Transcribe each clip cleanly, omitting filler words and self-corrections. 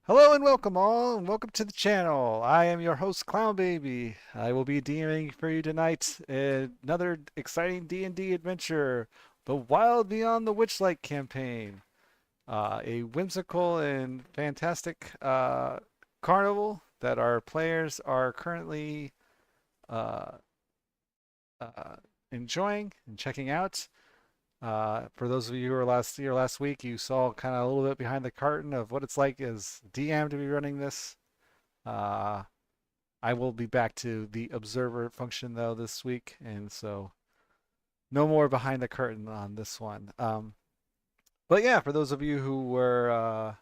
Hello and welcome all, and welcome to the channel. I am your host, Clown Baby. I will be DMing for you tonight another exciting D&D adventure, The Wild Beyond the Witchlight campaign. A whimsical and fantastic carnival that our players are currently uh, uh, enjoying and checking out. For those of you who were last week, you saw kind of a little bit behind the curtain of what it's like as DM to be running this. Uh, I will be back to the observer function though this week, and so no more behind the curtain on this one. But yeah, for those of you who were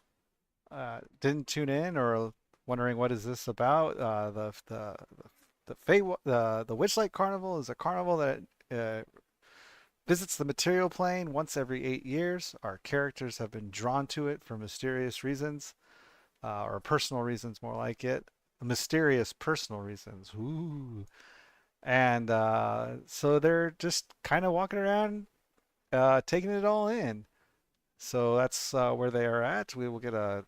didn't tune in or wondering what is this about, the Witchlight Carnival is a carnival that uh, visits the material plane once every 8 years. Our characters have been drawn to it for mysterious reasons, or personal reasons, more like it. Mysterious personal reasons. Ooh. And so they're just kind of walking around, taking it all in. So that's where they are at. We will get a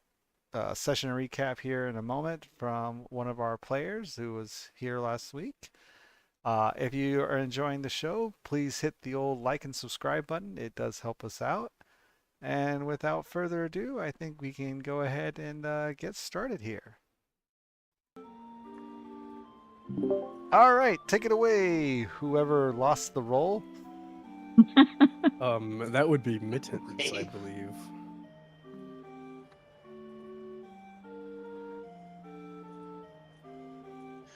session recap here in a moment from one of our players who was here last week. If you are enjoying the show, please hit the old like and subscribe button. It does help us out. And without further ado, I think we can go ahead and get started here. All right, take it away, whoever lost the roll. That would be Mittens, I Okay. believe.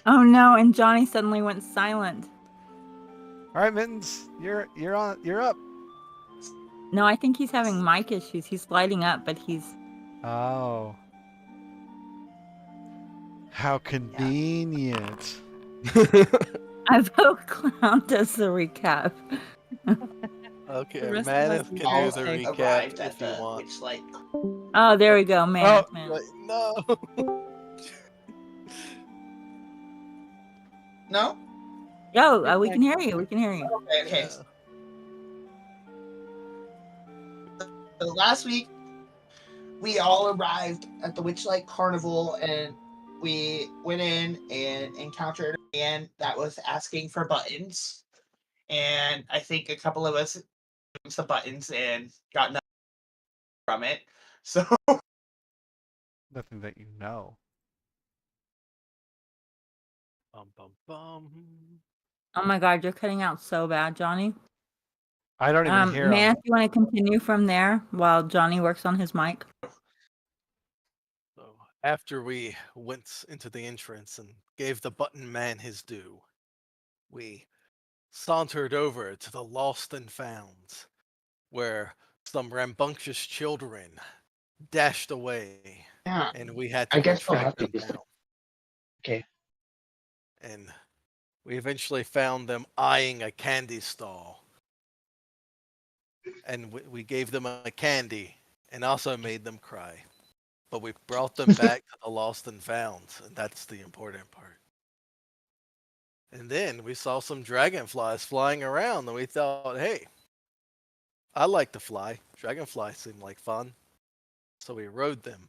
Oh no, and Johnny suddenly went silent. All right, Mittens, you're up. No, I think he's having mic issues. He's lighting up, but he's Oh, how convenient. I vote Clown does the recap. Okay, The rest of Maneth us can all do the recap arrived if at you the want. Witchlight. Oh, there we go, man. Oh, man. Like, no. No? Yo, we can hear you. We can hear you. Okay. Yeah. So last week, we all arrived at the Witchlight Carnival and we went in and encountered a man that was asking for buttons. And I think a couple of us took some buttons and got nothing from it. So nothing that you know. Bum, bum, bum. Oh my god, you're cutting out so bad, Johnny. I don't even hear Man, him. if you want to continue from there while Johnny works on his mic. So after we went into the entrance and gave the button man his due, we sauntered over to the lost and found, where some rambunctious children dashed away, yeah, and we had I to go guess we'll track have to them do this. down. Okay. And we eventually found them eyeing a candy stall. And we gave them a candy and also made them cry. But we brought them back to the lost and found, and that's the important part. And then we saw some dragonflies flying around, and we thought, hey, I like to fly. Dragonflies seem like fun. So we rode them.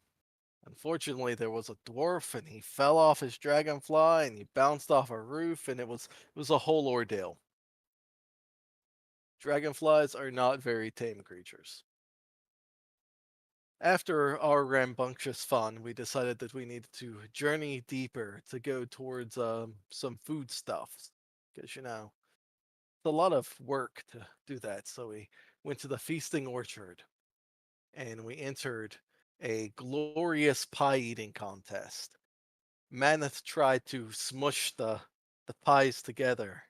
Unfortunately, there was a dwarf, and he fell off his dragonfly, and he bounced off a roof, and it was a whole ordeal. Dragonflies are not very tame creatures. After our rambunctious fun, we decided that we needed to journey deeper to go towards some foodstuffs. Because, it's a lot of work to do that. So we went to the feasting orchard and we entered a glorious pie eating contest. Maneth tried to smush the pies together,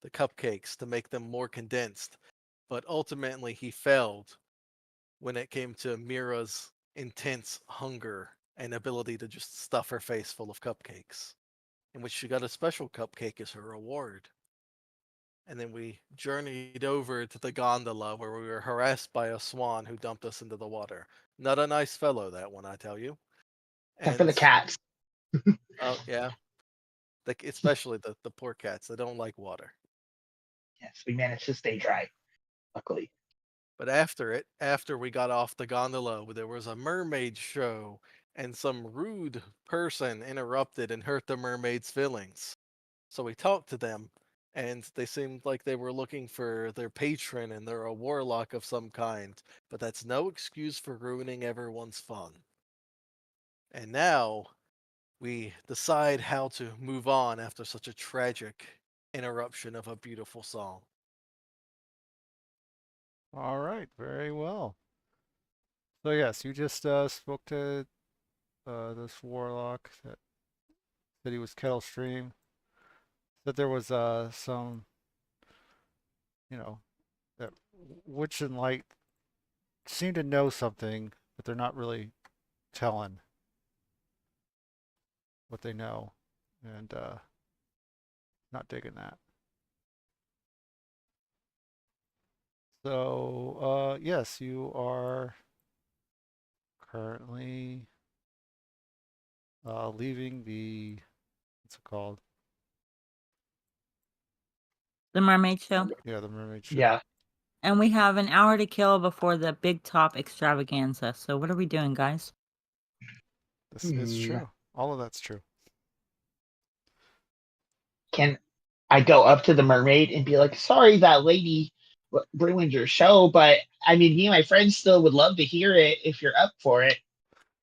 the cupcakes, to make them more condensed, but ultimately he failed when it came to Mira's intense hunger and ability to just stuff her face full of cupcakes, in which she got a special cupcake as her reward. And then we journeyed over to the gondola where we were harassed by a swan who dumped us into the water. Not a nice fellow, that one, I tell you. Except for the cats. Oh, yeah. Especially the poor cats. They don't like water. Yes, we managed to stay dry, luckily. But after we got off the gondola, there was a mermaid show, and some rude person interrupted and hurt the mermaid's feelings. So we talked to them, and they seemed like they were looking for their patron and they're a warlock of some kind, but that's no excuse for ruining everyone's fun. And now we decide how to move on after such a tragic interruption of a beautiful song. All right, very well. So yes, you just spoke to this warlock that said he was Kettle Stream. That there was some, that Witch and Light seem to know something, but they're not really telling what they know, and not digging that. So yes, you are currently leaving the, what's it called? The mermaid show. Yeah, the mermaid show. Yeah. And we have an hour to kill before the big top extravaganza. So what are we doing, guys? This is true. All of that's true. Can I go up to the mermaid and be like, sorry, that lady ruined your show, but I mean, me and my friends still would love to hear it if you're up for it.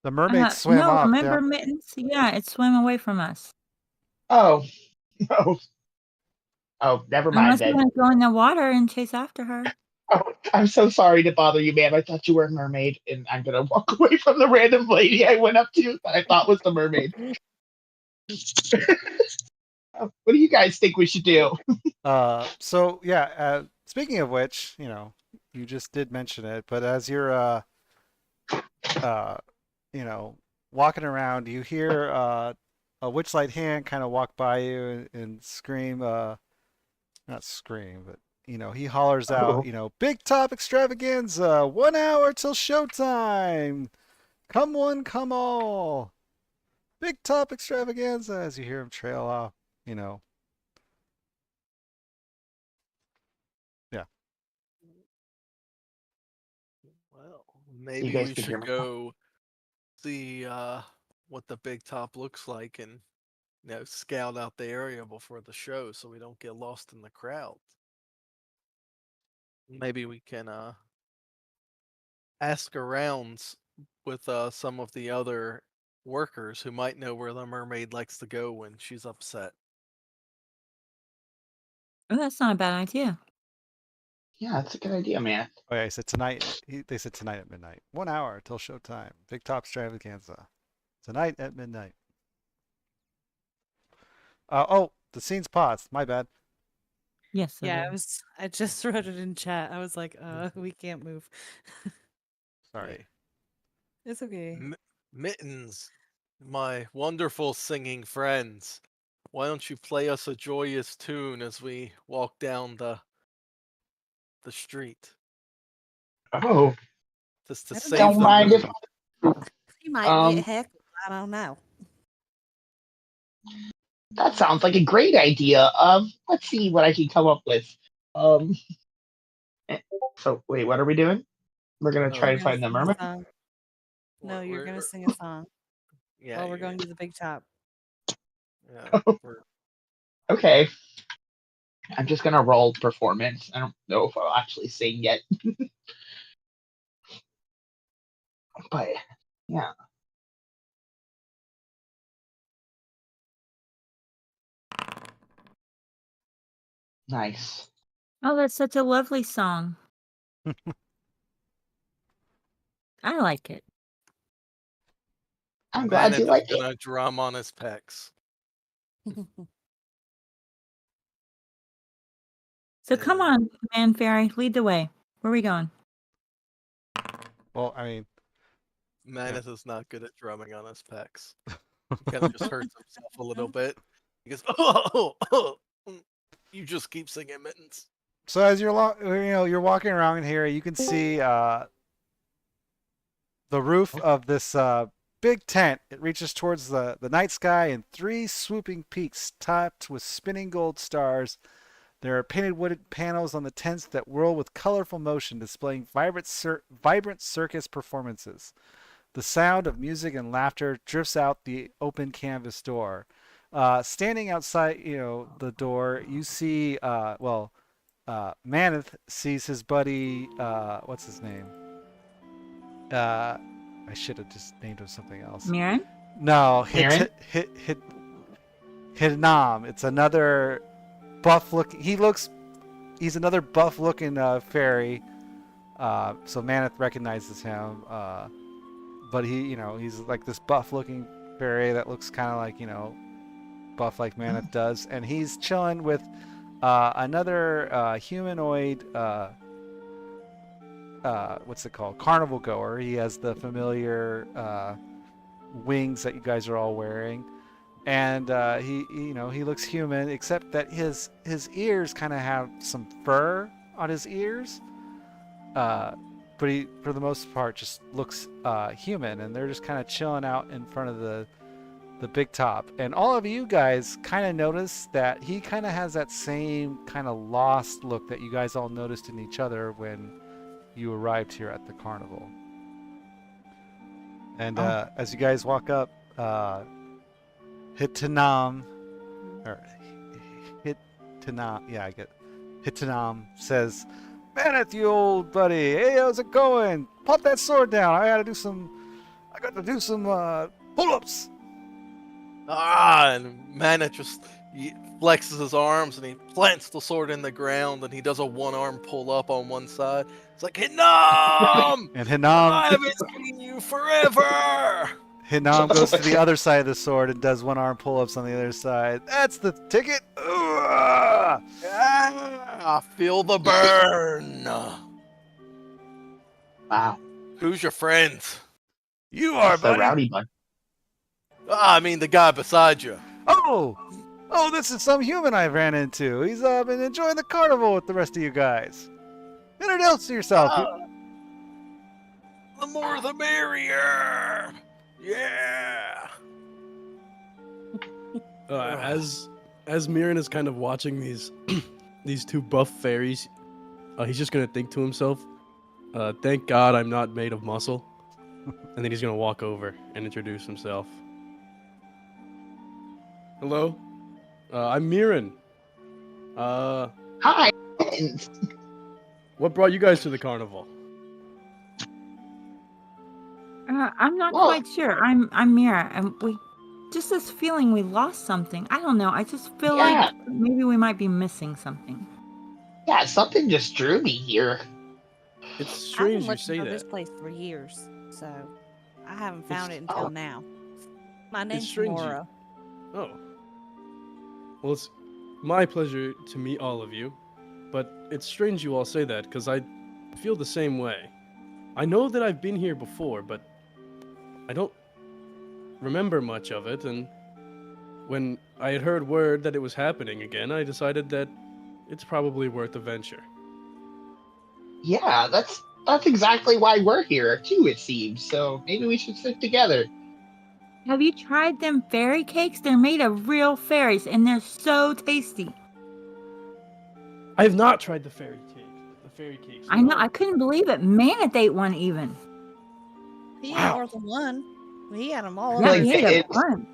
The mermaid swam no, off. remember Mittens? Yeah, it swam away from us. Oh, no. Oh, never mind Unless you then. want to go in the water and chase after her. Oh, I'm so sorry to bother you, man. I thought you were a mermaid, and I'm gonna walk away from the random lady I went up to that I thought was the mermaid. What do you guys think we should do? So yeah, speaking of which, you just did mention it, but as you're walking around, you hear a Witchlight hand kind of walk by you and scream, not scream, but he hollers out, big top extravaganza, 1 hour till showtime. Come one, come all. Big top extravaganza, as you hear him trail off, Yeah. Well, You maybe guys we can hear should me? go see what the big top looks like and scout out the area before the show so we don't get lost in the crowd. Maybe we can ask around with some of the other workers who might know where the mermaid likes to go when she's upset. Oh, that's not a bad idea. Yeah, that's a good idea, man. Oh yeah, he said tonight. They said tonight at midnight. 1 hour till showtime. Big top extravaganza. Tonight at midnight. Oh, the scene's paused. My bad. Yes. Yeah, I just wrote it in chat. I was like, we can't move. Sorry. It's okay. Mittens, my wonderful singing friends, why don't you play us a joyous tune as we walk down the street? Oh, Just to I don't save don't the mind if mood. He might get um heckled. I don't know. that sounds like a great idea. Let's see what I can come up with. Um, so wait, what are we doing? We're gonna Oh, try We're and gonna find the sing a mermaid. song. No, you're we're- gonna sing a song Yeah, while we're going to the big top. Yeah, Okay, I'm just gonna roll performance. I don't know if I'll actually sing yet, but yeah. Nice. Oh, that's such a lovely song. I like it. I'm glad you Maneth like is it. gonna drum on his pecs. So come Yeah. on, man fairy, lead the way. Where are we going? Well, I mean, Maneth is not good at drumming on his pecs. He kind of just hurts himself a little bit. He goes, oh, you just keep singing, Mittens. so as you're walking around here, you can see the roof of this big tent. It reaches towards the night sky and 3 swooping peaks topped with spinning gold stars. There are painted wooded panels on the tents that whirl with colorful motion, displaying vibrant circus performances. The sound of music and laughter drifts out the open canvas door. Standing outside, the door, you see, Maneth sees his buddy, what's his name? I should have just named him something else. Mirren? No, Aaron? Hinam. It's another buff looking. He's another buff looking fairy. So Maneth recognizes him. But he's like this buff looking fairy that looks kind of like, buff like Maneth does. And he's chilling with another humanoid, what's it called? Carnival goer. He has the familiar wings that you guys are all wearing. And he looks human, except that his ears kind of have some fur on his ears. But he, for the most part, just looks human, and they're just kind of chilling out in front of the big top. And all of you guys kind of notice that he kind of has that same kind of lost look that you guys all noticed in each other when you arrived here at the carnival. And as you guys walk up, Hitanam says, Maneth, you old buddy, hey, how's it going? Pop that sword down. I got to do some pull-ups. And Mana just flexes his arms and he plants the sword in the ground and he does a one-arm pull-up on one side. It's like, Hinam! And Hinam I've been seeing you forever! goes to the other side of the sword and does one-arm pull-ups on the other side. That's the ticket. Ah, I feel the burn. Wow. Who's your friend? You are, So buddy. rowdy bud. I mean the guy beside you. Oh, this is some human I ran into. He's been enjoying the carnival with the rest of you guys. Introduce yourself. The more the merrier. Yeah. As Mirren is kind of watching these these two buff fairies, he's just gonna think to himself, "Thank God I'm not made of muscle," and then he's gonna walk over and introduce himself. Hello, I'm Mirren. Hi. What brought you guys to the carnival? I'm not Well- quite sure. I'm Mira, and we just this feeling we lost something. I don't know. I just feel Yeah. like maybe we might be missing something. Yeah, something just drew me here. It's I've strange been you looking say for this that. place for years, so I haven't found it oh. until now. My name's strange you- Mora. Oh. Well, it's my pleasure to meet all of you, but it's strange you all say that because I feel the same way. I know that I've been here before, but I don't remember much of it, and when I had heard word that it was happening again, I decided that it's probably worth a venture. Yeah, that's exactly why we're here too, it seems. So maybe we should sit together. Have you tried them fairy cakes? They're made of real fairies, and they're so tasty. I have not tried the fairy cakes. I know. I couldn't believe it. Maneth ate one even. He Wow. ain't more than one. He had them all Yeah, over. Like, he ate a it's- bunch.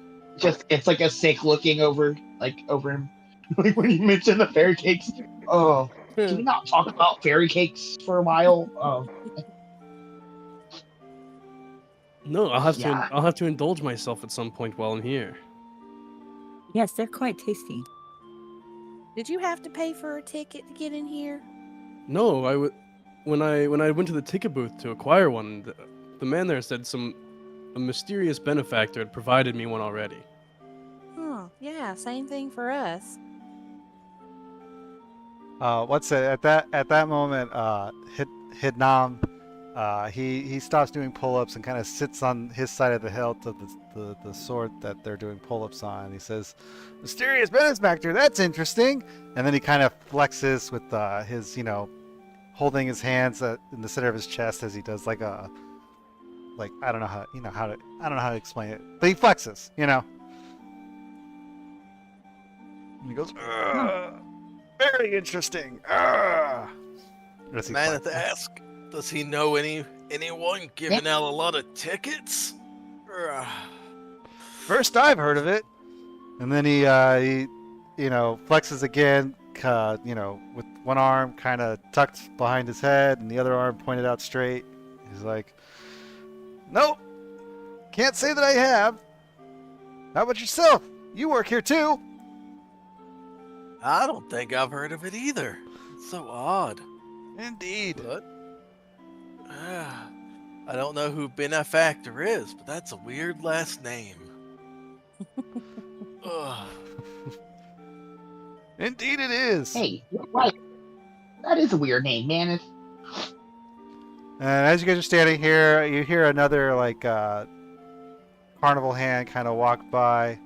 It's like a sick looking over him. Like when you mentioned the fairy cakes. Oh, can we not talk about fairy cakes for a while? No, I'll Yeah. have to indulge myself at some point while I'm here. Yes, they're quite tasty. Did you have to pay for a ticket to get in here? No, when I went to the ticket booth to acquire one, the man there said a mysterious benefactor had provided me one already. Huh, yeah, same thing for us. What's it at that moment? Hidnam, he stops doing pull-ups and kind of sits on his side of the hilt of the sword that they're doing pull-ups on. He says, "Mysterious benefactor, that's interesting." And then he kind of flexes with his, holding his hands in the center of his chest as he does like I don't know how I don't know how to explain it, but he flexes, And he goes, "Ugh, very interesting. Ugh." As he Man, flexes. to ask, does he know any Anyone giving out a lot of tickets? Ugh. First I've heard of it. And then he flexes again, with one arm kind of tucked behind his head and the other arm pointed out straight. He's like, nope, can't say that I have. How about yourself? You work here too. I don't think I've heard of it either. It's so odd. Indeed. But I don't know who Benefactor is, but that's a weird last name. Ugh. Indeed it is. Hey, you're right. That is a weird name, man. And as you guys are standing here, you hear another carnival hand kind of walk by,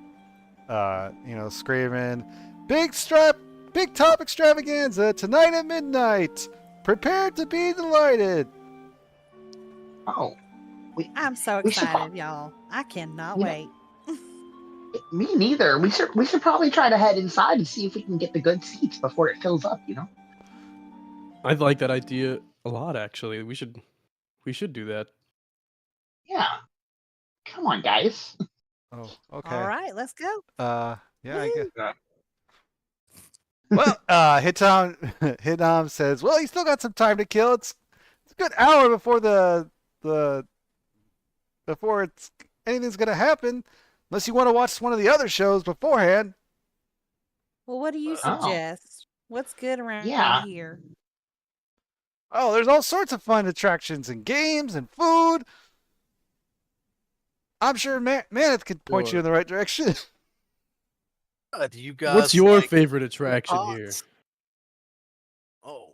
screaming, big top extravaganza tonight at midnight. Prepare to be delighted. Oh, I'm so we should excited, y'all. I cannot Yeah. wait. me neither. We should probably try to head inside and see if we can get the good seats before it fills up. I like that idea a lot, actually. We should do that. Yeah. Come on, guys. Oh, okay. All right, let's go. Yeah, I guess. Yeah. Well, Hitam says, well, you still got some time to kill. It's a good hour before before anything's gonna happen, unless you want to watch one of the other shows beforehand. Well, what do you Oh. suggest? What's good around Yeah. here? Oh, there's all sorts of fun attractions and games and food. I'm sure Maneth could point you in the right direction. Do you guys What's your like favorite attraction here? pots? Oh.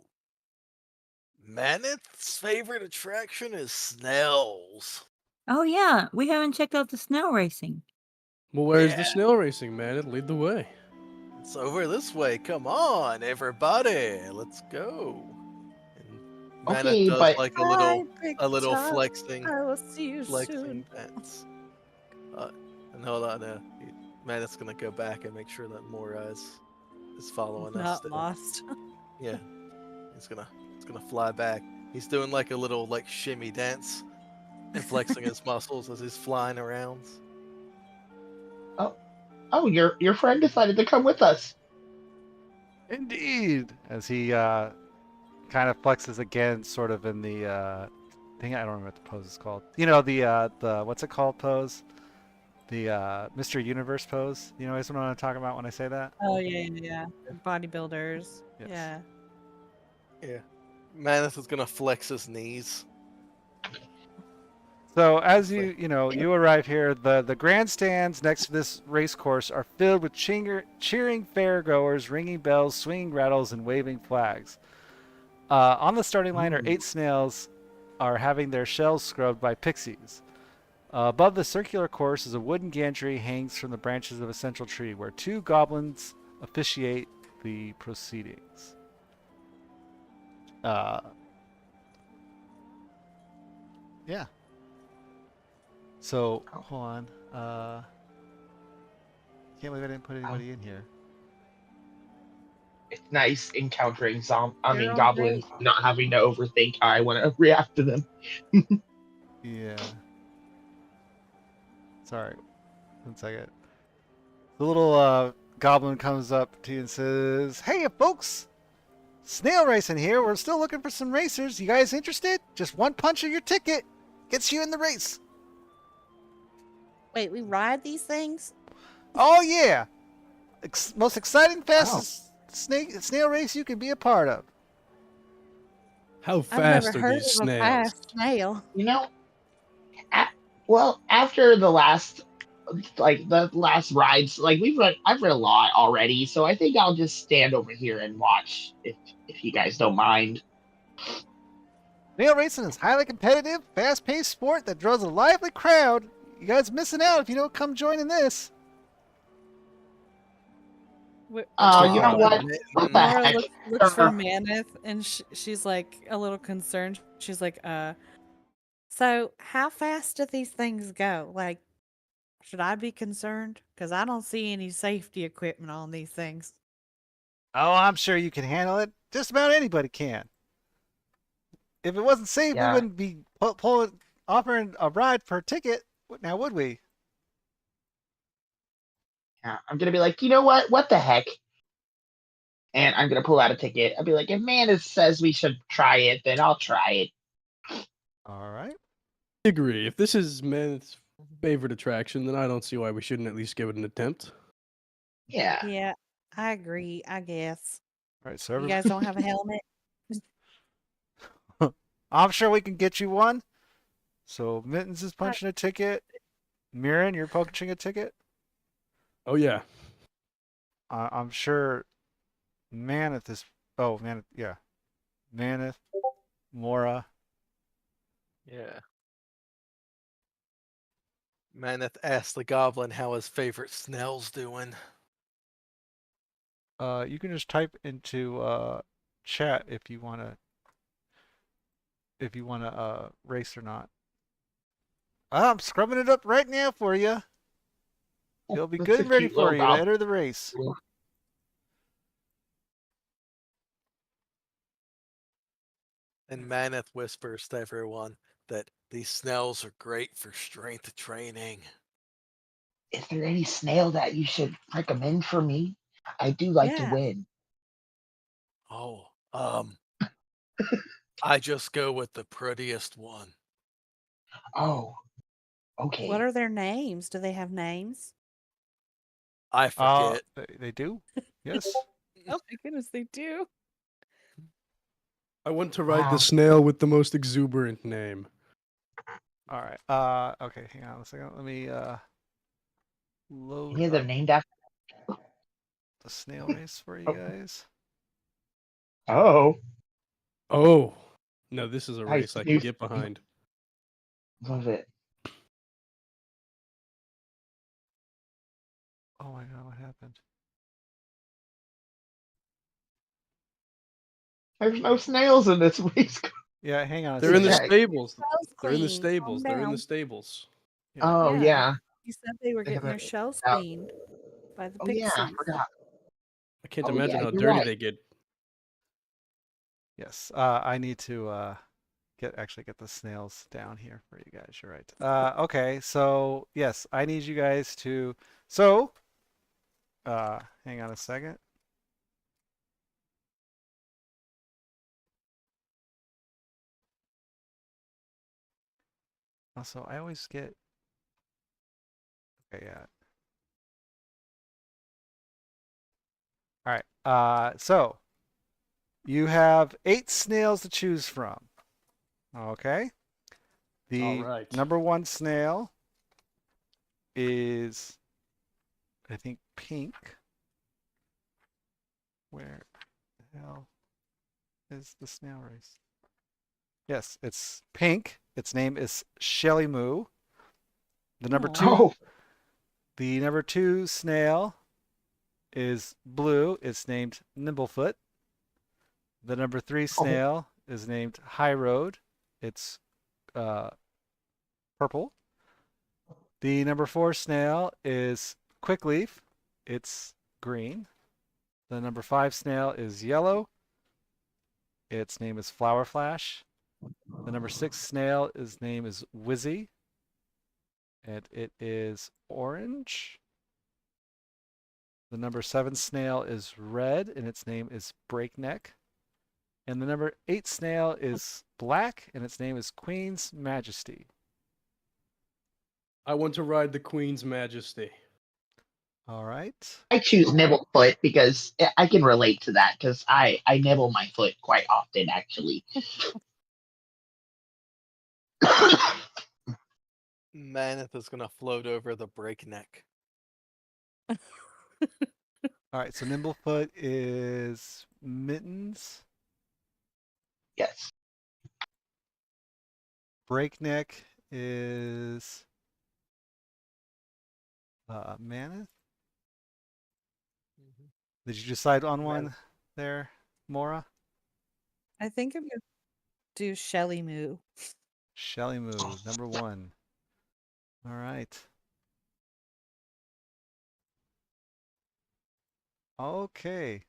Maneth's favorite attraction is snails. Oh yeah, we haven't checked out the snail racing. Well, where's the Yeah. snail racing, man? Lead the way. It's over this way. Come on, everybody. Let's go. And Okay, Maneth does but- like Bye, big a little top. flexing I will see you flexing soon. dance. And hold on, Maneth's gonna go back and make sure that Mora is following us. Not still. lost. Yeah, he's gonna fly back. He's doing like a little shimmy dance and flexing his muscles as he's flying around. Oh, your friend decided to come with us. Indeed. As he kind of flexes again, sort of in the thing. I don't remember what the pose is called. The what's it called pose? The Mr. Universe pose. You know what I'm talking about when I say that? Oh yeah. Bodybuilders. Yes. Yeah. Yeah, Maneth is gonna flex his knees. So as you arrive here, the grandstands next to this race course are filled with cheering fairgoers, ringing bells, swinging rattles, and waving flags. On the starting line are 8 snails are having their shells scrubbed by pixies. Above the circular course is a wooden gantry hangs from the branches of a central tree where 2 goblins officiate the proceedings. Yeah. So, hold on. Can't believe I didn't put anybody in here. It's nice encountering They're all goblins, great. not having to overthink how I want to react to them. Yeah. Sorry. 1 second. The little goblin comes up to you and says, hey, folks! Snail racing here. We're still looking for some racers. You guys interested? Just 1 punch of your ticket gets you in the race. Wait, we ride these things? Oh, yeah. Most exciting, fastest snail race you can be a part of. How I've fast never are heard these of a snails? fast snail. After the last rides, I've read a lot already, so I think I'll just stand over here and watch if you guys don't mind. Snail racing is highly competitive, fast-paced sport that draws a lively crowd. You guys are missing out if you don't come join in this. You know what? What the Laura heck? looks for Maneth, and she's like a little concerned. She's like, so how fast do these things go? Like, should I be concerned? Because I don't see any safety equipment on these things. Oh, I'm sure you can handle it. Just about anybody can. If it wasn't safe, we Yeah. wouldn't be offering a ride per ticket. Now, would we? Yeah, I'm gonna be like, you know what? What the heck? And I'm gonna pull out a ticket. I'll be like, if Manus says we should try it, then I'll try it. All right. I agree. If this is Man's favorite attraction, then I don't see why we shouldn't at least give it an attempt. Yeah. Yeah, I agree. I guess All right. So you guys don't have a helmet. I'm sure we can get you one. So Mittens is punching a ticket. Mirren, you're punching a ticket. Oh yeah. I'm sure Maneth is. Oh, Maneth. Yeah. Maneth, Mora. Yeah. Maneth asked the goblin how his favorite snail's doing. You can just type into chat if you wanna race or not. I'm scrubbing it up right now for you. It'll be That's good a and ready cute for little you to goblin. enter the race. And Maneth whispers to everyone that these snails are great for strength training. Is there any snail that you should recommend for me? I do like to Yeah. win. Oh, I just go with the prettiest one. Oh, What okay. are their names? Do they have names? I forget. They do. Yes. Oh my goodness, they do. I want to ride Wow. the snail with the most exuberant name. All right. Okay. Hang on a second. Let me load Any of up them named after? the snail race for you guys. Oh, Oh. No, this is a nice. race I can get behind. Love it. Oh my God, what happened? There's no snails in this race. Yeah, hang on a They're in the second. Okay. stables. Shells They're in the cleaned. stables. Calm They're in the down. stables. Yeah. Oh, yeah. You said they were They have getting their a- shells uh, cleaned by the Oh, yeah. I pixies. forgot. I can't Oh, imagine yeah, how you're dirty right. they get. Yes. I need to get the snails down here for you guys. You're right. Okay. So yes, I need you guys to. So, hang on a second. Also, I always get. Okay. Yeah. All right. So you have 8 snails to choose from. Okay. The All right. number 1 snail is, I think, pink. Where the hell is the snail race? Yes, it's pink. Its name is Shelly Moo. The number Aw. two, Oh, the number 2 snail is blue. It's named Nimblefoot. The number 3 snail is named High Road. It's purple. The number 4 snail is Quickleaf. It's green. The number 5 snail is yellow. Its name is Flower Flash. The number 6 snail, his name is Wizzy, and it is orange. The number 7 snail is red, and its name is Breakneck. And the number 8 snail is black, and its name is Queen's Majesty. I want to ride the Queen's Majesty. All right. I choose Nibblefoot because I can relate to that because I nibble my foot quite often, actually. Maneth is gonna float over the breakneck. All right. So Nimblefoot is Mittens. Yes. Breakneck is Maneth. Did you decide on one there, Mora? I think I'm gonna do Shelly Moo. Shelly Moo, number 1. All right. Okay.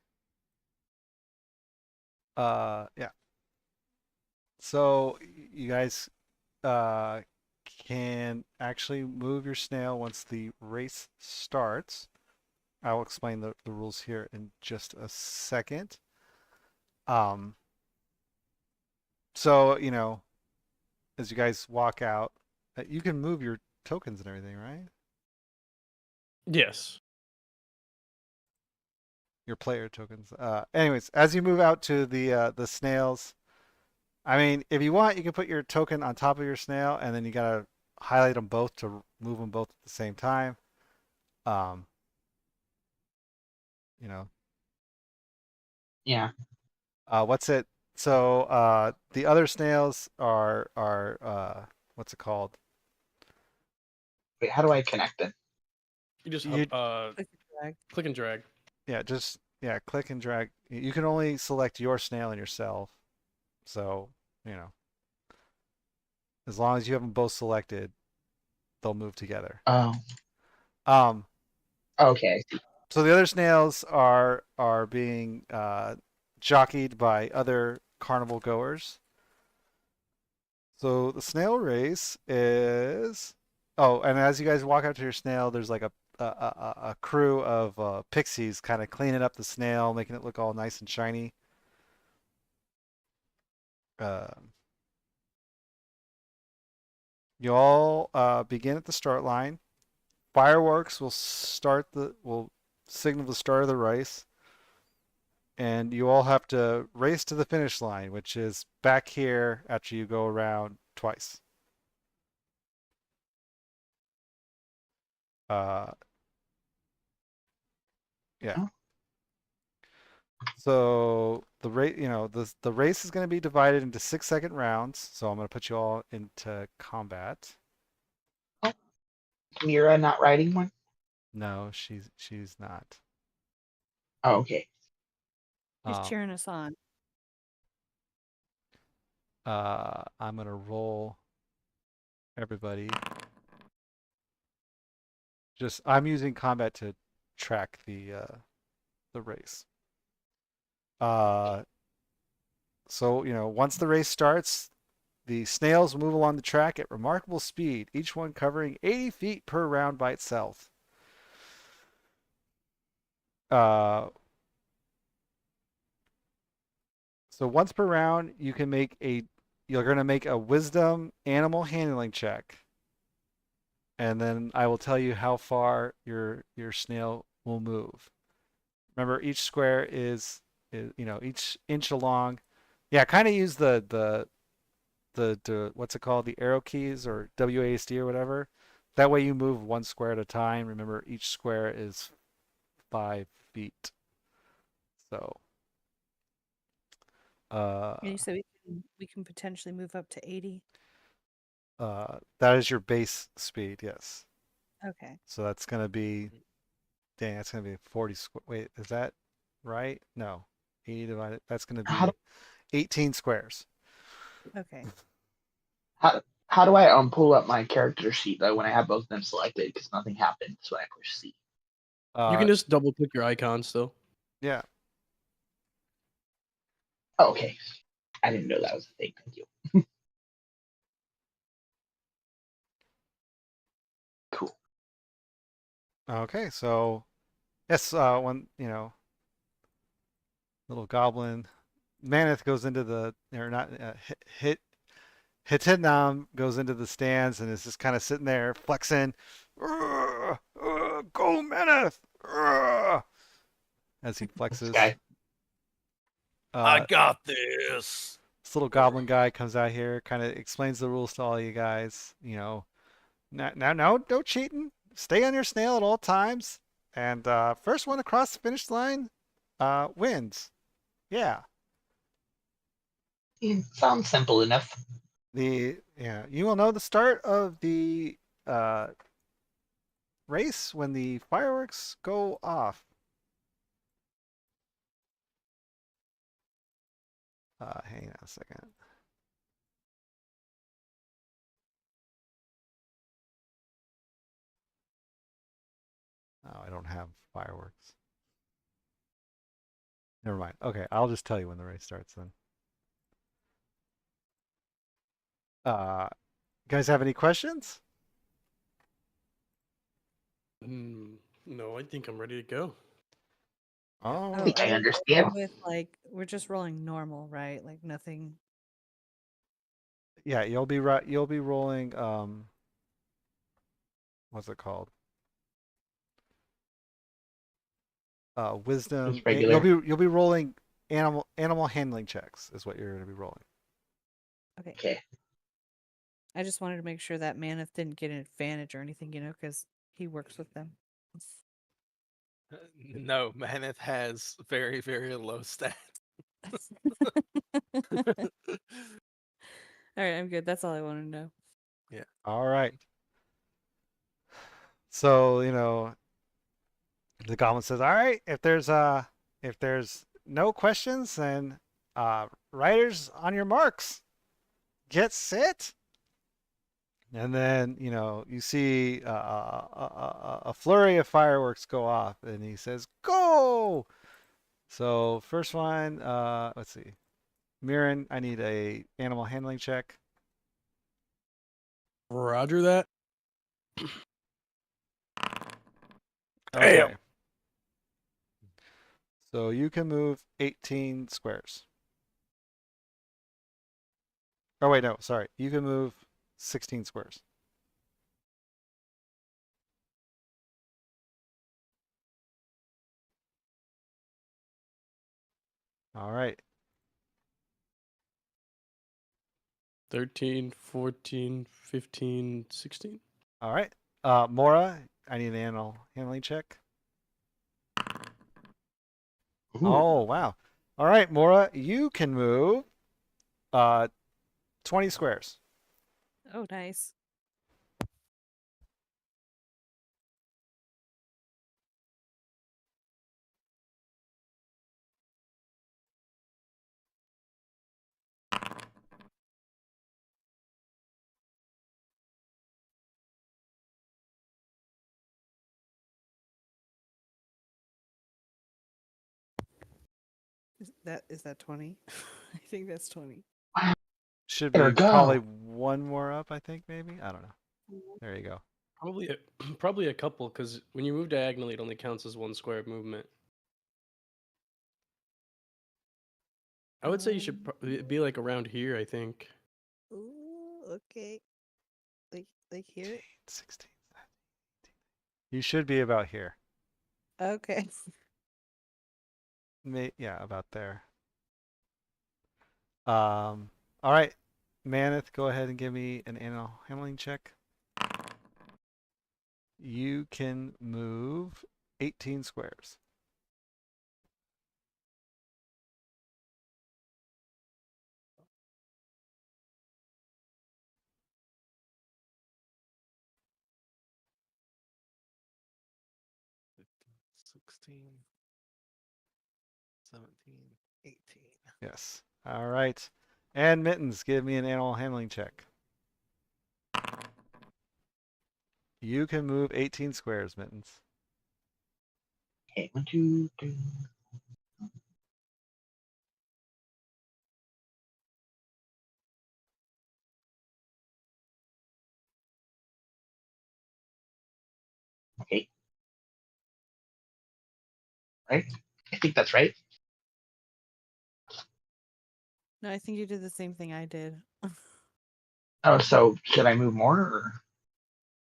Yeah. So you guys uh, can actually move your snail once the race starts. I'll explain the rules here in just a second. Um, so, as you guys walk out, you can move your tokens and everything, right? Yes. Your player tokens. Anyways, as you move out to the snails, I mean, if you want, you can put your token on top of your snail, and then you gotta highlight them both to move them both at the same time. Um, you know, Yeah. what's it? So the other snails are what's it called? Wait, how do I connect them? You just You Click and drag. click and drag. yeah, click and drag. You can only select your snail and yourself. So you know, as long as you have them both selected, they'll move together. Oh, Um, okay. so the other snails are being jockeyed by other carnival goers. So the snail race is oh, and as you guys walk out to your snail, there's like a crew of pixies kind of cleaning up the snail, making it look all nice and shiny. Uh, you all begin at the start line. Fireworks will signal the start of the race, and you all have to race to the finish line, which is back here after you go around twice. Uh, yeah. Oh. So the race is going to be divided into 6-second rounds. So I'm going to put you all into combat. Mira not riding one? No, she's not. Oh, okay. She's Um, cheering us on. I'm going to roll everybody. Just I'm using combat to track the race. Uh, so once the race starts, the snails move along the track at remarkable speed, each one covering 80 feet per round by itself. Uh, so once per round, you're going to make a wisdom animal handling check, and then I will tell you how far your snail will move. Remember, each square is each inch along. Yeah, kind of use the what's it called, the arrow keys or WASD or whatever. That way you move one square at a time. Remember, each square is 5 feet. So uh, And you said we can potentially move up to 80. that is your base speed, yes. Okay. So that's gonna be, dang, that's gonna be 40 square. Wait, is that right? No, 80 divided. That's gonna How do, be 18 squares. Okay. how do I pull up my character sheet though when I have both of them selected because nothing happens when I push C? You can just double click your icon still. Yeah. Oh, okay. I didn't know that was a thing. Thank you. Cool. Okay, so yes, when little goblin Maneth goes into the or not hit Hitidnam goes into the stands and is just kind of sitting there flexing. Go Maneth! As he This flexes. guy. I Uh, got this. this little goblin guy comes out here, kind of explains the rules to all you guys. Now, no cheating. Stay on your snail at all times, and first one across the finish line wins. Yeah. Sounds simple enough. You will know the start of the uh, race when the fireworks go off. Hang on a second. Oh, I don't have fireworks. Never mind. Okay, I'll just tell you when the race starts then. You guys have any questions? No, I think I'm ready to go. Oh, think I are we understand. rolling with like we're just rolling normal, right? Like nothing. yeah. You'll be right. You'll be rolling. What's it called? Wisdom. Just regular. You'll be rolling animal handling checks is what you're going to be rolling. Okay. Okay. I just wanted to make sure that Maneth didn't get an advantage or anything, because he works with them. No, Maneth has very, very low stats. All right, I'm good. That's all I wanted to know. All right. So the goblin says, "All right, if there's no questions, then riders on your marks, get set." And then you see a flurry of fireworks go off, and he says, "Go!" So first one, let's see, Mirren, I need a animal handling check. Roger that. Okay. Damn. So you can move 18 squares. Oh wait, no, sorry. You can move 16 squares. All right. 13, 14, 15, 16. All right. Mora, I need an animal handling check. Ooh. Oh, wow. All right, Mora, you can move 20 squares. Oh, nice. Is that 20? I think that's 20. Should There be we go. probably one more up, I think, maybe. I don't know. There you go. Probably a couple, because when you move diagonally, it only counts as one square of movement. I would say you should be like around here, I think. Ooh, okay. Like here. 16, 17, 18. You should be about here. Okay. Yeah, about there. All right. Maneth, go ahead and give me an animal handling check. You can move 18 squares. Fifteen, 16, 17, 18. Yes. All right. And Mittens, give me an animal handling check. You can move 18 squares, Mittens. Okay, 1, 2, 3. Okay. Right? I think that's right. No, I think you did the same thing I did. Oh, so should I move more? Or?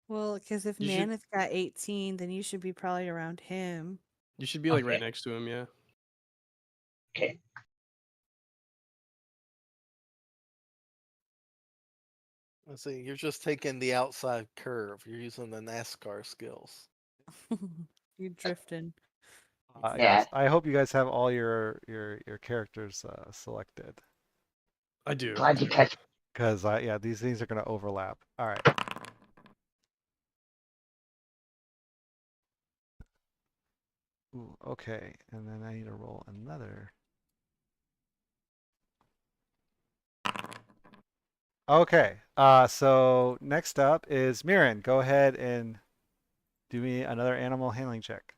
Well, because if You should Maneth got 18, then you should be probably around him. be like right Okay. next to him, yeah. Okay. Let's see, you're just taking the outside curve. You're using the NASCAR skills. You drifting. Yeah. Yes. I hope you guys have all your characters selected, I do. Glad you catch. because yeah, these things are going to overlap. All right. Ooh, okay, and then I need to roll another. Okay. So next up is Mirren. Go ahead and do me another animal handling check.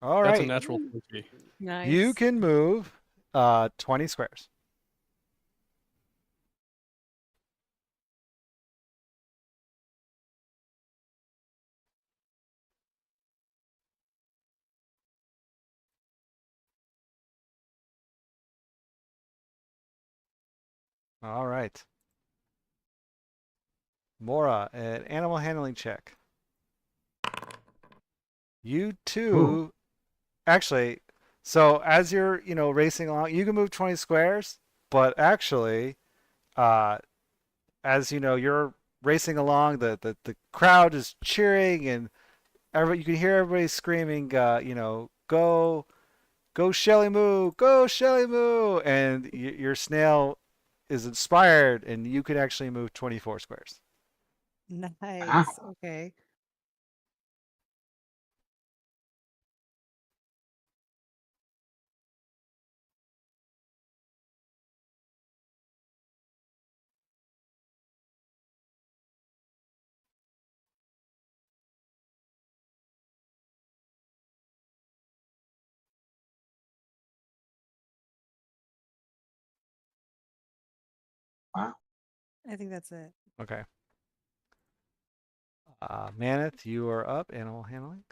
All That's a right. natural 20. Nice. You can move 20 squares. All right. Mora, an animal handling check. You too. Actually, so as you're, racing along, you can move 20 squares, but actually, uh, as you're racing along, the crowd is cheering and you can hear everybody screaming, go Shelly Moo, go Shelly Moo, and your snail is inspired, and you can actually move 24 squares. Nice. Okay. Wow. I think that's it. Okay. Maneth, you are up. Animal handling.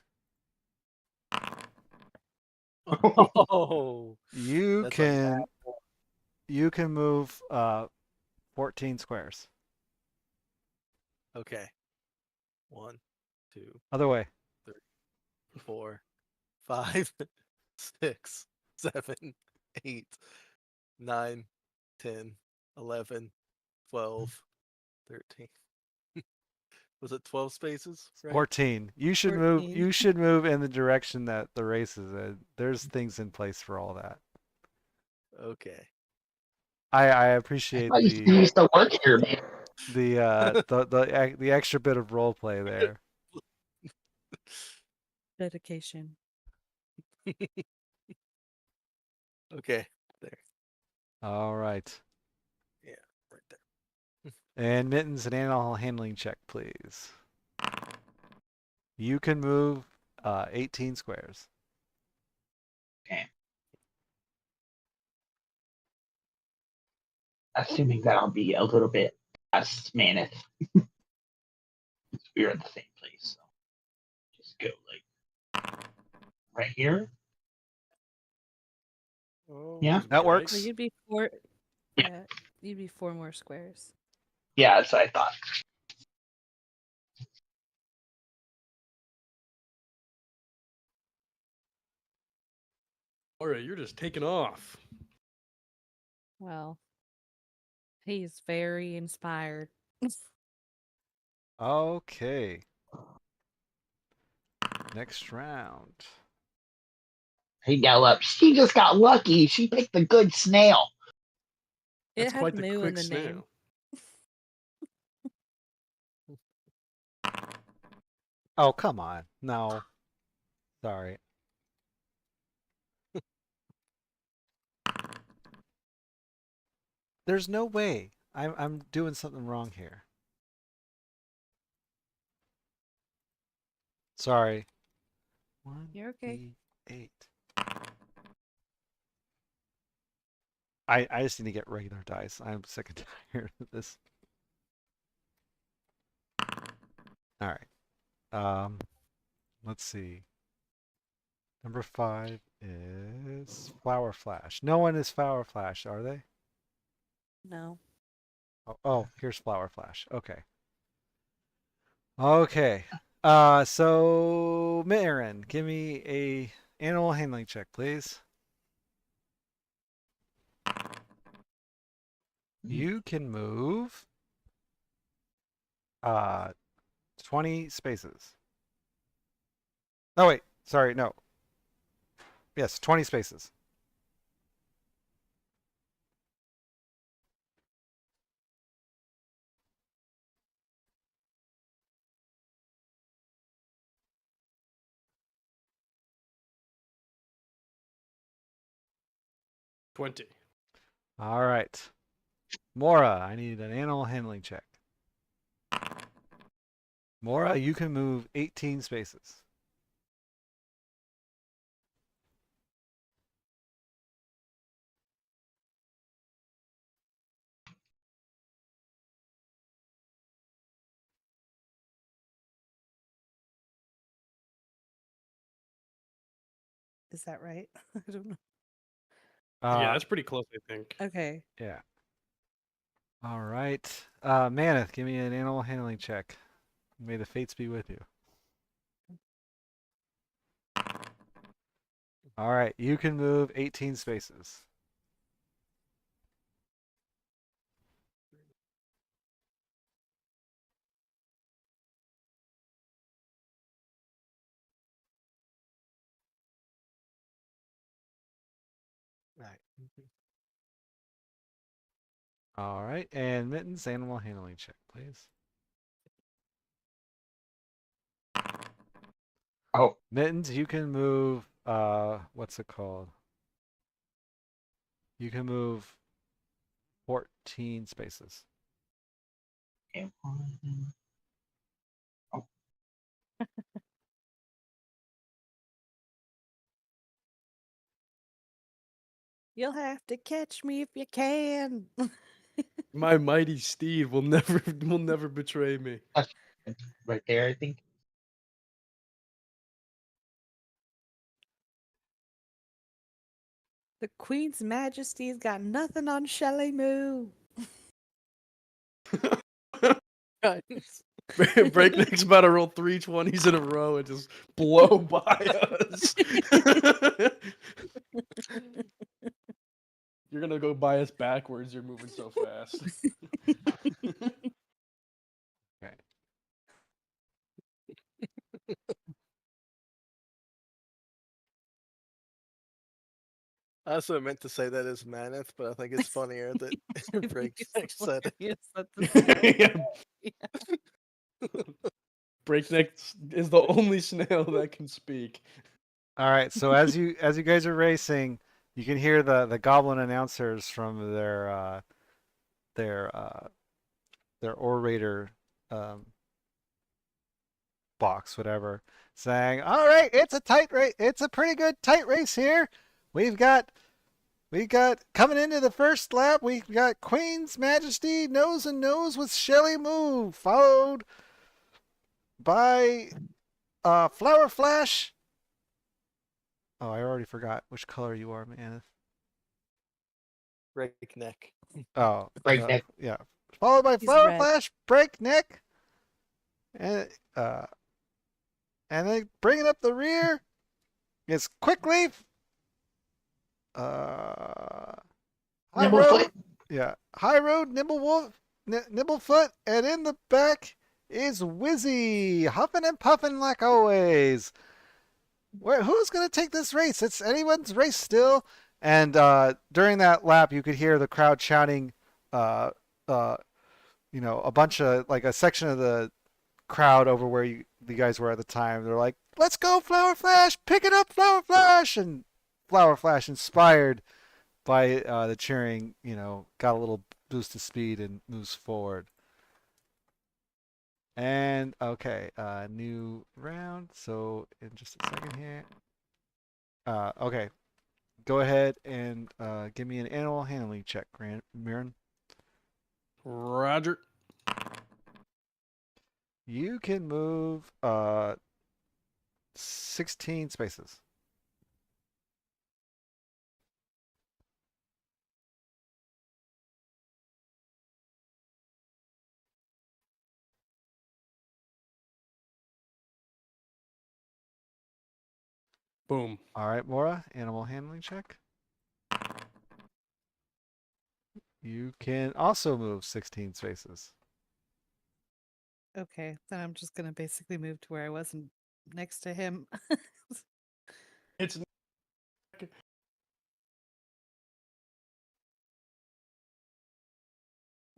Oh, You that's a can nat one. you can move 14 squares. Okay. 1, 2, Other way. 3, 4, 5, 6, 7, 8, 9, 10, 11, 12, 13. Was it 12 spaces? Right? 14. You should move. 14. You should move in the direction that the race is in. There's things in place for all that. Okay. I I appreciate thought you used to work here, man. the extra bit of role play there. Dedication. Okay. There. All right. Yeah. Right there. And Mittens, an animal handling check, please. You can move 18 squares. Okay. Assuming that I'll be a little bit less maneth. We're in the same place, so just go like right here. Oh, Yeah. just That right. works. So you'd be 4. Yeah, you'd be 4 more squares. Yeah, that's what I thought. All right, you're just taking off. Well, he's very inspired. Okay. Next round. Hey, Gallup, she just got lucky. She picked a good snail. It That's had quite the moo in quick the name. snail. Oh, come on. No. Sorry. There's no way. I'm doing something wrong here. Sorry. You're okay. 1, 8. I just need to get regular dice. I'm sick and tired of this. All right. Let's see. Number 5 is Flower Flash. No one is Flower Flash, are they? No. Oh, here's Flower Flash. Okay. Okay. So Marin, give me a animal handling check, please. You can move 20 spaces. Oh wait, sorry, no. Yes, 20 spaces. $20. All right. Mora, I need an animal handling check. Mora, you can move 18 spaces. Is that right? I don't know. Yeah, Uh, that's pretty close, I think. Okay. yeah. All right. Maneth, give me an animal handling check. May the fates be with you. All right, you can move 18 spaces. Right. All right, and Mittens, animal handling check, please. Oh, Mittens, you can move. What's it called? You can move 14 spaces. okay. Oh, You'll have to catch me if you can. My mighty steed will never betray me. that's right there, I think. The Queen's Majesty's got nothing on Shelley Moo. Guys, Breakneck's about to roll 3 20s in a row and just blow by us. You're gonna go by us backwards. You're moving so fast. Okay. I also meant to say that as Maneth, but I think it's funnier that Breakneck said it. Yes, that's Yeah. Breakneck is the only snail that can speak. All right. So as you guys are racing, you can hear the goblin announcers from their orator box, whatever, saying, "All right, it's a tight race. It's a pretty good tight race here. We've got coming into the first lap. We've got Queen's Majesty nose and nose with Shelly Moo, followed by Flower Flash. Oh, I already forgot which color you are, man. Breakneck. Oh, Breakneck. yeah. Followed by He's Flower red. Flash, Breakneck, and then bringing up the rear is Quickleaf, High Nimblefoot. Road, yeah, High Road, Nimblefoot, and in the back is Wizzy, huffing and puffing like always. Who's gonna take this race? It's anyone's race still. And during that lap, you could hear the crowd shouting, uh, uh, a bunch of like a section of the crowd over where you guys were at the time. They're like, "Let's go, Flower Flash! Pick it up, Flower Flash!" And Flower Flash, inspired by the cheering, got a little boost of speed and moves forward. And okay, new round. So in just a second here. Okay, go ahead and give me an animal handling check, Mirren. Roger. You can move 16 spaces. Boom. All right, Mora, animal handling check. You can also move 16 spaces. okay. Then I'm just gonna basically move to where I wasn't next to him. It's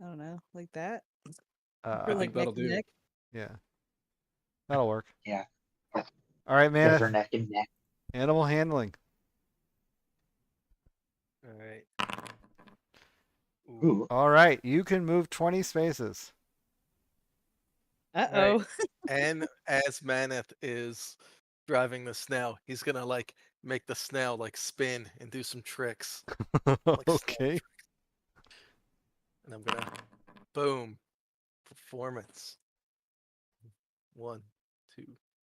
I don't know, like that. Uh, Or I like think that'll neck and do. neck. yeah, that'll work. Yeah. All right, You guys are Maneth, neck and neck. animal handling. All right. Ooh. All right, you can move 20 spaces. Uh oh. And as Maneth is driving the snail, he's gonna like make the snail like spin and do some tricks. Like snail Okay. tricks. And I'm gonna boom. Performance. 1, 2,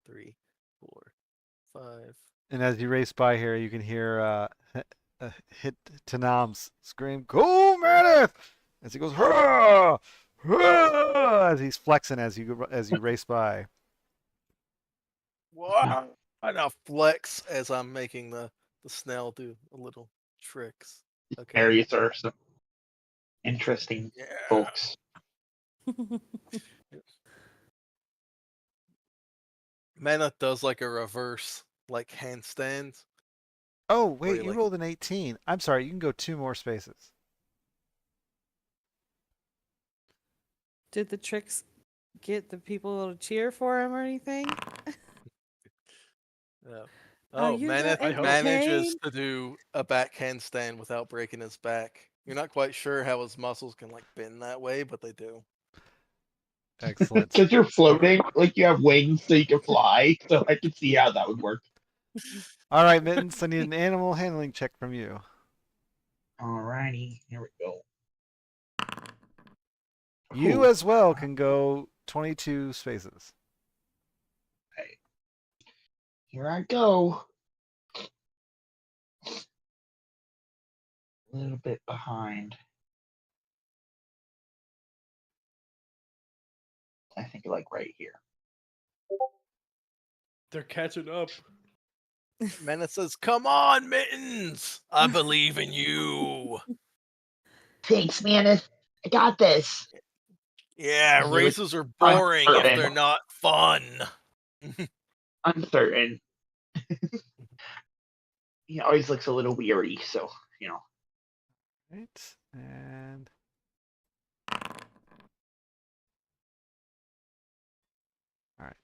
3, 4, 5. And as you race by here, you can hear Hit Tanam's scream, "Go, Meredith!" as he goes, "Hurrah! Hurrah!" as he's flexing as you race by. Wow. And I flex as I'm making the snail do a little tricks. Okay. Areas are some interesting Yeah. folks. Mana does like a reverse like handstand. Oh, Where wait, you you like rolled an 18. I'm sorry, you can go 2 more spaces. Did the tricks get the people to cheer for him or anything? Yeah. Are Oh, you Maneth not manages entertained? to do a back handstand without breaking his back. You're not quite sure how his muscles can like bend that way, but they do. Excellent. Because you're floating, like you have wings so you can fly. So I can see how that would work. All right, Mittens, I need an animal handling check from you. Alrighty, here we go. You Ooh, as well can go 22 spaces. here I go. A little bit behind. I think like right here. They're catching up. Maneth says, "Come on, Mittens! I believe in you." Thanks, man. I got this. Yeah, He was races are boring if uncertain. they're not fun. Uncertain. He always looks a little weary, so you know. Right, and all right.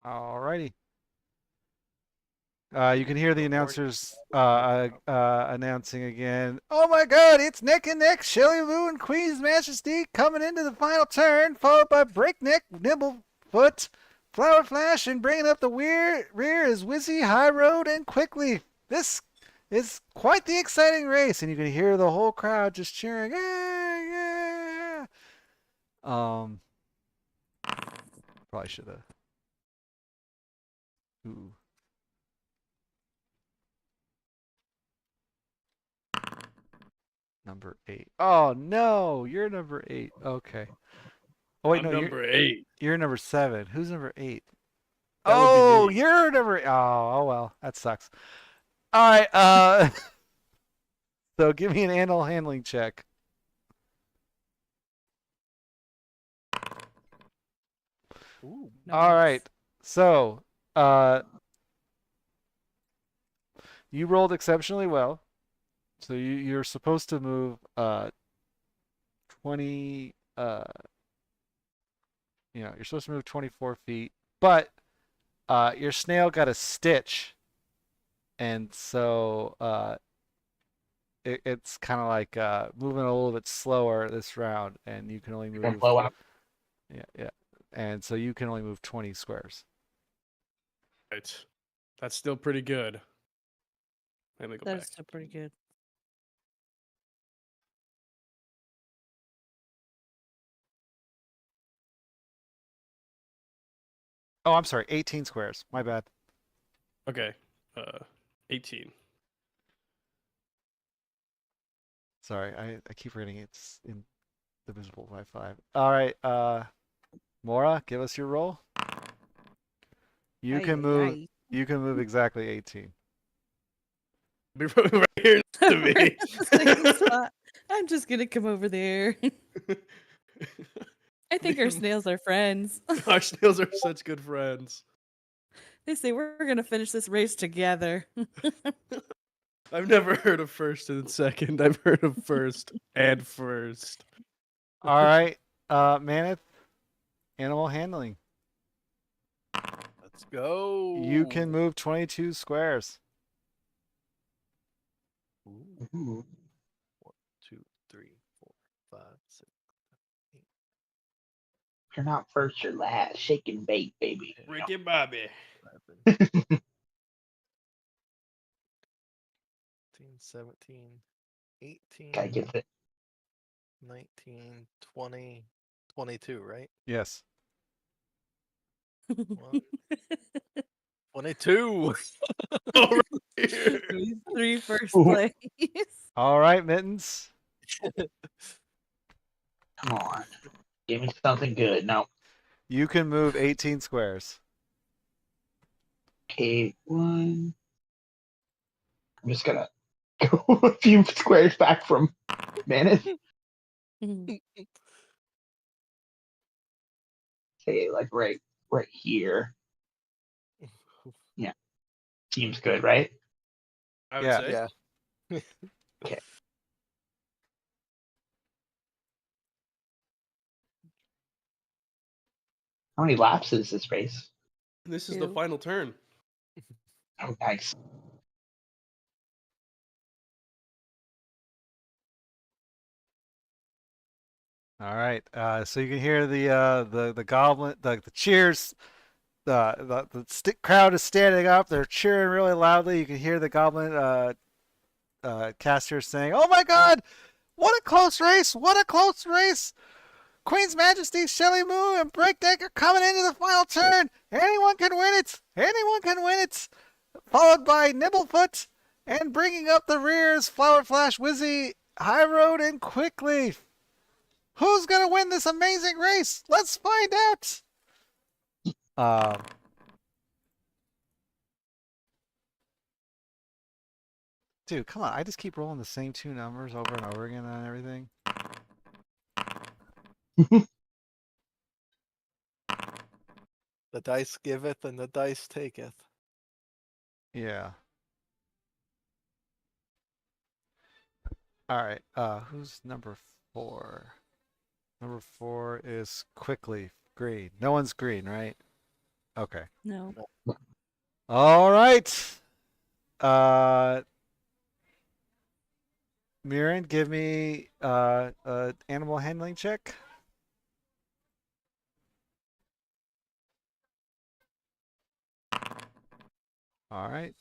All righty. You can hear the announcers announcing again. Oh my God! It's neck and neck. Shelly Lou and Queen's Majesty coming into the final turn, followed by Breakneck, Nimblefoot, Flower Flash, and bringing up the rear is Wizzy, High Road, and Quickly. This is quite the exciting race, and you can hear the whole crowd just cheering. Yeah, yeah. Probably should have. Ooh. Number 8. Oh no, you're number 8. Okay. Oh wait, I'm no, number 8. you're number 7. Who's number 8? That would be Oh, me. you're number. Oh well, that sucks. All right. So give me an animal handling check. Ooh. All right. So, you rolled exceptionally well. So you're supposed to move 20 you're supposed to move 24 feet, but your snail got a stitch, and so it's kind of like moving a little bit slower this round, and you can only You're gonna move. blow up. Yeah, and so you can only move 20 squares. Right. That's still pretty good. Let me go That back. is still pretty good. Oh, I'm sorry, 18 squares. My bad. Okay. 18. Sorry, I keep forgetting it's indivisible by 5. All right, Mora, give us your roll. You Ay, can ay, move. ay. You can move exactly 18. Be right here to me. Right at the same spot. I'm just gonna come over there. I think our snails are friends. Our snails are such good friends. They say we're gonna finish this race together. I've never heard of first and second. I've heard of first and first. All right, Maneth, animal handling. Let's go. You can move 22 squares. Ooh. Ooh. 1, 2, 3, 4, 5, 6, 7, 8. You're not first or last. Shake and bake, baby. Ricky Bobby. 17, 18, Guy gets it. 19, 20, 22, right? Yes. What? 22. These three first Ooh. place. All right, Mittens. Come on. Give me something good. No. You can move 18 squares. Okay, one. I'm just gonna go a few squares back from Manus. Say like right here. Yeah. Seems good, right? I would Yeah. say. Yeah. How many laps is this race? This is the Two. final turn. Oh, nice. All right. So you can hear the goblin the cheers. The crowd is standing up. They're cheering really loudly. You can hear the goblin caster saying, "Oh my God! What a close race! What a close race! Queen's Majesty, Shelly Moo, and Breakneck are coming into the final turn. Anyone can win it. Anyone can win it." Followed by Nibblefoot, and bringing up the rears, Flower Flash, Wizzy, High Road, and Quickly. Who's gonna win this amazing race? Let's find out. Dude, come on! I just keep rolling the same two numbers over and over again on everything. The dice giveth and the dice taketh. Yeah. All right. Who's number 4? Number 4 is Quickly green. No one's green, right? Okay. No. All right. Mirren, give me animal handling check. All right.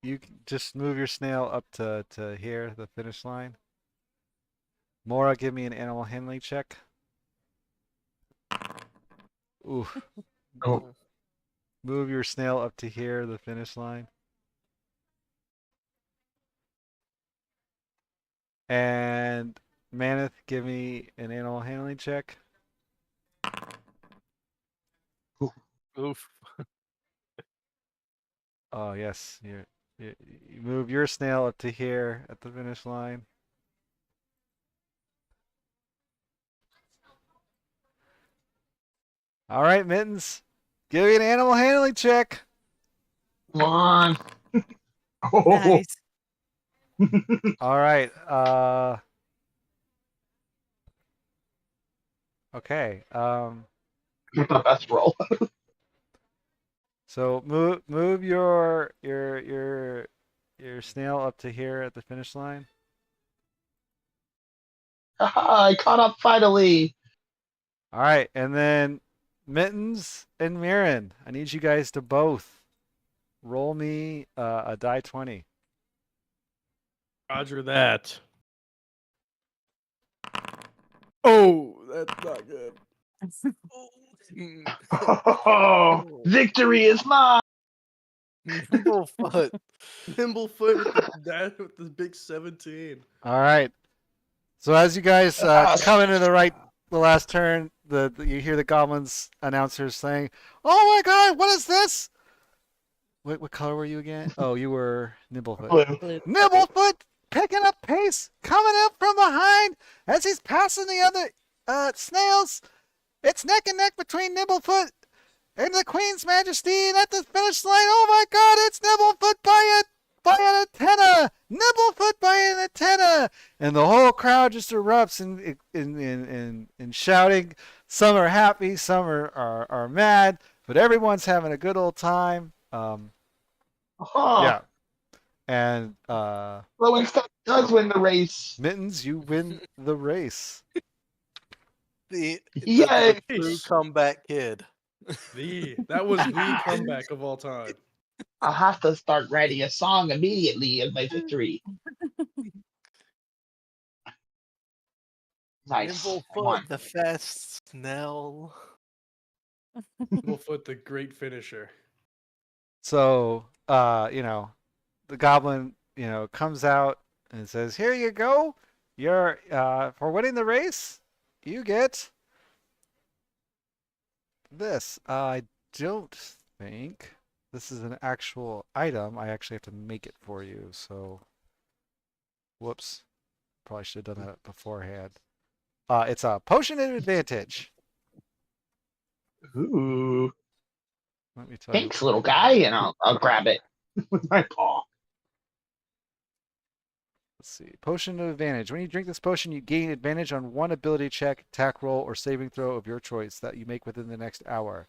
You can just move your snail up to here, the finish line. Mora, give me an animal handling check. Ooh. Oh. Move your snail up to here, the finish line. And Maneth, give me an animal handling check. Oof. Oh yes, you move your snail up to here at the finish line. All right, Mittens, give me an animal handling check. Come on. Oh. Nice. All right. Okay. Get the best roll. So move your snail up to here at the finish line. I caught up finally. All right, and then Mittens and Mirren, I need you guys to both roll me a die 20. Roger that. Oh, that's not good. Oh, victory is mine. Nimblefoot. Nimblefoot with the big 17. All right. So as you guys come into the last turn, you hear the goblins announcers saying, "Oh my God, what is this?" What color were you again? Oh, you were Nimblefoot. Blue. Blue. Nimblefoot picking up pace, coming up from behind as he's passing the other snails. It's neck and neck between Nimblefoot and the Queen's Majesty, and at the finish line, oh my God, it's Nimblefoot by an antenna! Nimblefoot by an antenna! And the whole crowd just erupts in shouting. Some are happy, some are mad, but everyone's having a good old time. Yeah. And Flowing Stuff does win the race. Mittens, you win the race. Yay! the true comeback kid. That was the comeback of all time. I'll have to start writing a song immediately of my victory. Nice. Nimblefoot, the fast Snell. Littlefoot, the great finisher. So, the goblin, comes out and says, "Here you go. You're for winning the race, you get this." I don't think this is an actual item. I actually have to make it for you. So, whoops. Probably should have done that beforehand. It's a potion of advantage. Ooh. Let me tell you. Thanks, little guy, and I'll grab it with my paw. Let's see. Potion of advantage. When you drink this potion, you gain advantage on one ability check, attack roll, or saving throw of your choice that you make within the next hour.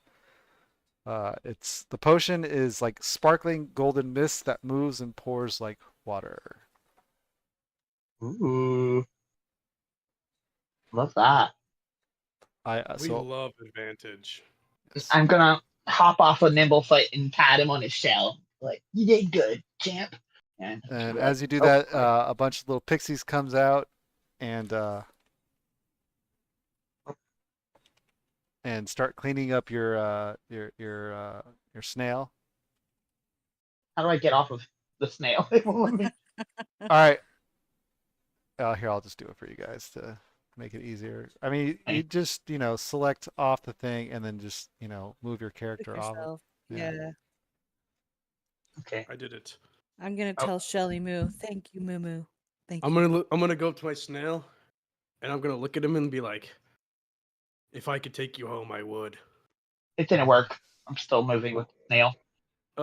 The potion is like sparkling golden mist that moves and pours like water. Ooh. Love that. We love advantage. Yes. I'm gonna hop off of Nimblefoot and pat him on his shell. Like, you did good, champ. And as you do "Oh, that, a bunch of little pixies comes out and start cleaning up your snail. how do I get off of the snail? It won't let me. All right. Here, I'll just do it for you guys to make it easier. I mean, you just, select off the thing and then just, move your character off. Yourself. Yeah. Yeah. Okay. I did it. I'm gonna tell Shelly Moo. Thank you, Moo Moo. Thank I'm you. gonna go up to my snail, and I'm gonna look at him and be like, "If I could take you home, I would." It didn't work. I'm still moving with the snail.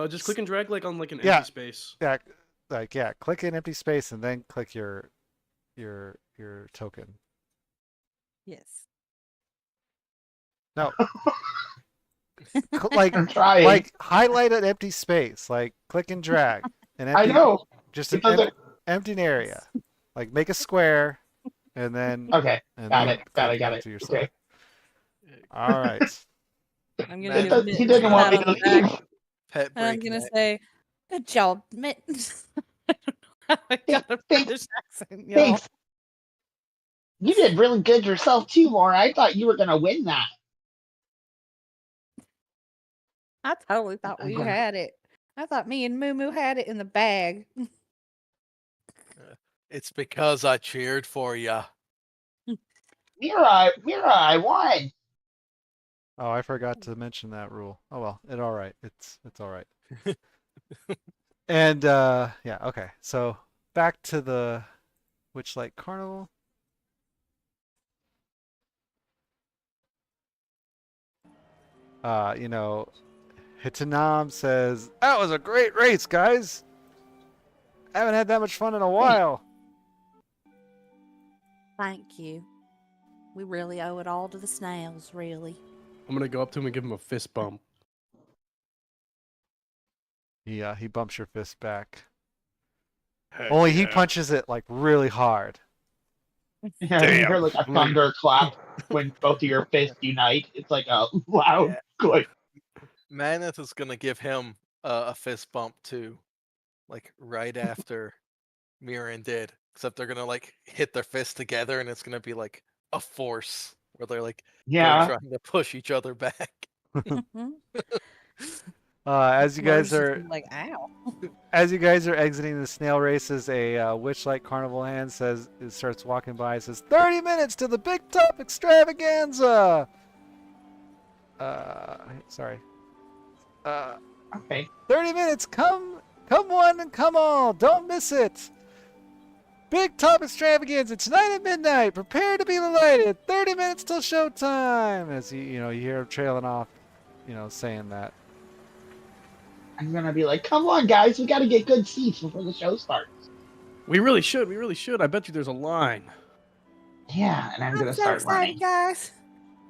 Just click and drag like on like an Yeah. empty space. Yeah, click an empty space and then click your token. Yes. No. like I'm trying. like highlight an empty space, like click and drag an I empty, know. just It an doesn't. empty area. Like make a square and then Okay. and Got then it. Got click it. Got it it. to yourself. Okay. All right. I'm It gonna does- give He Mittens didn't a want pat me on to the back, leave. Pet and I'm break gonna neck. say, "Good job, Mittens." I don't know how I got a thanks. British accent, y'all. Thanks. You did really good yourself too, Laura. I thought you were gonna win that. I totally thought we Okay. had it. I thought me and Moo Moo had it in the bag. It's because I cheered for ya. Mira, I won. Oh, I forgot to mention that rule. Oh well, all right. It's all right. And yeah, okay. So back to the Witchlight Carnival. Hitanam says, "That was a great race, guys. I haven't had that much fun in a while." Thank you. We really owe it all to the snails, really. I'm gonna go up to him and give him a fist bump. He bumps your fist back. Heck Only he yeah. punches it like really hard. Yeah, you hear like a I'm like- thunderclap when both of your fists unite. It's like a loud Yeah. click. Maneth is gonna give him a fist bump too, like right after Mirren did. Except they're gonna like hit their fists together, and it's gonna be like a force where they're like Yeah. trying to push each other back. As you guys Laura's just are gonna be like, "Ow." As you guys are exiting the snail races, a Witchlight Carnival hand starts walking by and says, 30 minutes to the Big Top Extravaganza! Sorry. Okay. 30 minutes, come one and come all, don't miss it! Big Top Extravaganza tonight at midnight, prepare to be delighted, 30 minutes till showtime! As you hear him trailing off, saying that. I'm gonna be like, come on, guys, we gotta get good seats before the show starts. We really should. I bet you there's a line. Yeah, and I'm gonna so start excited, running. guys.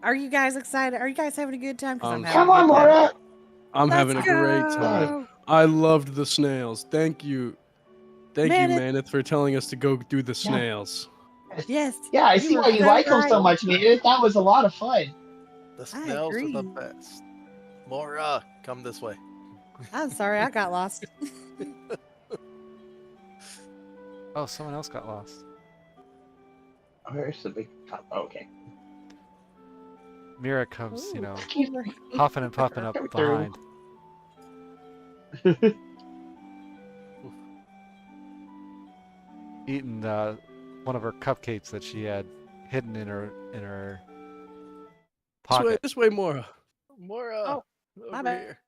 Are you guys excited? Are you guys having a good time? 'Cause I'm Um, having Come a on, good time. Laura. I'm Let's having a great time. go. I loved the snails. Thank you. Thank you, Maneth. Maneth, for telling us to go do the snails. Yes. Yeah, I you see were why you so like them so right. much, man. That was a lot of fun. The I snails are the agree. best. Mora, come this way. I'm sorry, I got lost. Oh, someone else got lost. Where's the big top? Okay. Mira comes, Ooh, Excuse over me. huffing and puffing up Come through. behind, eating one of her cupcakes that she had hidden in her pocket. This way, Mora. Mora, Oh, my over bad. here.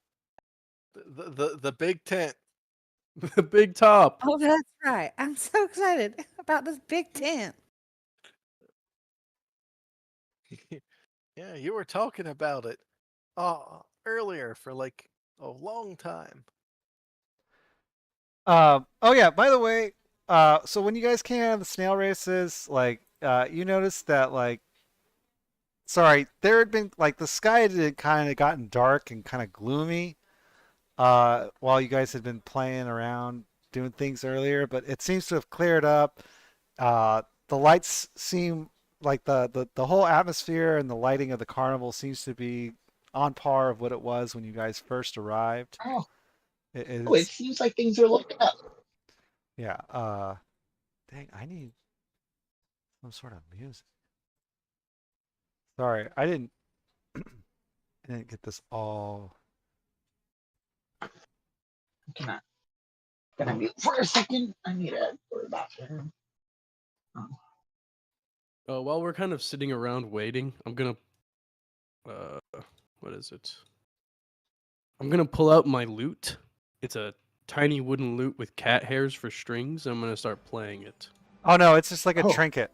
The big tent. The big top. Oh, that's right. I'm so excited about this big tent. Yeah, you were talking about it earlier for like a long time. Oh yeah, by the way, so when you guys came out of the snail races, like, you noticed that, like, sorry, there had been, like, the sky had kind of gotten dark and kind of gloomy, while you guys had been playing around doing things earlier, but it seems to have cleared up. The lights seem like the whole atmosphere and the lighting of the carnival seems to be on par of what it was when you guys first arrived. Oh, it It's seems like things are looking up. yeah. Dang, I need some sort of music. Sorry, I didn't get this all. Can I mute for a second? I need to go to the bathroom. While we're kind of sitting around waiting, I'm gonna what is it? I'm gonna pull out my lute. It's a tiny wooden lute with cat hairs for strings. I'm gonna start playing it. Oh no, it's just like a Oh. trinket.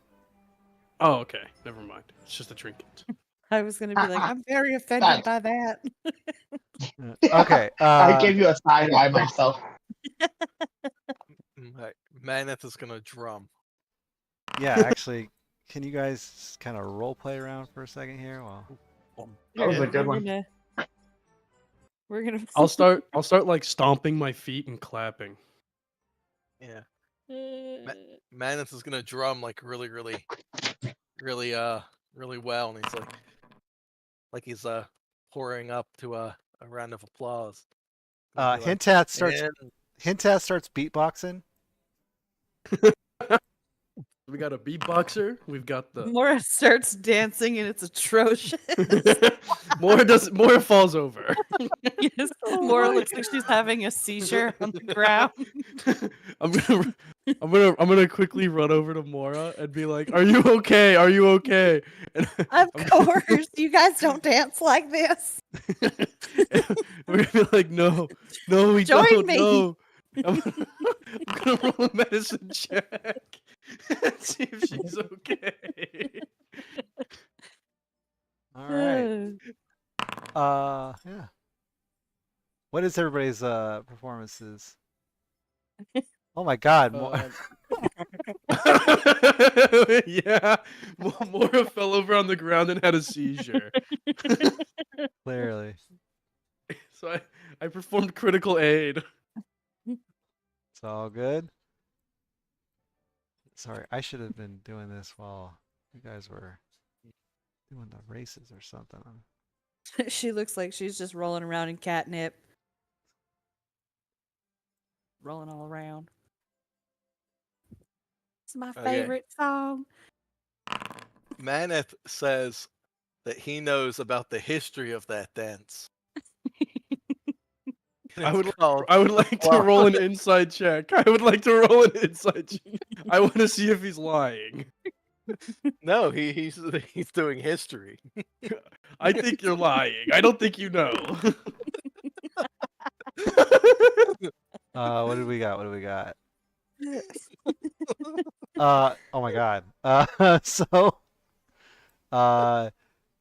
Oh, okay. Never mind. It's just a trinket. I was going to be like, I'm very That's- offended by that. Okay. I gave you a side eye myself. Right. Maneth is gonna drum. Yeah, actually, can you guys kind of role play around for a second here? Well, That was Yeah. a good we're one. gonna we're gonna I'll start like stomping my feet and clapping. Yeah. Maneth is gonna drum like really well, and he's like he's pouring up to a round of applause. Gonna be like, Hintat starts "And beatboxing. We got a beatboxer. We've got the Mora starts dancing and it's atrocious. Mora falls over. Yes, Oh Mora my looks like she's having a seizure on the ground. I'm gonna quickly run over to Mora and be like, "Are you okay? Are you okay?" And Of I'm course, you guys don't dance like this. we're gonna be like, "No, we Join don't. me." No." I'm gonna roll a medicine check and see if she's okay. All right. Yeah. What is everybody's performances? Oh my God! Yeah, Mora fell over on the ground and had a seizure. Clearly, So I performed critical aid. it's all good. Sorry, I should have been doing this while you guys were doing the races or something. She looks like she's just rolling around in catnip. Rolling all around. It's my Okay. favorite song. Maneth says that he knows about the history of that dance. I would called, like to roll an inside check. I would like to roll an inside check. I want to see if he's lying. No, he's doing history. I think you're lying. I don't think you know. What do we got? What do we got? Oh my God.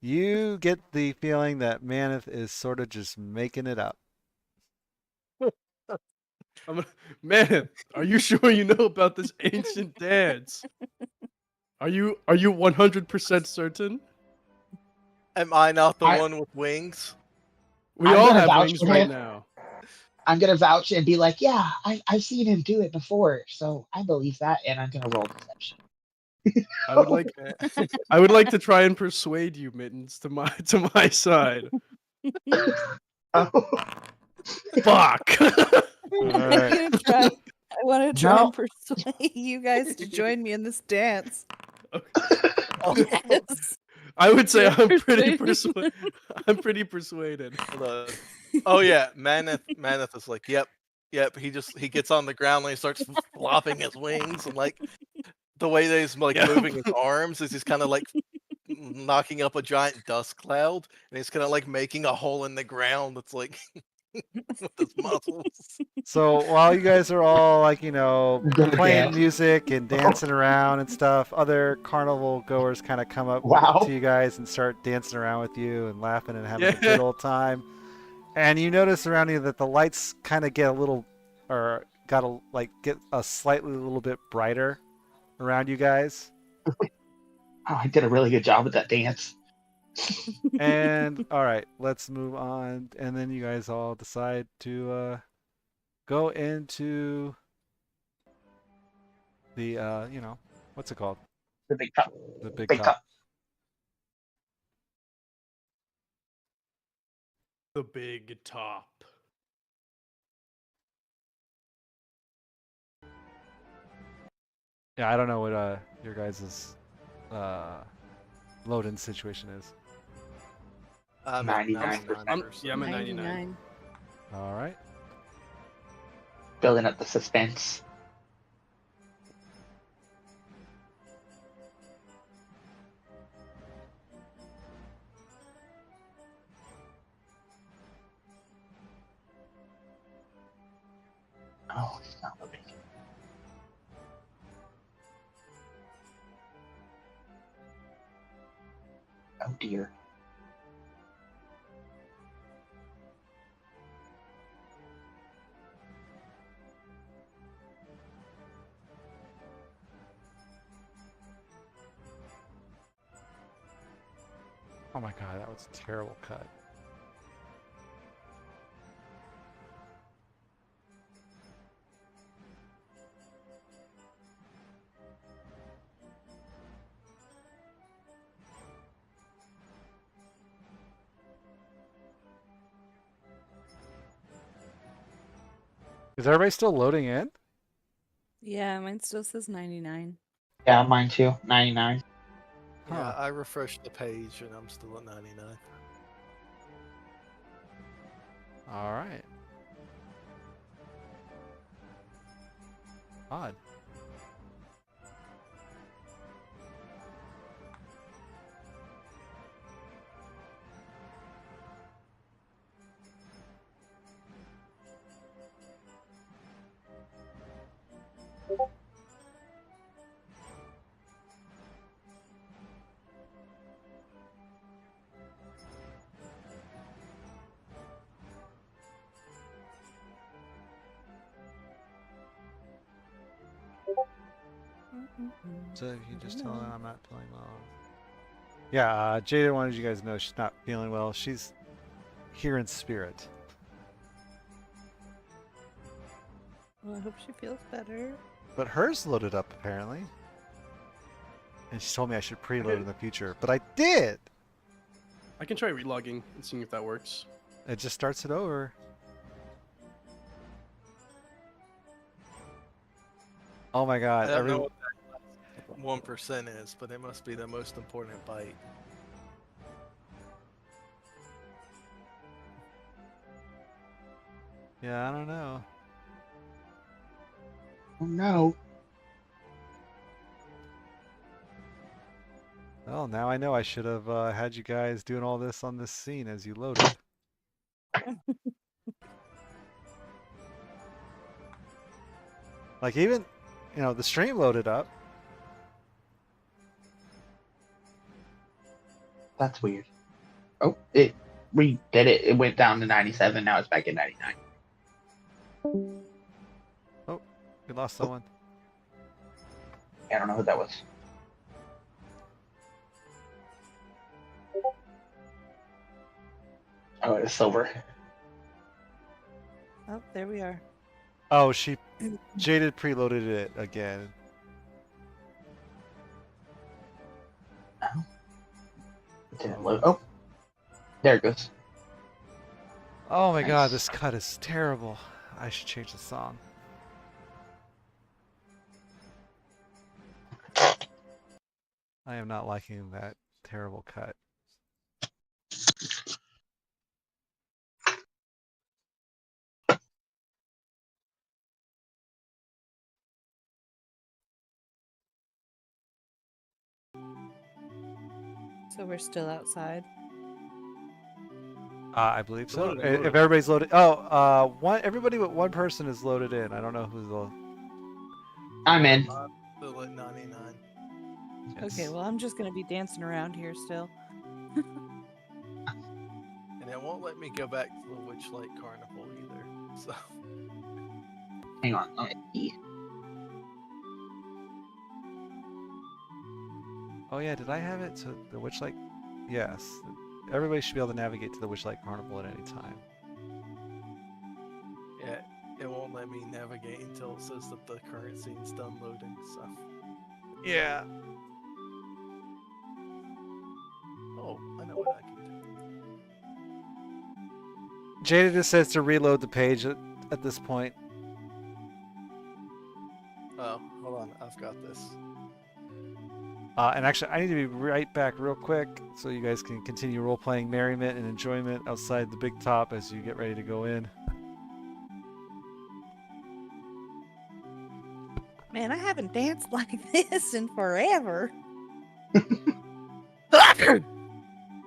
You get the feeling that Maneth is sort of just making it up. Man, are you sure you know about this ancient dance? Are you 100% certain? Am I not the I- one with wings? We I'm all gonna have vouch wings for right him. now. I'm gonna vouch and be like, yeah, I've seen him do it before, so I believe that, and I'm gonna roll deception. I would like I would like to try and persuade you, Mittens, to my side. Oh, Fuck. Alright. I want to try No. and persuade you guys to join me in this dance. Yes. I would say Yeah, I'm pretty persuaded. Hold on. Oh yeah, Maneth is like, yep. He gets on the ground and he starts flopping his wings, and like the way that he's like Yep. moving his arms is he's kind of like knocking up a giant dust cloud, and he's kind of like making a hole in the ground that's like with his muscles. So while you guys are all like, Gonna playing dance. music and dancing around and stuff, other carnival goers kind of come up Wow. to you guys and start dancing around with you and laughing and having a Yeah. good old time. And you notice around you that the lights kind of get a little, or get a slightly little bit brighter around you guys. Oh, I did a really good job with that dance. And all right, let's move on. And then you guys all decide to go into the what's it called? The big top. The big Big top. top. The big top. Yeah, I don't know what your guys' load-in situation is. I'm at 99%. 99%. Yeah, I'm at 99. All right. Building up the suspense. Oh, it's not moving. Oh dear. Oh my god, that was a terrible cut. Is everybody still loading in? Yeah, mine still says 99. Yeah, mine too. 99. Yeah, Huh. I refreshed the page and I'm still at 99. All right. Odd. So you can just tell her I'm not feeling well. Yeah, Jada wanted you guys to know she's not feeling well. She's here in spirit. Well, I hope she feels better. But hers loaded up apparently. And she told me I should preload in the future. But I did! I can try relogging and seeing if that works. It just starts it over. Oh my god. I don't know what that 1% is, but it must be the most important byte. Yeah, I don't know. Oh no. Well, now I know I should have had you guys doing all this on this scene as you loaded. Like even, the stream loaded up. That's weird. Oh, it redid it. It went down to 97. Now it's back at 99. Oh, we lost someone. I don't know who that was. Oh, it's silver. Oh, there we are. Oh, Jaded preloaded it again. Didn't load. Oh, there it goes. Oh my god, Nice. this cut is terrible. I should change the song. I am not liking that terrible cut. So we're still outside. I believe so. Loaded, If loaded. everybody's loaded, oh, everybody but one person is loaded in. I don't know who's the. I'm in. Still at 99. Okay, Yes. well, I'm just gonna be dancing around here still. And it won't let me go back to the Witchlight Carnival either. So Hang on. Let me... Oh yeah, did I have it? So the Witchlight. Yes. Everybody should be able to navigate to the Witchlight Carnival at any time. yeah, it won't let me navigate until it says that the current scene's done loading. So Yeah. oh, I know what I can do. Jada just says to reload the page at this point. Oh, hold on, I've got this. And actually, I need to be right back real quick so you guys can continue role-playing merriment and enjoyment outside the big top as you get ready to go in. Man, I haven't danced like this in forever.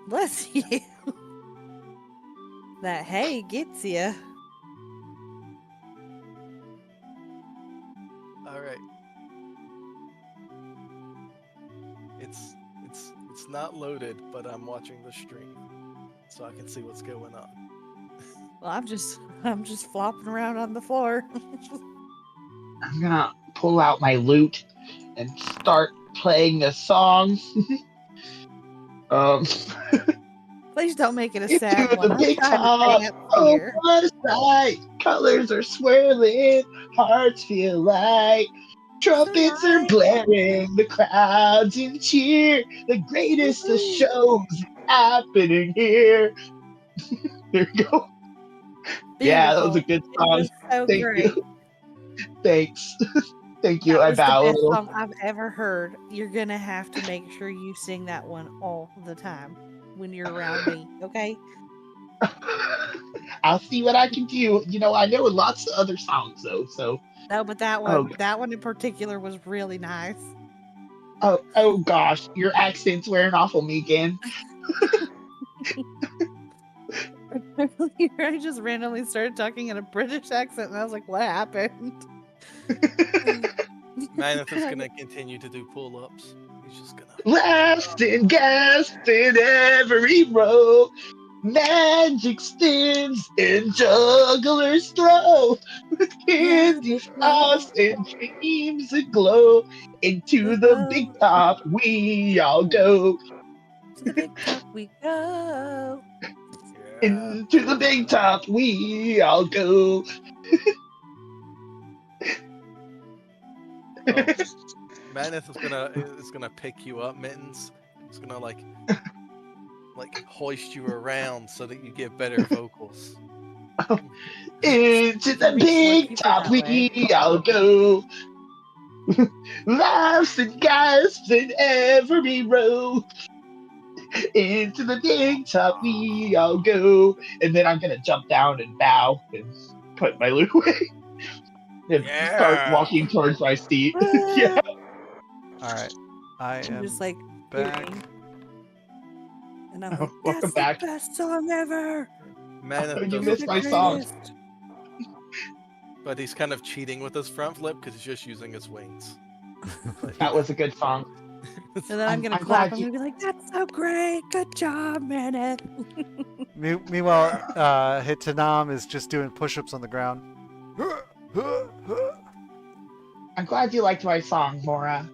Bless you. That hay gets you. All right. It's not loaded, but I'm watching the stream, so I can see what's going on. Well, I'm just flopping around on the floor. I'm gonna pull out my lute and start playing the song. Please don't make it a Into sad the one. I'm big trying to top. dance Oh, here. what a sight! Colors are swirling, hearts feel light. Trumpets are Tonight. blaring, the crowds in cheer. The greatest of Woohoo. shows happening here. There you go. Yeah, that was a Beautiful. good It song. was so Thank great. you. Thanks. Thank you. That I was the bow a best little. song I've ever heard. You're gonna have to make sure you sing that one all the time when you're around me, okay? I'll see what I can do. You know, I know lots of other songs though, so No, but that oh, one in particular was really nice. oh gosh, your accent's wearing off on me again. I just randomly started talking in a British accent, and I was like, "What happened?" Maneth is gonna continue to do pull-ups. He's just gonna. Last and gasp in every row. Magic spins and jugglers throw. With candy floss and dreams aglow. Into the big top we all go. To the big top we go. Yeah. Into the big top we all go. Oh, Maneth is gonna pick you up, Mittens. It's gonna like hoist you around so that you get better vocals. Into the Reach more big people top that way. we all go. Laughs and gasps in every row. Into the big top we all go. And then I'm gonna jump down and bow and put my lute away. And start Yeah. walking towards my seat. Yeah. All right. I I'm am just like back. giving. And I'm Oh, like, welcome that's back. the best song ever. Maneth Oh, you doesn't missed The my know, song. greatest. but he's kind of cheating with his front flip because he's just using his wings. But, That was a good song. And then I'm gonna I'm clap. glad I'm you- gonna be like, "That's so great! Good job, Maneth." Meanwhile, Hitanam is just doing push-ups on the ground. I'm glad you liked my song, Mora.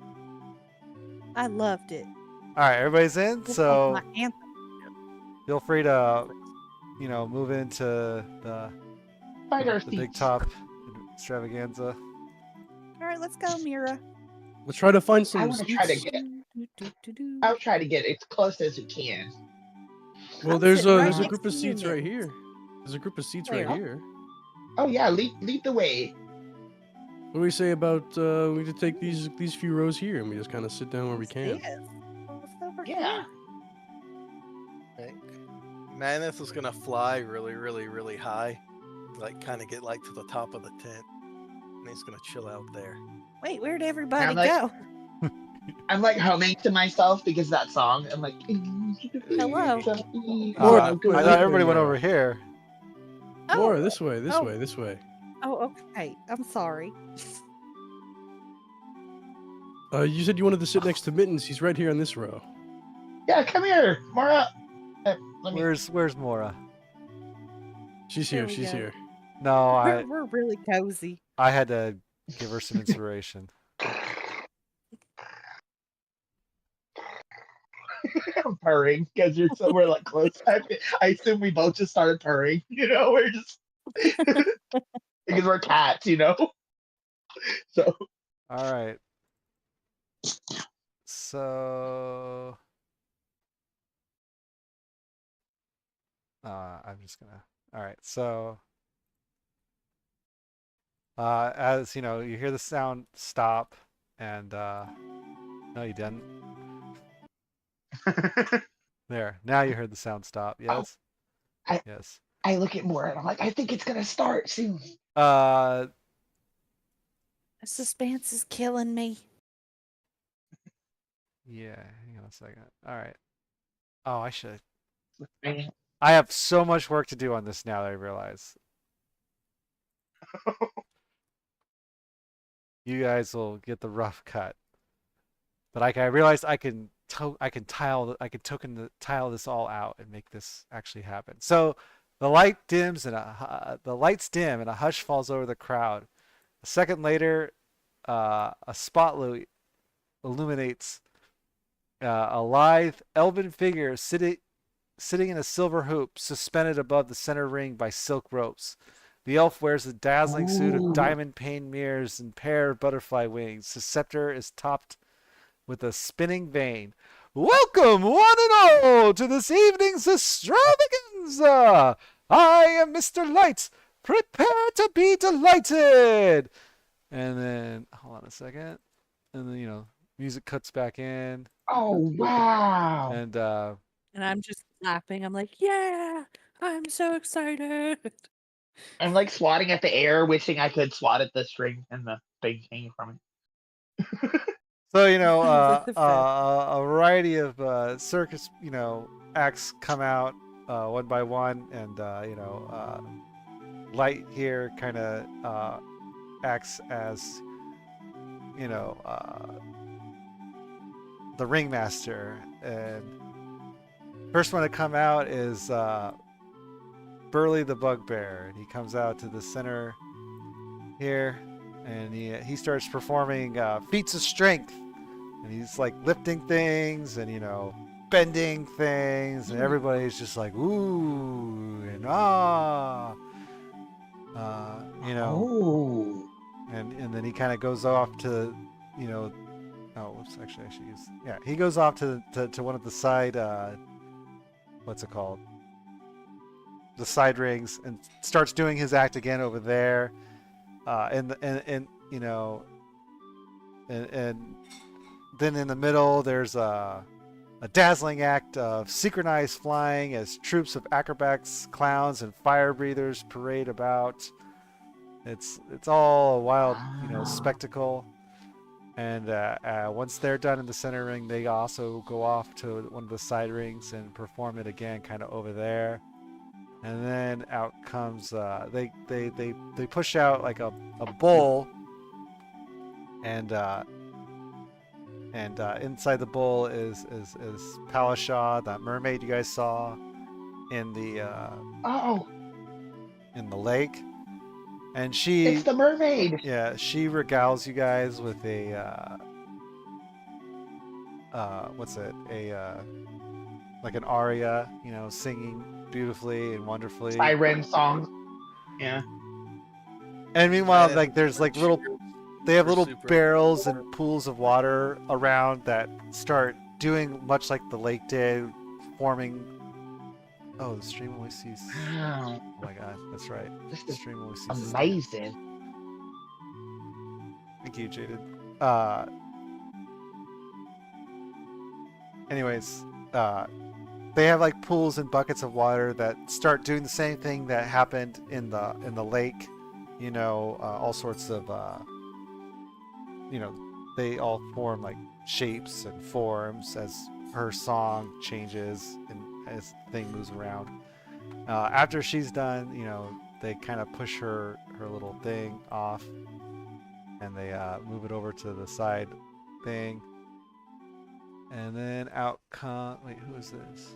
I loved it. All right, everybody's in, It's so like my anthem. feel free to, move into the Find our big seats. top extravaganza. All right, let's go, Mira. Let's try to find I some want to try to seats. get. Do-do-do. I'll try to get as close as we can. Well, I'm there's sitting right there's a next group of to you, seats right Nick. here. There's a group of seats Where? right here. Oh yeah, lead the way. What do we say about we just take these few rows here and we just kind of sit down where we What's can? this? What's over Yeah. here? Think. Maneth is gonna fly really, really, really high, like kind of get like to the top of the tent, and he's gonna chill out there. Wait, where'd everybody I'm like- go? I'm like humming to myself because that song. I'm like, Hello. Or- I thought wait, everybody went Mora. over here. More this way, this Oh. way, this way. Oh, okay. I'm sorry. You said you wanted to sit next to Mittens. He's right here on this row. Yeah, come here, Mara. Let me. Where's Mora? She's There here. we She's go. here. No, We're really cozy. I had to give her some inspiration. I'm purring because you're somewhere like close. I assume we both just started purring. We're just because we're cats. So All right. So I'm just gonna. All right. So as you know, you hear the sound stop, and no, you didn't. There. Now you heard the sound stop. Yes. I- Yes. I look at Mora and I'm like, I think it's gonna start soon. The suspense is killing me. Yeah. Hang on a second. All right. Oh, I should. Man. I have so much work to do on this now that I realize. You guys will get the rough cut, but I realized I can tile this all out and make this actually happen. So the light dims and the lights dim and a hush falls over the crowd. A second later, a spotlight illuminates a lithe elven figure sitting in a silver hoop suspended above the center ring by silk ropes. The elf wears a dazzling suit of Ooh. diamond-paned mirrors and pair of butterfly wings. His scepter is topped with a spinning vane. Welcome, one and all, to this evening's extravaganza. I am Mr. Light. Prepare to be delighted. And then, hold on a second. And then, music cuts back in. Oh wow! And And I'm just clapping. I'm like, yeah, I'm so excited. I'm like swatting at the air, wishing I could swat at the string and the thing hanging from it. so, With the a variety of circus, acts come out one by one, and Light here kind of acts as, the ringmaster. And first one to come out is Burley the Bugbear, and he comes out to the center here, and he starts performing feats of strength, and he's like lifting things and bending things, and everybody's just like ooh and ah, Oh. and then he kind of goes off to oh whoops, actually I should use, yeah, he goes off to one of the side what's it called, the side rings, and starts doing his act again over there, and then in the middle there's a dazzling act of synchronized flying as troops of acrobats, clowns, and fire breathers parade about. It's all a wild Wow. spectacle. And once they're done in the center ring, they also go off to one of the side rings and perform it again, kind of over there. And then out comes they push out like a bowl, and inside the bowl is Palasha, that mermaid you guys saw in the Oh, lake, and she it's the mermaid. she regales you guys with a what's it, like an aria, singing beautifully and wonderfully. Siren song. Yeah. And meanwhile, Maneth like there's like little, cheers they have for little super. barrels and pools of water around that start doing much like the lake did, forming. Oh, the stream only sees. Wow, Oh my god, that's right. this The is stream only sees. the state. amazing. Thank you, Jaded. Anyways, they have like pools and buckets of water that start doing the same thing that happened in the lake. You know, all sorts of you know, they all form like shapes and forms as her song changes and as the thing moves around. After she's done, you know, they kind of push her little thing off, and they move it over to the side thing, and then out come. Wait, who is this?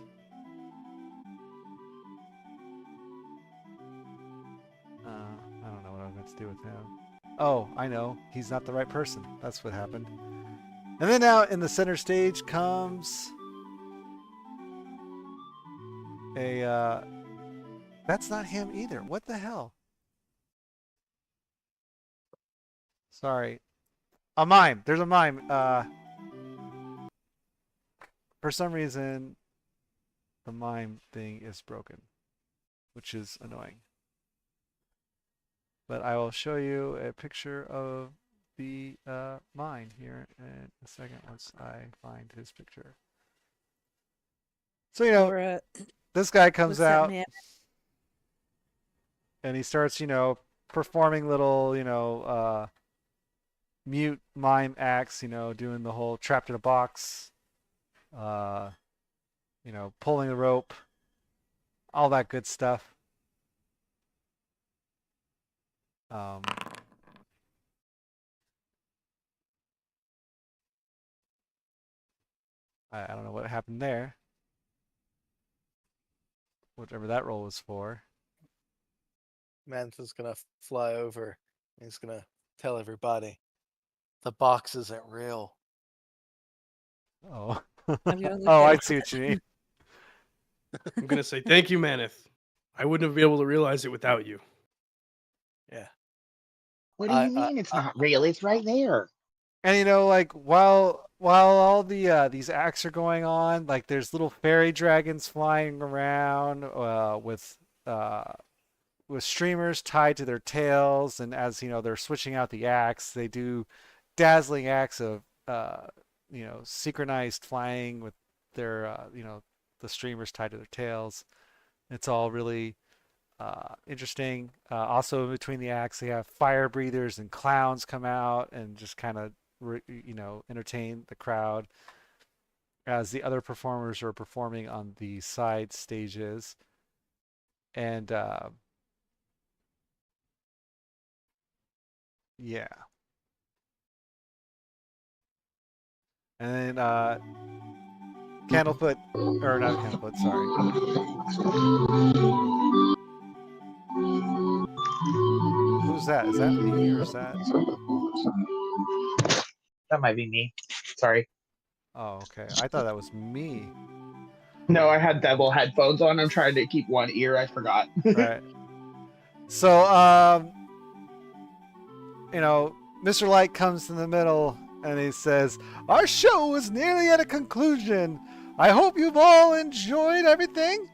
I don't know what I'm going to do with him. Oh, I know. He's not the right person. That's what happened. And then out in the center stage comes a. That's not him either. What the hell? Sorry. A mime. There's a mime. For some reason, the mime thing is broken, which is annoying. But I will show you a picture of the mine here in a second once I find his picture. So, you know, Laura, this guy was comes that out man- and he starts, you know, performing little, you know, mute mime acts, you know, doing the whole trapped in a box, you know, pulling the rope, all that good stuff. I don't know what happened there. Whatever that roll was for. Mantha's gonna fly over. And he's gonna tell everybody the box isn't real. Oh. I'm gonna look Oh, at I it. see what you mean. I'm gonna say thank you, Maneth. I wouldn't have been able to realize it without you. Yeah. What do you mean it's not real? It's right there. And you know, like while all the these acts are going on, like there's little fairy dragons flying around with streamers tied to their tails, and as you know, they're switching out the acts. They do dazzling acts of you know, synchronized flying with their you know, the streamers tied to their tails. It's all really interesting. Also, in between the acts, they have fire breathers and clowns come out and just kind of you know, entertain the crowd as the other performers are performing on the side stages. And yeah. And then Candlefoot, or not Candlefoot, sorry. Who's that? Is that me or is that? That might be me. Sorry. Oh, okay. I thought that was me. No, I had double headphones on. I'm trying to keep one ear. I forgot. Right. So, you know, Mr. Light comes in the middle and he says, "Our show is nearly at a conclusion. I hope you've all enjoyed everything.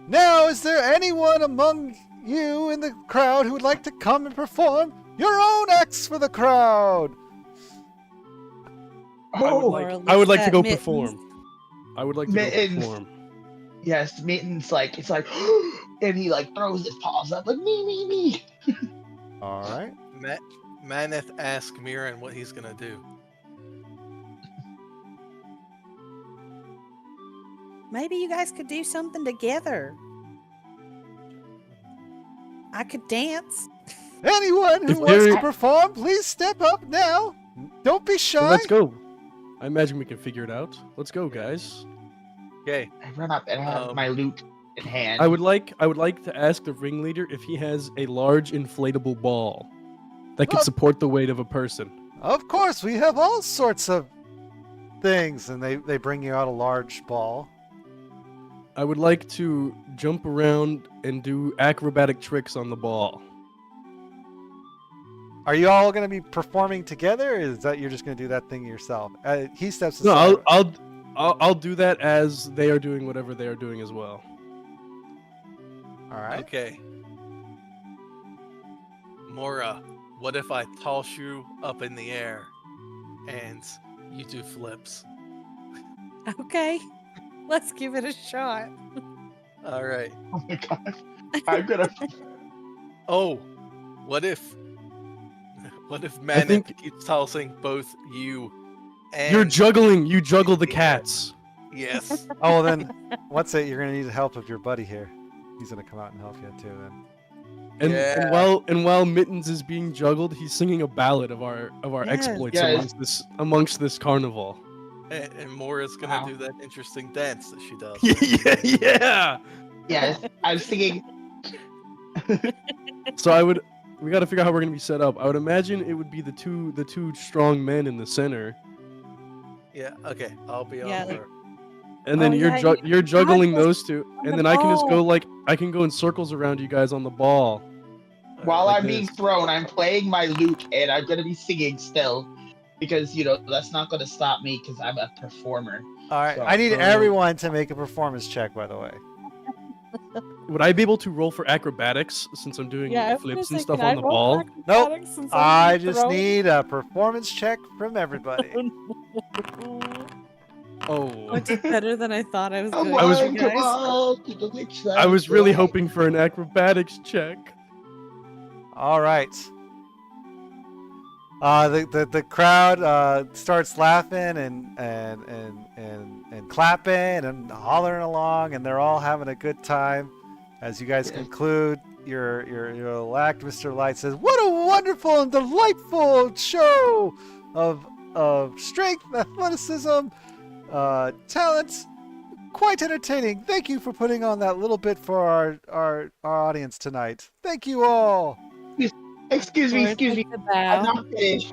Now, is there anyone among you in the crowd who would like to come and perform your own acts for the crowd?" I would Oh, like, Laura I would looks like to at go Mittens. perform. I would like to go Mittens. perform. yes, Mittens like it's like, and he like throws his paws up like me. All right. Maneth asks Mirren what he's gonna do. Maybe you guys could do something together. I could dance. Anyone who If wants to there- perform, please step up now. Don't be shy. So let's go. I imagine we can figure it out. Let's go, guys. Okay. I run up and I have my loot in hand. I would like to ask the ringleader if he has a large inflatable ball that can Oh. support the weight of a person. Of course, we have all sorts of things, and they bring you out a large ball. I would like to jump around and do acrobatic tricks on the ball. Are you all going to be performing together, or is that you're just going to do that thing yourself? He steps No, aside. I'll do that as they are doing whatever they are doing as well. All right. Okay. Mora, what if I toss you up in the air and you do flips? Okay, let's give it a shot. All right. Oh my god. I'm gonna. Oh, what if Maneth think- keeps tossing both you and You're juggling. You juggle the Yeah. cats. Yes. Oh, well then, what's it? You're gonna need the help of your buddy here. He's gonna come out and help you too. Then. And while Mittens is being juggled, he's singing a ballad of our Yes. exploits Yes. amongst this carnival. And Mora's gonna Wow. do that interesting dance that she does. yeah. Yes, I'm singing. So we got to figure out how we're gonna be set up. I would imagine it would be the two strong men in the center, Yeah, okay. I'll be Yeah, on like- her. and then Oh, you're yeah, you're juggling us those two, on and the then I can just go ball. I can go in circles around you guys on the ball. While like I'm being this. thrown, I'm playing my lute and I'm gonna be singing still. Because, that's not gonna stop me because I'm a performer. All right. So- I need So- everyone to make a performance check, by the way. Would I be able to roll for acrobatics since I'm doing Yeah, I was gonna flips say, and stuff can I on the roll ball? acrobatics since I'm I being just thrown? need a performance check from everybody. Oh, I did better than I thought I was Come going I was- to, on, come guys. on, to the Witchlight I was really Carnival. hoping for an acrobatics check. All right. The crowd starts laughing and clapping and hollering along, and they're all having a good time. As you guys Yeah. conclude your little act, Mr. Light says, "What a wonderful and delightful show of strength, athleticism, talent, quite entertaining. Thank you for putting on that little bit for our audience tonight. Thank you all." Excuse me, Or excuse me. take the I'm bow. not finished.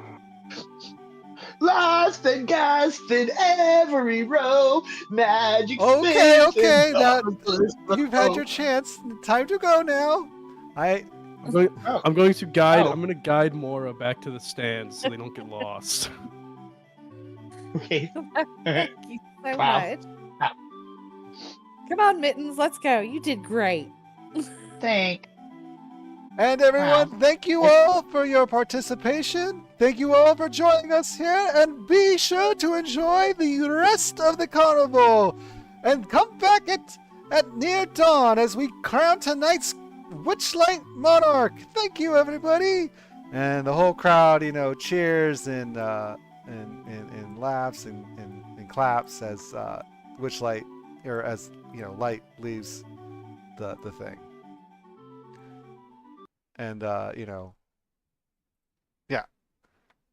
Lost and gasped in every row. Magic Okay, spins okay, and now marvelous you've had flow. your chance. Time to go now. Oh. I'm going to guide. Oh. I'm going to guide Mora back to the stands so they don't get lost. Okay. Thank you so Wow. much. Wow. Come on, Mittens, let's go. You did great. Thank. And everyone, thank you all for your participation. Thank you all for joining us here, and be sure to enjoy the rest of the carnival. And come back at near dawn as we crown tonight's Witchlight Monarch. Thank you, everybody. And the whole crowd, cheers and laughs and claps as Witchlight, or as Light leaves the thing. And yeah,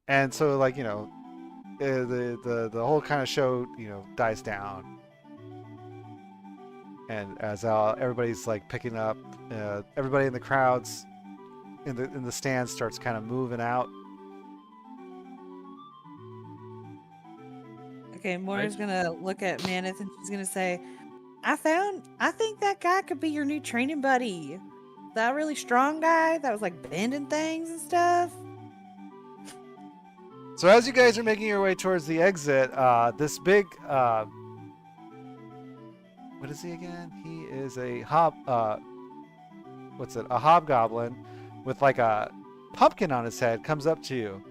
and so the whole kind of show dies down, and as everybody's picking up, everybody in the crowds in the stands starts kind of moving out. Okay, Moira's Right. gonna look at Maneth and she's gonna say, I think that guy could be your new training buddy. That really strong guy that was bending things and stuff. So as you guys are making your way towards the exit, this big what is he again? He is a hobgoblin with a pumpkin on his head comes up to you.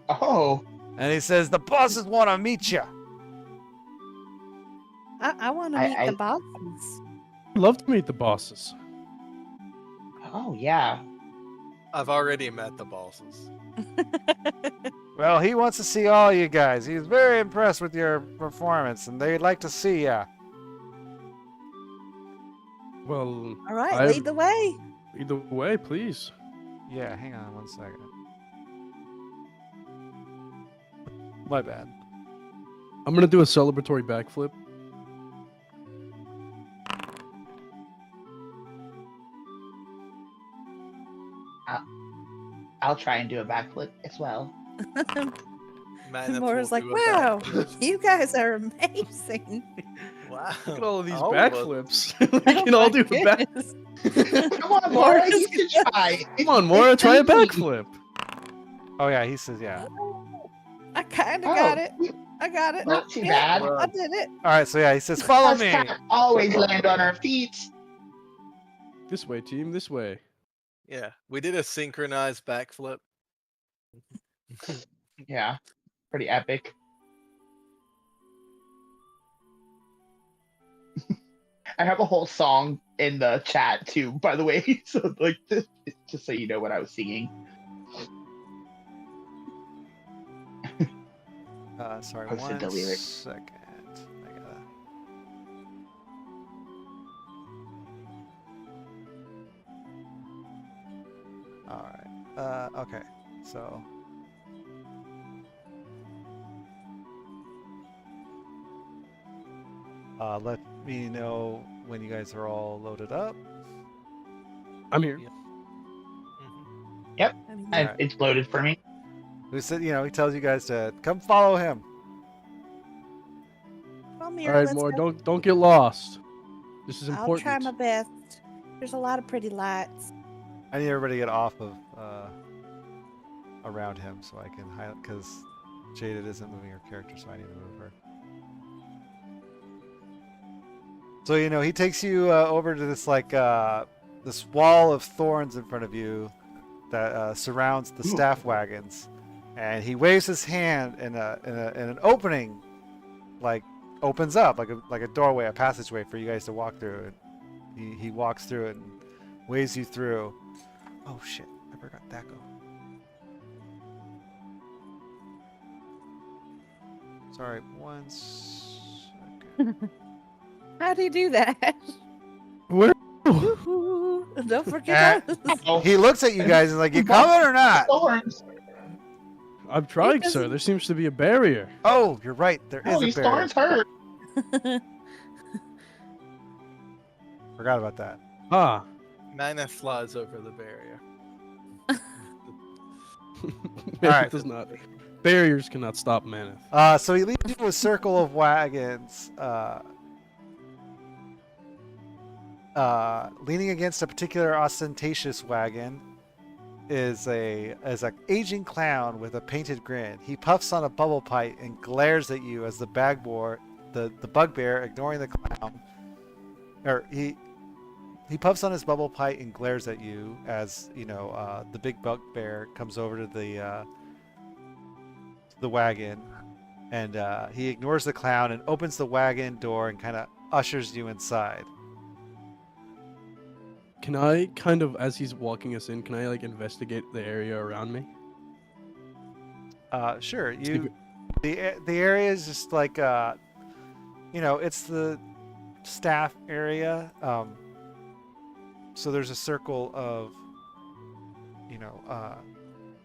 Oh. And he says, "The bosses want to meet you." I want to I- meet I- the bosses. I'd love to meet the bosses. Oh yeah. I've already met the bosses. Well, he wants to see all you guys. He's very impressed with your performance, and they'd like to see ya. Well, All right, I- lead the way. either way, please. Yeah, hang on 1 second. My bad. I'm gonna do a celebratory backflip. I'll try and do a backflip as well. Maneth Moira's will like, do a wow, backflip. you guys are amazing. Wow. Look at all of these All of us. backflips. we Oh can all my do a back. goodness. Come on, Mora, you can try. Come on, Mora, try a backflip. Oh yeah, he says yeah. I kind of Oh. got it. I got it. Not too Yeah, bad. I did it. All right, so yeah, he says, "Follow Us me." cats always land on our feet. This way, team. This way. Yeah, we did a synchronized backflip. Yeah, pretty epic. I have a whole song in the chat too, by the way. So like, just so you know what I was singing. Sorry, Posted one the lyrics. second. I gotta. All right. Okay. So. Let me know when you guys are all loaded up. I'm here. Mhm. I mean, Alright. It's loaded for me. Who said, he tells you guys to come follow him. Come on, All Mira, right, let's more. go. Don't get lost. This is I'll try important. my best. There's a lot of pretty lights. I need everybody to get off of around him so I can highlight, because Jaded isn't moving her character, so I need to move her. So he takes you over to this this wall of thorns in front of you that surrounds the staff wagons, and he waves his hand in an opening, opens up like a doorway, a passageway for you guys to walk through. And he walks through it and waves you through. Oh shit! I forgot that go. Sorry, one second. How do you do that? Where? Woo-hoo. Don't forget those. Oh, He looks at you guys and like, you coming or not? thorns. I'm trying, doesn't- sir. There seems to be a barrier. Oh, you're right. There is Oh, a these barrier. thorns hurt. Forgot about that. Ah. Mana flies over the barrier. Maneth does not. Barriers cannot stop Maneth. So he leads you to a circle of wagons. Leaning against a particular ostentatious wagon is a aging clown with a painted grin. He puffs on a bubble pipe and glares at you as the bugbear, ignoring the clown, or he puffs on his bubble pipe and glares at you as the big bugbear comes over to the wagon, and he ignores the clown and opens the wagon door and kind of ushers you inside. Can I kind of, as he's walking us in, can I investigate the area around me? Sure. See The area is just it's the staff area. So there's a circle of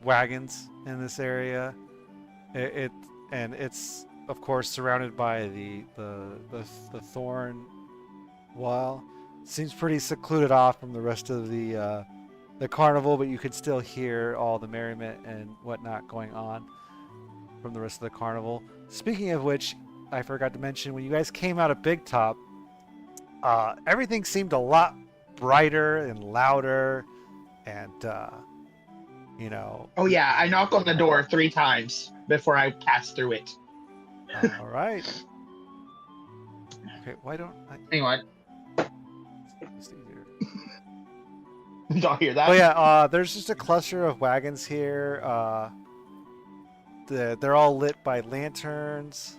wagons in this area. It's of course surrounded by the thorn wall. Seems pretty secluded off from the rest of the carnival, but you could still hear all the merriment and whatnot going on from the rest of the carnival. Speaking of which, I forgot to mention, when you guys came out of Big Top, everything seemed a lot brighter and louder, and Oh yeah, I knock on the door 3 times before I pass through it. all right. Okay, why don't I? Hang on, It's easier. did y'all hear that? Oh yeah, there's just a cluster of wagons here. They're all lit by lanterns.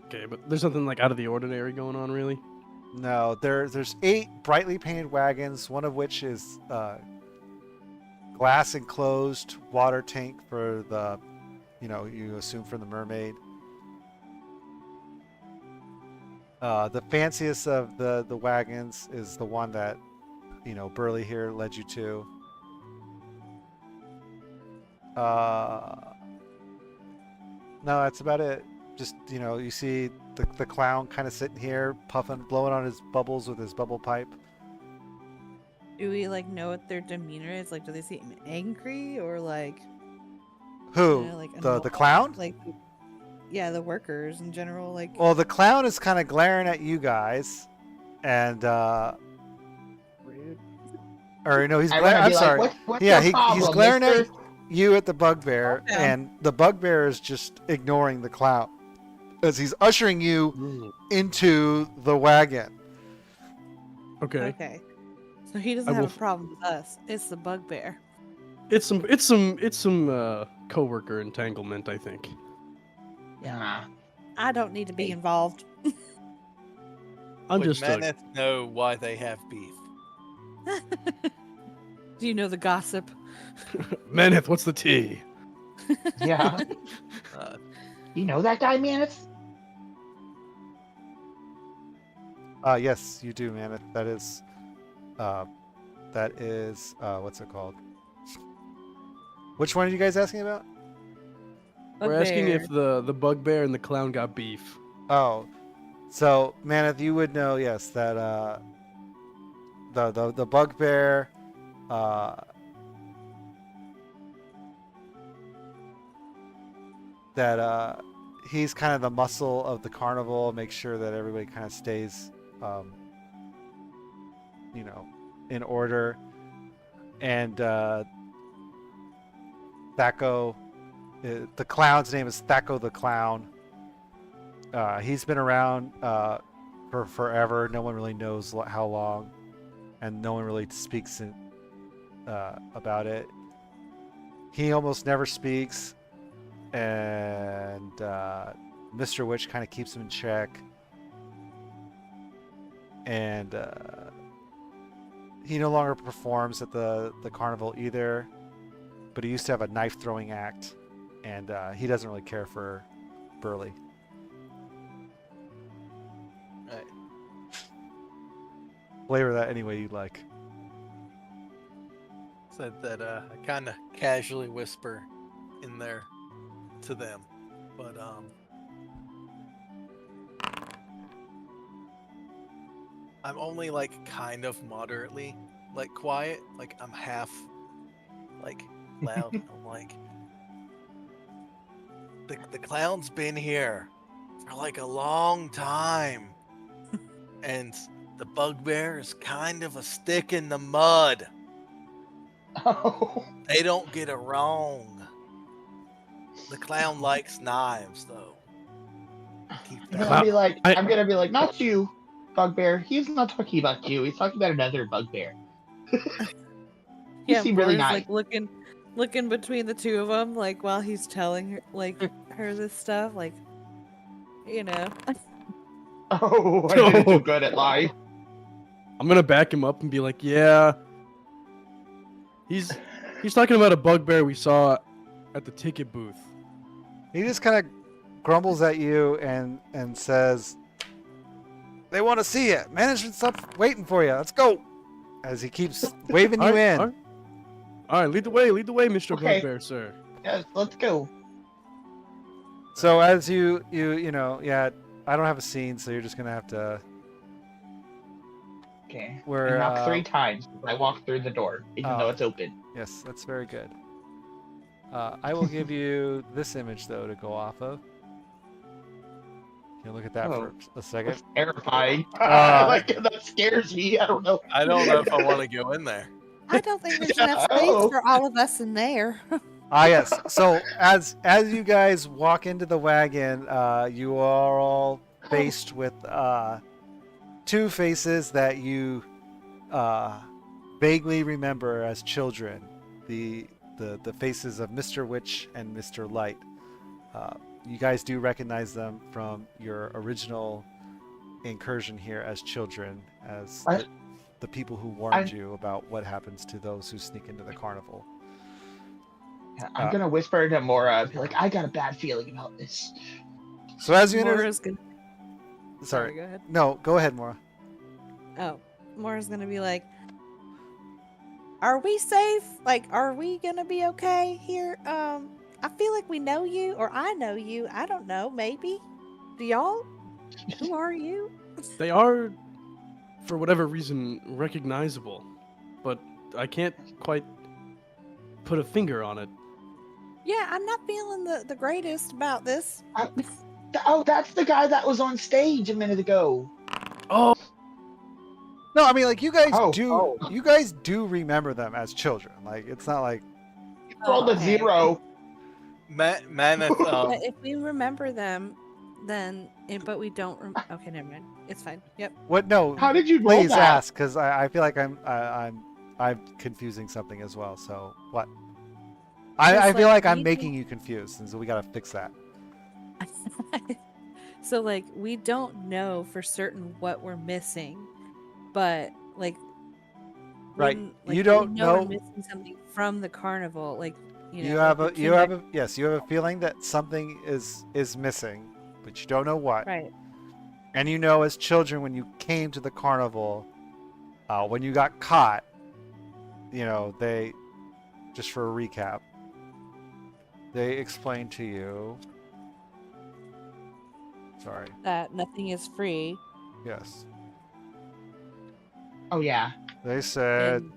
Okay, but there's nothing out of the ordinary going on, really. No, there's 8 brightly painted wagons, one of which is glass enclosed water tank for the, you assume for the mermaid. The fanciest of the wagons is the one that, Burley here led you to. No, that's about it. Just, you see the clown kind of sitting here, blowing on his bubbles with his bubble pipe. Do we know what their demeanor is? Do they seem angry or Who? The annoyed? clown? Yeah, the workers in general. Well, the clown is kind of glaring at you guys, and Rude. or no, he's I glaring. wanna I'm be like, sorry. What's Yeah, your he's problem, glaring at. mister?" you at the bugbear, Calm down. and the bugbear is just ignoring the clown as he's ushering you into the wagon. Okay. Okay. So he doesn't I have will a problem with us. It's the bugbear. It's some coworker entanglement, I think. Yeah. I don't need to be Hey. involved. I'm Would just Maneth know why they have beef? Do you know the gossip? Maneth, what's the tea? Yeah. Uh, You know that guy, Manus? Yes, you do, man. That is, what's it called? Which one are you guys asking about? We're asking Bugbear. if the bugbear and the clown got beef. Oh, so Maneth, you would know, yes, that the bugbear, that he's kind of the muscle of the carnival, make sure that everybody kind of stays, you know, in order. And Thaco, the clown's name is Thaco the Clown. He's been around for forever. No one really knows how long, and no one really speaks about it. He almost never speaks, and Mr. Witch kind of keeps him in check. And he no longer performs at the carnival either, but he used to have a knife throwing act, and he doesn't really care for Burley. right. Flavor that any way you like. Said that I kind of casually whisper in there to them, but I'm only like kind of moderately like quiet, like I'm half like loud. I'm like the clown's been here for like a long time, and the bugbear is kind of a stick in the mud. Oh. They don't get it wrong. The clown likes knives, though. Keep I'm that. gonna be like, I- I'm gonna be like, not you, bugbear. He's not talking about you. He's talking about another bugbear. You seem really Blair's, nice. like looking between the two of them, like while he's telling her, like her this stuff, like, you know. Oh, I didn't do good at life. I'm gonna back him up and be like, yeah. He's talking about a bugbear we saw at the ticket booth. He just kind of grumbles at you and says, "They want to see you. Management's up waiting for you. Let's go." As he keeps waving you in. All right, lead the way, Mr. Okay. Bugbear, sir. Yes, let's go. So as you know, yeah, I don't have a scene, so you're just gonna have to. Okay. We're, I knock 3 times as I walk through the door, even though Oh. it's open. Yes, that's very good. I will give you this image though to go off of. Can you look at that for a second? That's terrifying. Uh, that scares me. I don't know. I don't know if I want to go in there. I don't think there's enough space Oh. for all of us in there. Yes. So as you guys walk into the wagon, you are all faced with 2 faces that you vaguely remember as children. The faces of Mr. Witch and Mr. Light. You guys do recognize them from your original incursion here as children, as the people who warned you about what happens to those who sneak into the carnival. I'm gonna whisper to Mora, be like, I got a bad feeling about this. So as you enter, Mora's gonna. sorry, Go ahead. no, go ahead, Mora. Oh, Mora's gonna be like, "Are we safe? Like, are we gonna be okay here? I feel like we know you, or I know you. I don't know. Maybe. Do y'all? Who are you? They are, for whatever reason, recognizable, but I can't quite put a finger on it. Yeah, I'm not feeling the greatest about this. Oh, that's the guy that was on stage a minute ago. Oh, No, I mean, like you guys Oh, do. oh. You guys do remember them as children. Like it's not like rolled a okay. 0. Maneth, But if we remember them, then but we don't. Okay, never mind. It's fine. Yep. What? No. How did you roll Please that? ask, because I feel like I'm confusing something as well. So what? I Just feel like we I'm making you confused, and so we gotta fix that. So like we don't know for certain what we're missing, but like Right. when You we don't know we're know. missing something from the carnival, like You like have the a you have Kinder- a yes. You have a feeling that something is missing, but you don't know what. right. And you know, as children, when you came to the carnival, when you got caught, they, just for a recap, they explained to you. Sorry. That nothing is free. Yes. Oh yeah. They said, And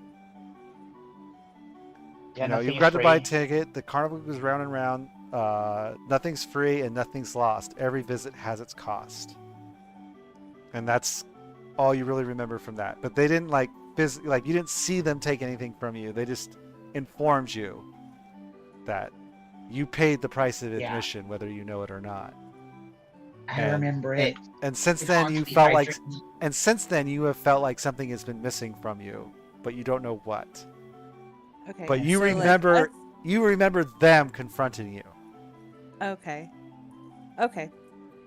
Yeah, you nothing is got to buy a free. ticket. The carnival goes round and round. Nothing's free and nothing's lost. Every visit has its cost. And that's all you really remember from that. But they didn't you didn't see them take anything from you. They just informed you that you paid the price of Yeah. admission, whether you know it or not. I remember it. And since It then haunts you me felt by like, dreams. and since then you have felt like something has been missing from you, but you don't know what. okay. But you so, like, remember, us- you remember them confronting you. Okay. Okay.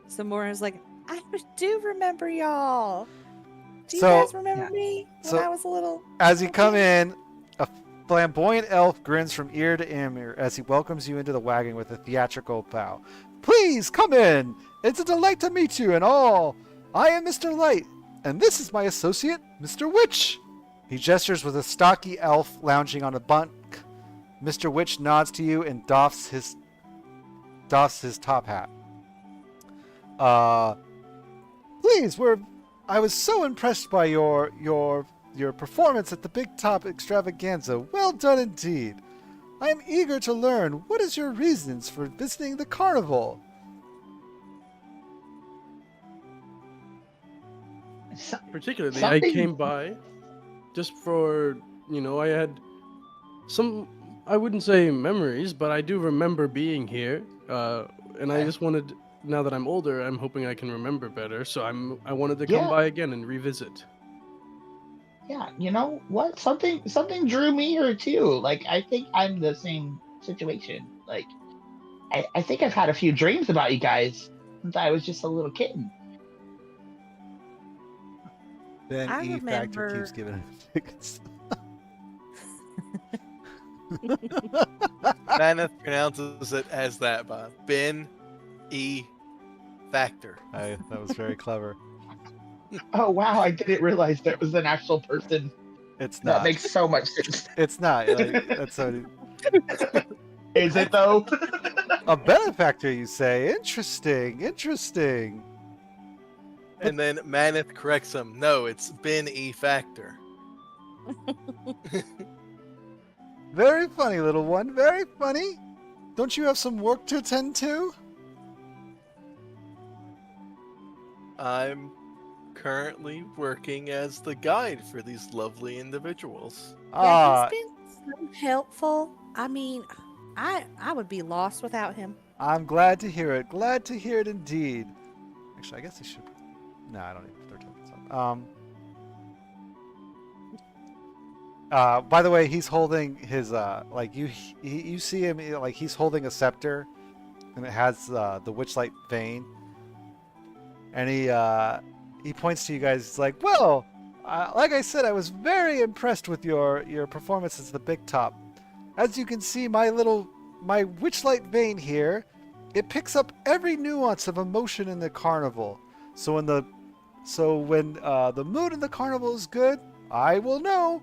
So Mora's like, I do remember y'all. Do you So- guys remember Yeah. me when So- I was a little? As you come kid? in, a flamboyant elf grins from ear to ear as he welcomes you into the wagon with a theatrical bow. Please come in. It's a delight to meet you and all. I am Mr. Light, and this is my associate, Mr. Witch. He gestures with a stocky elf lounging on a bunk. Mr. Witch nods to you and doffs his top hat. Please, I was so impressed by your performance at the Big Top Extravaganza. Well done indeed. I am eager to learn what is your reasons for visiting the carnival. Particularly, Something- I came by just for, I had some, I wouldn't say memories, but I do remember being here. And I Okay. just wanted, now that I'm older, I'm hoping I can remember better. So I wanted to come Yeah. by again and revisit. Yeah, you know what? Something drew me here too. Like I think I'm the same situation. Like I think I've had a few dreams about you guys since I was just a little kitten. Then I E Factor remember- keeps giving him tickets. Maneth pronounces it as that, Bob. Ben E. Factor. That was very clever. Oh wow, I didn't realize that was an actual person. It's That not. makes so much sense. It's not. That's Is it though? a benefactor, you say? Interesting. And then Maneth corrects him. No, it's Ben E. Factor. Very funny, little one. Very funny. Don't you have some work to attend to? I'm currently working as the guide for these lovely individuals. Yeah, Ah, he's been so helpful. I mean, I would be lost without him. I'm glad to hear it. Glad to hear it indeed. Actually, I guess I should. No, I don't need to put their tokens on. By the way, he's holding his you see him like he's holding a scepter, and it has the Witchlight vein, and he points to you guys. He's like, "Well, like I said, I was very impressed with your performance as the Big Top. As you can see, my Witchlight vein here, it picks up every nuance of emotion in the carnival. So when the mood in the carnival is good, I will know.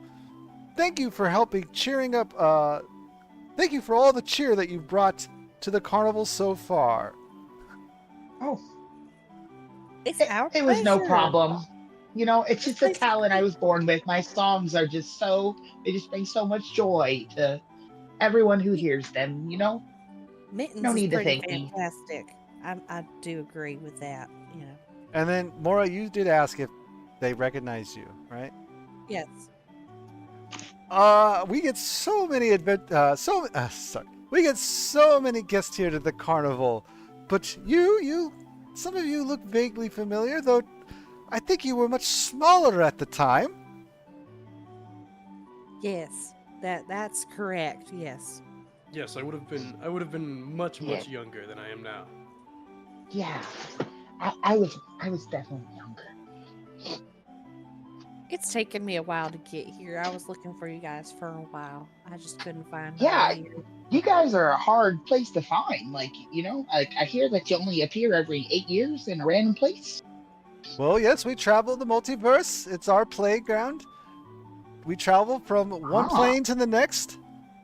Thank you for cheering up. Thank you for all the cheer that you've brought to the carnival so far." Oh, It's our it was no pleasure. problem. You know, it's just a It's talent I was born with. My songs are just they just bring so much joy to everyone who hears them, you know? Mittens No is need to pretty thank me. fantastic. I do agree with that. You know. And then Mora, you did ask if they recognized you, right? Yes. We get so many we get so many guests here to the carnival, but some of you look vaguely familiar, though I think you were much smaller at the time. Yes, that's correct. Yes. Yes, I would have been much Yeah. younger than I am now. Yeah, I was definitely younger. It's taken me a while to get here. I was looking for you guys for a while. I just couldn't find my Yeah, way here. you guys are a hard place to find. Like, like I hear that you only appear every 8 years in a random place. Well, yes, we travel the multiverse. It's our playground. We travel from one plane to the next,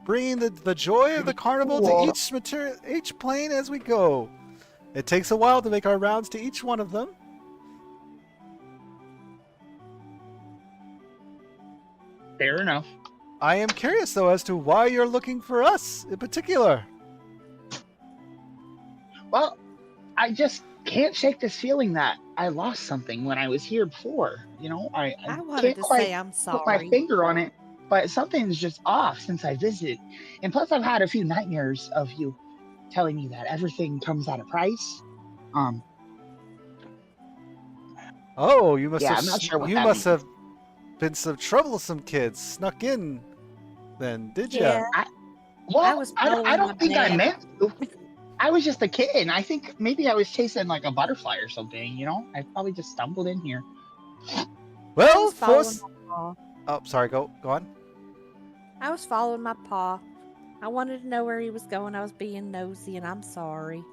bringing the joy of the carnival Cool. to each plane as we go. It takes a while to make our rounds to each one of them. Fair enough. I am curious, though, as to why you're looking for us in particular. Well, I just can't shake this feeling that I lost something when I was here before. I I wanted can't to quite say I'm put my sorry. finger on it, but something's just off since I visited. And plus, I've had a few nightmares of you telling me that everything comes at a price. Oh, you must Yeah, have I'm not sure what you that must means. have been some troublesome kids snuck in. Then did you? Yeah. Well, I was I following my don't think I dad. meant to. I was just a kid, and I think maybe I was chasing like a butterfly or something. I probably just stumbled in here. I Well, was following Force. my paw. Oh, sorry. Go on. I was following my paw. I wanted to know where he was going. I was being nosy, and I'm sorry.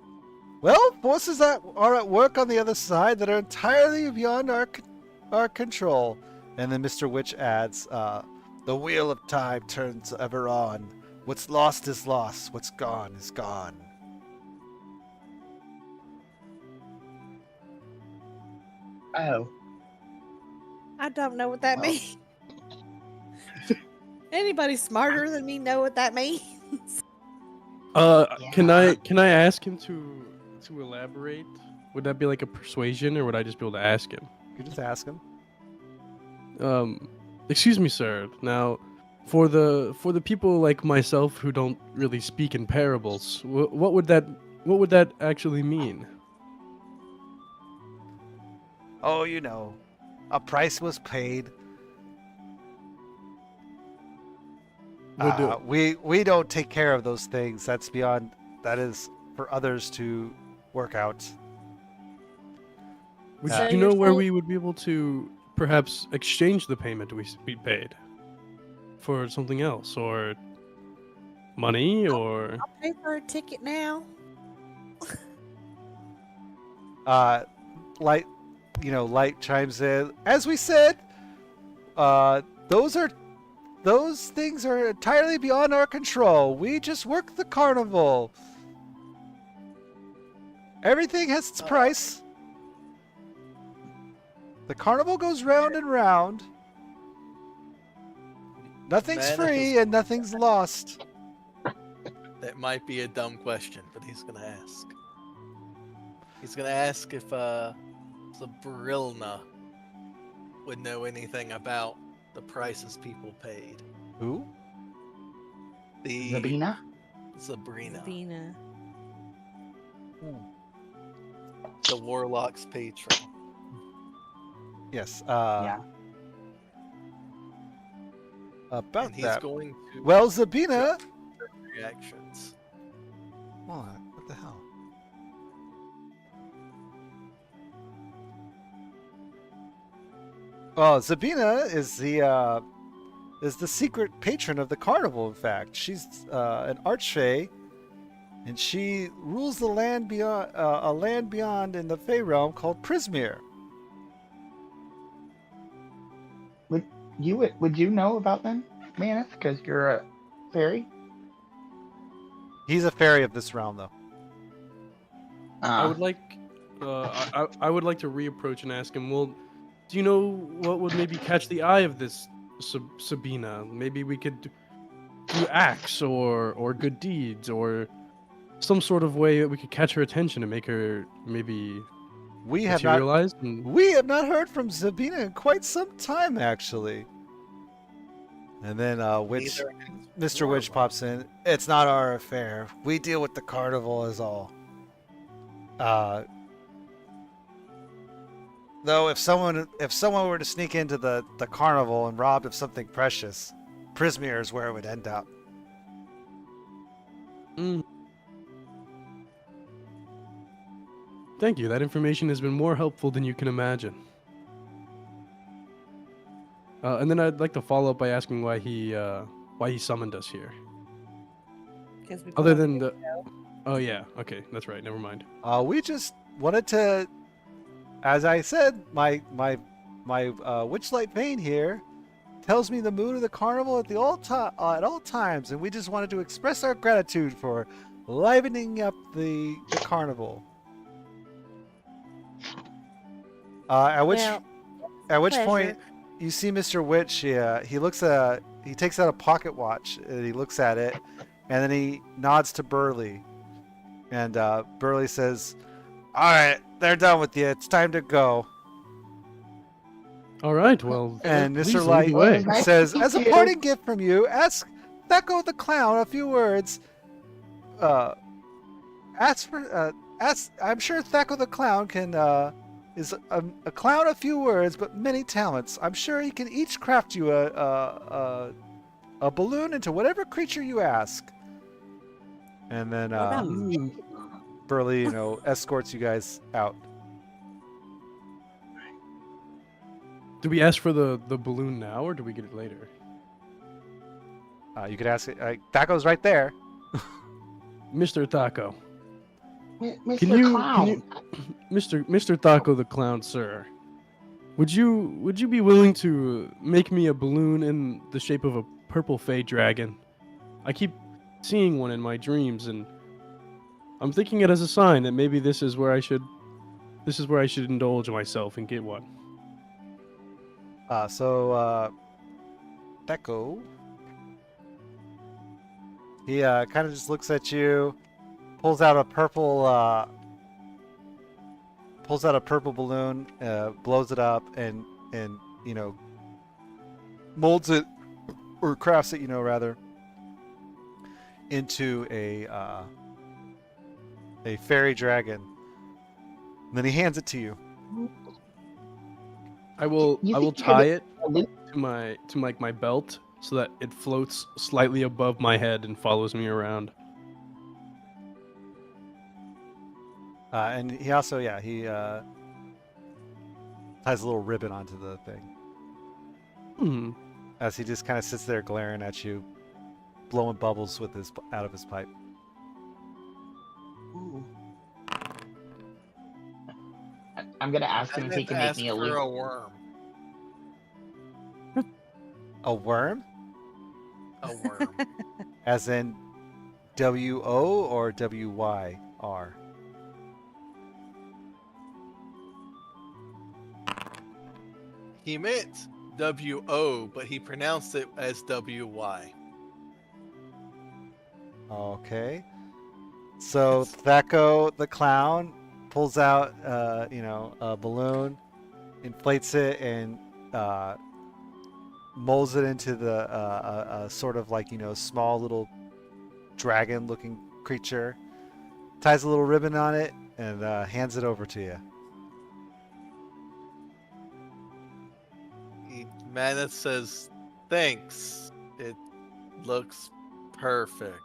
Well, forces that are at work on the other side that are entirely beyond our control. And then Mr. Witch adds, "The wheel of time turns ever on. What's lost is lost. What's gone is gone." Oh, I don't know what that Well. means. Anybody smarter than me know what that means? Can Yeah. I ask him to elaborate? Would that be like a persuasion, or would I just be able to ask him? You just ask him. Excuse me, sir. Now, for the people like myself who don't really speak in parables, what would that actually mean? Oh, a price was paid. We don't take care of those things. That is for others to work out. Would So you you're know where saying- we would be able to perhaps exchange the payment we paid for something else, or money, or I'll pay for a ticket now. Light, Light chimes in. As we said, those things are entirely beyond our control. We just work the carnival. Everything has its price. The carnival goes round and round. Nothing's Man, free and nothing's lost. That might be a dumb question, but he's gonna ask. He's gonna ask if Zabrilna would know anything about the prices people paid. Who? The Zabina? Sabrina, Vina. the warlock's patron. Yes. Yeah. About And he's that. going to Well, Zabina. reactions. What the hell? Oh, Zabina is the secret patron of the carnival. In fact, she's an archfey, and she rules the land beyond a land beyond in the Fey realm called Prismere. Would you know about them, Maneth? Because you're a fairy. He's a fairy of this realm, though. I would like I would like to reapproach and ask him, well, do you know what would maybe catch the eye of this Sabina? Maybe we could do acts or good deeds, or some sort of way that we could catch her attention and make her maybe We have not materialize. And We have not heard from Zabina in quite some time, actually. And then Neither Mr. Witch pops in. It's not our affair. We deal with the carnival is all. Though if someone were to sneak into the carnival and robbed of something precious, Prismere is where it would end up. Mm. Thank you. That information has been more helpful than you can imagine. And then I'd like to follow up by asking why he summoned us here. 'Cause we put Other on than the the, oh yeah, okay, that's right. Never mind. We just wanted to, as I said, my Witchlight vein here tells me the mood of the carnival at all times, and we just wanted to express our gratitude for livening up the carnival. At which pleasure. point you see Mr. Witch. He he takes out a pocket watch and he looks at it, and then he nods to Burley, and Burley says, "All right, they're done with you. It's time to go." All right, well, And please Mr. lead Light the way. Nice says, to meet "As a you." parting gift from you, ask Thecco the Clown a few words. I'm sure Thecco the Clown is a clown of few words, but many talents. I'm sure he can each craft you a balloon into whatever creature you ask." And then Burley, escorts you guys out. Do we ask for the balloon now, or do we get it later? You could ask it. Thecco's right there. Mr. Taco. Mr. Can you, Clown. Mr. Taco the Clown, sir? Would you be willing to make me a balloon in the shape of a purple fey dragon? I keep seeing one in my dreams, and I'm thinking it as a sign that maybe this is where I should indulge myself and get one. Thecco, he kind of just looks at you, pulls out a purple balloon, blows it up, and molds it, or crafts it, rather, into a fairy dragon. And then he hands it to you. I will You think you tie could- it to my belt so that it floats slightly above my head and follows me around. And he also, ties a little ribbon onto the thing. As he just kind of sits there glaring at you, blowing bubbles out of his pipe. Ooh. I'm gonna ask him if he can make me a for loop. a worm. A worm? A worm. As in W-O or W-Y-R? He meant W-O, but he pronounced it as W-Y. Okay. So Thecco the Clown pulls out, a balloon, inflates it, and molds it into a sort of like, small little dragon-looking creature. Ties a little ribbon on it and hands it over to you. Manus says, "Thanks. It looks perfect."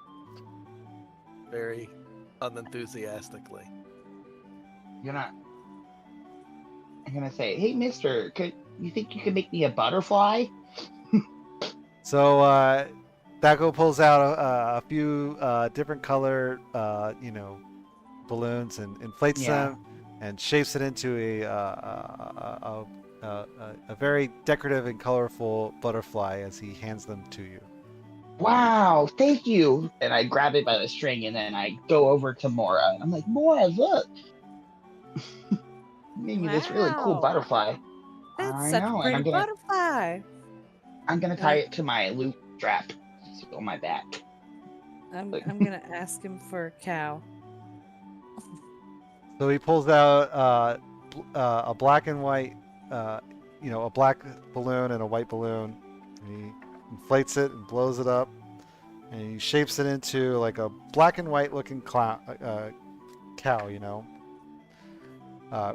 Very unenthusiastically. I'm gonna say, hey, mister, you think you could make me a butterfly? So Thecco pulls out a few different color, balloons and inflates them and shapes it into a very decorative and colorful butterfly as he hands them to you. Wow, thank you. And I grab it by the string, and then I go over to Mora. And I'm like, Mora, look. You made me this really cool Wow. butterfly. That's I such know, a and I'm pretty gonna- butterfly. I'm gonna tie it to my loop strap on my back. I'm gonna ask him for a cow. So he pulls out a black and white, a black balloon and a white balloon. And he inflates it and blows it up, and he shapes it into like a black and white looking cow.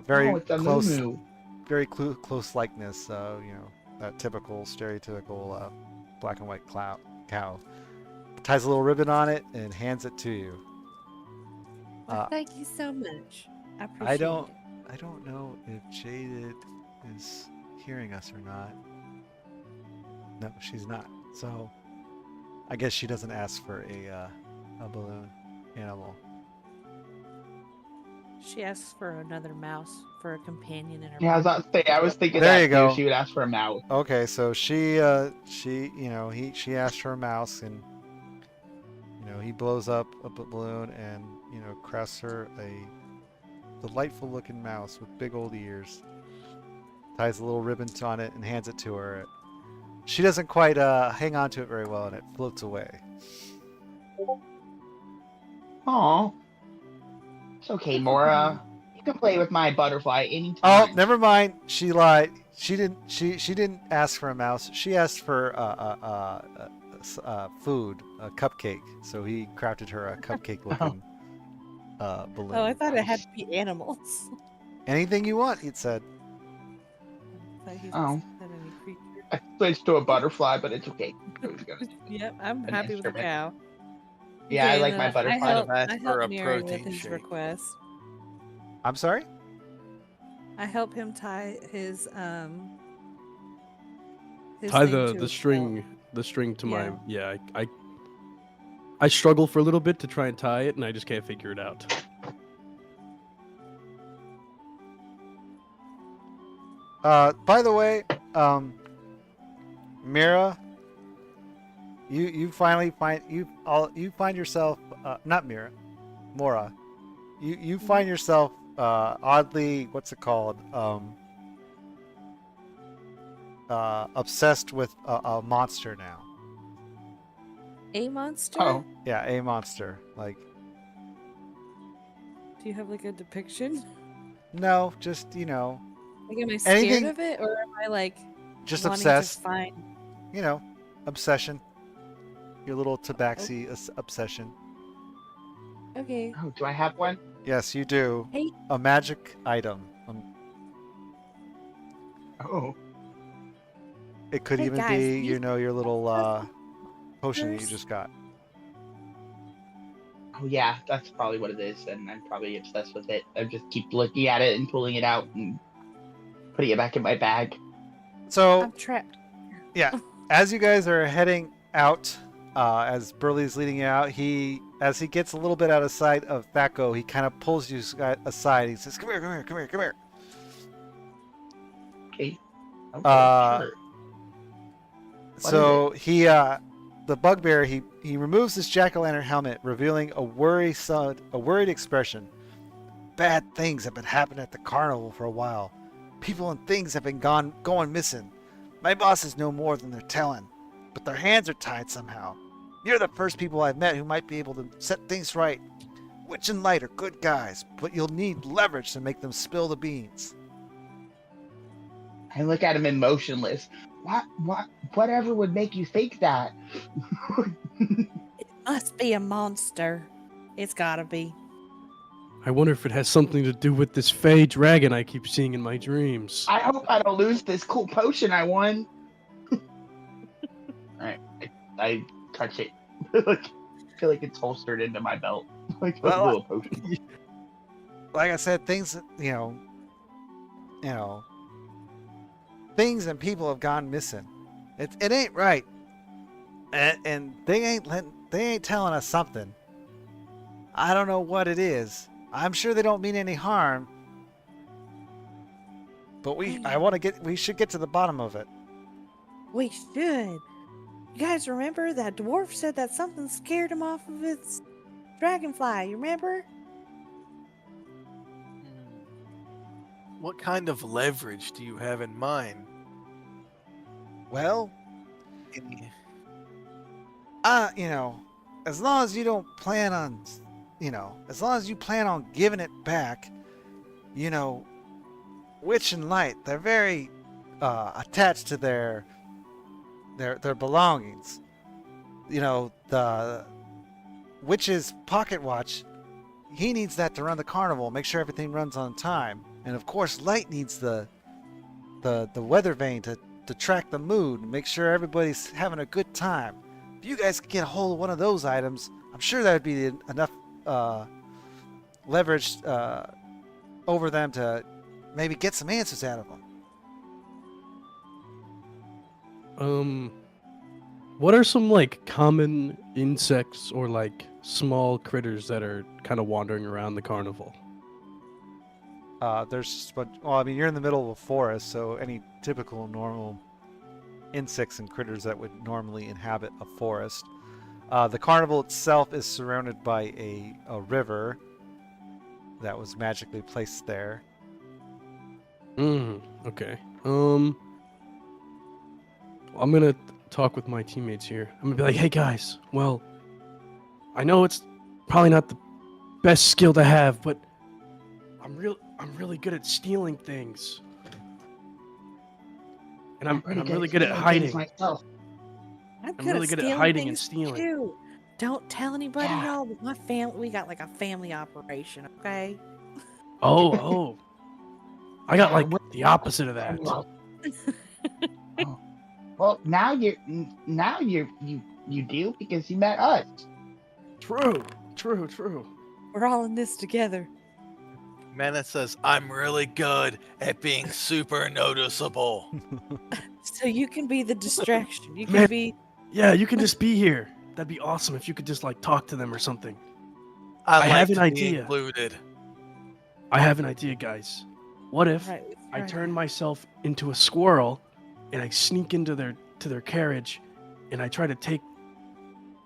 Very Oh, it's a close, moo. very close likeness. That typical, stereotypical black and white cow. Ties a little ribbon on it and hands it to you. Well, thank you so much. I appreciate I it. don't know if Jaded is hearing us or not. No, she's not. So I guess she doesn't ask for a balloon animal. She asks for another mouse for a companion in her. Yeah, I was about to say. I was thinking There that you go. too. She would ask for a mouse. Okay, so she asked for a mouse, and he blows up a balloon and crafts her a delightful looking mouse with big old ears. Ties a little ribbon on it and hands it to her. She doesn't quite hang on to it very well, and it floats away. Aw. It's okay, Mora. You can play with my butterfly Oh, anytime. never mind. She lied. She didn't ask for a mouse. She asked for food, a cupcake. So he crafted her a cupcake looking balloon. Oh, I thought it had to be animals. Anything you want, it said. I thought he Oh. said any creature. I switched to a butterfly, but it's okay. I was gonna- Yep, I'm An happy with the instrument. cow. Yeah, I Okay, like and, my butterfly. I helped, Asked I for helped a Mary with protein his shake. request. I'm sorry? I help him tie his Tie thing to the his belt. string to my Yeah. I struggle for a little bit to try and tie it, and I just can't figure it out. By the way, Mira, you finally find yourself not Mira, Mora. You find yourself oddly, what's it called? Obsessed with a monster now. A monster? Oh, Yeah, a monster. Like, Do you have like a depiction? no, just Like, am I scared Anything- of it, or am I like just wanting obsessed. to find? Obsession. Your little tabaxi obsession. Okay. oh, do I have one? Yes, you do. Hey. A magic item. Oh, It could Hey, even guys, be, these- your little potion that you First- just got. oh yeah, that's probably what it is, and I'm probably obsessed with it. I just keep looking at it and pulling it out and putting it back in my bag. So, I'm trapped. as you guys are heading out, as Burley's leading you out, as he gets a little bit out of sight of Thaco, he kind of pulls you aside. He says, "Come here, come here, come here, come here." Okay. Okay, Uh, sure. So the bugbear, he removes his jack-o'-lantern helmet, revealing a worried expression. Bad things have been happening at the carnival for a while. People and things have been going missing. My bosses know more than they're telling, but their hands are tied somehow. You're the first people I've met who might be able to set things right. Witch and Light are good guys, but you'll need leverage to make them spill the beans. I look at him emotionless. Whatever would make you think that? It must be a monster. It's gotta be. I wonder if it has something to do with this fey dragon I keep seeing in my dreams. I hope I don't lose this cool potion I won. Alright, I touch it. Like, I feel like it's holstered into my belt. Like a Well, little potion. Like I said, things, things and people have gone missing. It ain't right, and they ain't telling us something. I don't know what it is. I'm sure they don't mean any harm, but we should get to the bottom of it. We should. You guys remember that dwarf said that something scared him off of its dragonfly? You remember? What kind of leverage do you have in mind? Well, Any- as long as you don't plan on, as long as you plan on giving it back, Witch and Light, they're very attached to their their belongings. You know, the witch's pocket watch, he needs that to run the carnival, make sure everything runs on time. And of course, Light needs the weather vane to track the mood and make sure everybody's having a good time. If you guys could get a hold of one of those items, I'm sure that would be enough leverage over them to maybe get some answers out of them. What are some like common insects or like small critters that are kind of wandering around the carnival? Well, I mean, you're in the middle of a forest, so any typical normal insects and critters that would normally inhabit a forest. The carnival itself is surrounded by a river that was magically placed there. Okay. I'm gonna talk with my teammates here. I'm gonna be like, hey guys, well, I know it's probably not the best skill to have, but I'm really good at stealing things. And I'm really good at hiding. myself. I'm really good at hiding and stealing. Too. Don't tell anybody, Yeah. y'all. But my family, we got like a family operation, okay? Oh. I got like the opposite of that. Well, now you do because you met us. True. We're all in this together. Mana says, I'm really good at being super noticeable. So you can be the distraction. You can Man. be. Yeah, you can just be here. That'd be awesome if you could just like talk to them or something. I I like have an to be idea. included. I have an idea, guys. What if Right, I right. turn myself into a squirrel and I sneak into their carriage and I try to take,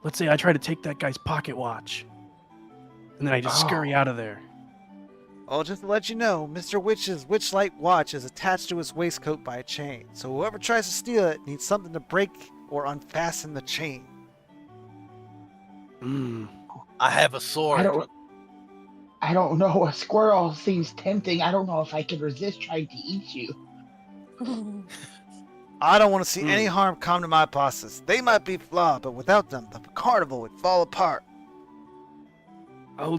let's say I try to take that guy's pocket watch, and then I just scurry out of there. Oh, just to let you know, Mr. Witch's Witchlight watch is attached to his waistcoat by a chain, so whoever tries to steal it needs something to break or unfasten the chain. I have a sword. I don't know. A squirrel seems tempting. I don't know if I can resist trying to eat you. I don't want to see any harm come to my bosses. They might be flawed, but without them, the carnival would fall apart. I will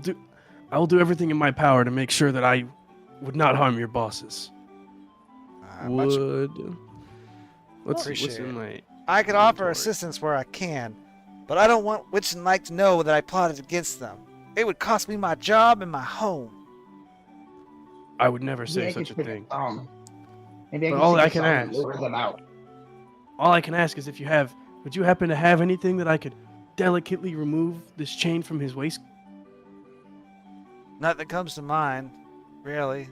do everything in my power to make sure that I would not harm your bosses. Much Let's see, what's appreciate in it. my I could offer inventory? assistance where I can, but I don't want Witch and Light to know that I plotted against them. It would cost me my job and my home. I would never say Maybe I such a could thing. Maybe I But can all sing a I can song and ask- lure them out. All I can ask is if would you happen to have anything that I could delicately remove this chain from his waist? Nothing comes to mind, really.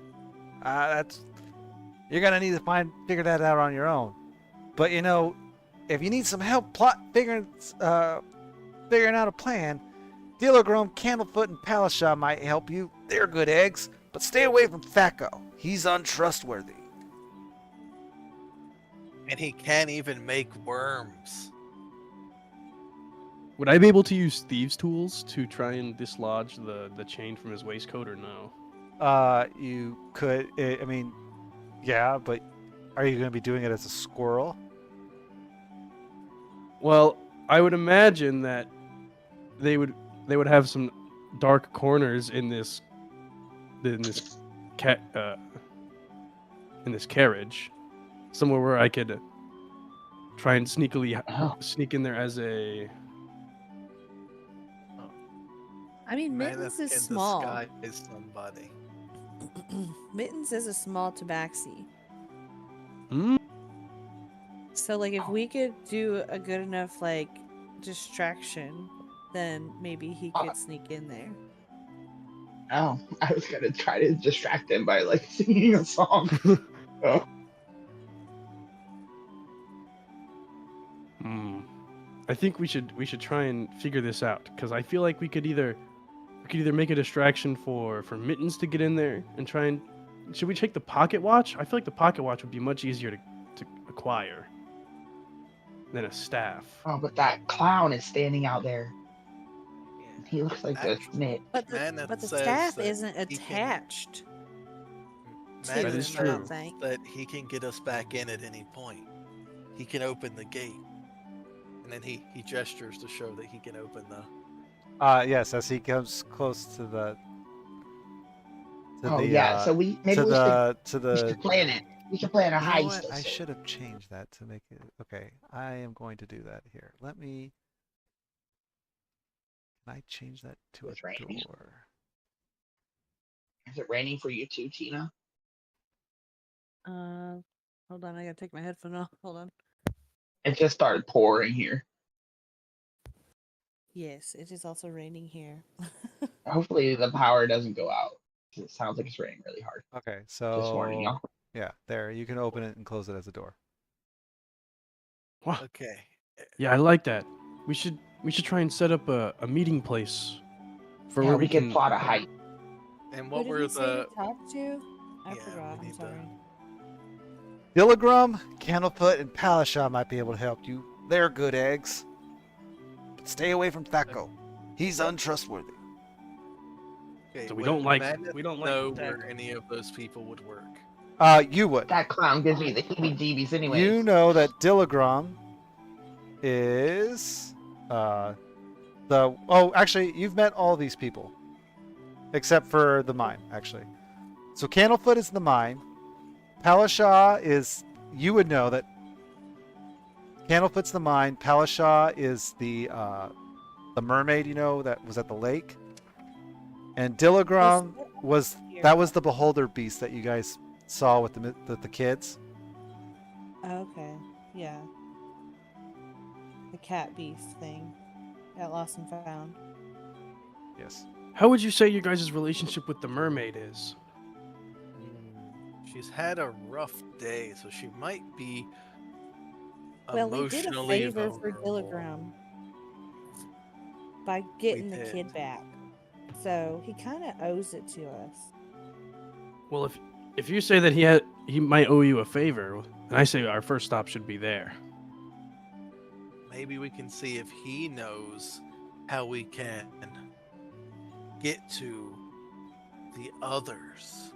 You're gonna need to figure that out on your own. But you know, if you need some help figuring out a plan, Dealergrom, Candlefoot, and Palashaw might help you. They're good eggs, but stay away from Thaco. He's untrustworthy. And he can't even make worms. Would I be able to use thieves' tools to try and dislodge the chain from his waistcoat or no? You could. I mean, yeah, but are you gonna be doing it as a squirrel? Well, I would imagine that they would have some dark corners in this carriage, somewhere where I could try and sneakily sneak in there as a. I mean, Mana Mittens is can small. disguise somebody. Mittens is a small tabaxi. Hmm? So, like, if we could do a good enough, like, distraction, then maybe he could sneak in there. Oh, I was gonna try to distract them by like singing a song. Oh. I think we should try and figure this out, because I feel like we could either make a distraction for Mittens to get in there and try and. Should we take the pocket watch? I feel like the pocket watch would be much easier to acquire than a staff. Oh, but that clown is standing out there. He looks like a Actually, snitch. But Mana the says staff that isn't he can- attached to Mana That is him, I don't true. think. that he can get us back in at any point. He can open the gate. And then he gestures to show that he can open the. Yes, as he comes close to the Oh yeah, so we maybe we should plan it. We should plan a You know heist. what? Of I sorts. should have changed that to make it okay. I am going to do that here. Let me. Can I change that to It's a raining. door? Is it raining for you too, Tina? Hold on, I gotta take my headphone off. Hold on. It just started pouring here. Yes, it is also raining here. Hopefully the power doesn't go out. It sounds like it's raining really hard. Okay, Just warning so y'all. yeah, there you can open it and close it as a door. Wow. Okay. Yeah, I like that. We should try and set up a meeting place for Yeah, where we we could can plot a heist. And Who what did were he say the? to talk to? I Yeah, forgot. we I'm need sorry. Dilligrum, Candlefoot, and Palashaw might be able to help you. They're good eggs. But stay away from Thaco. He's untrustworthy. Okay, So we would don't like know that. where any of those people would work. You would. That clown gives me the heebie-jeebies anyways. You know that Dilligrum is actually you've met all these people. Except for the mine, actually. So Candlefoot is the mine. Palashaw is you would know that Candlefoot's the mine. Palashaw is the mermaid, that was at the lake. And Dilligrum was the beholder beast that you guys saw with the kids. Okay, yeah. The cat beast thing. Got lost and found. Yes. How would you say your guys' relationship with the mermaid is? She's had a rough day, so she might be Well, we did a emotionally favor for vulnerable. Dilligram by getting the did. kid back. So he kind of owes it to us. Well, if you say that he might owe you a favor, then I say our first stop should be there. Maybe we can see if he knows how we can get to the others.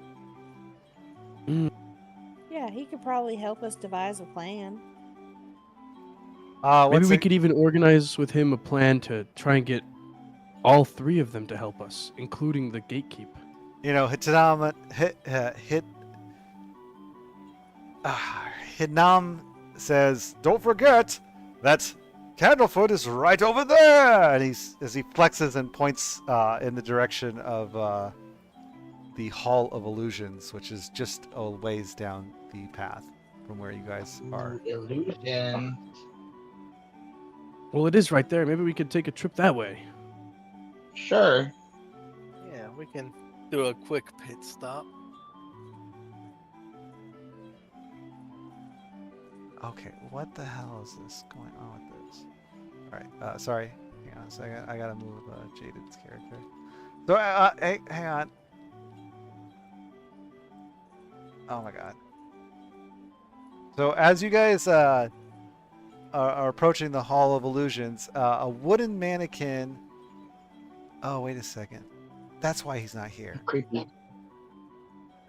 Yeah, he could probably help us devise a plan. Maybe we could even organize with him a plan to try and get all three of them to help us, including the gatekeep. Hidnam says, "Don't forget that Candlefoot is right over there." And as he flexes and points in the direction of the Hall of Illusions, which is just a ways down the path from where you guys are. Illusion. Well, it is right there. Maybe we could take a trip that way. Sure. Yeah, we can do a quick pit stop. Okay, what the hell is this going on with this? All right, sorry. Hang on a second. I gotta move Jaded's character. So, hey, hang on. Oh my god. So as you guys are approaching the Hall of Illusions, a wooden mannequin. Oh, wait a second. That's why he's not here. Creepy.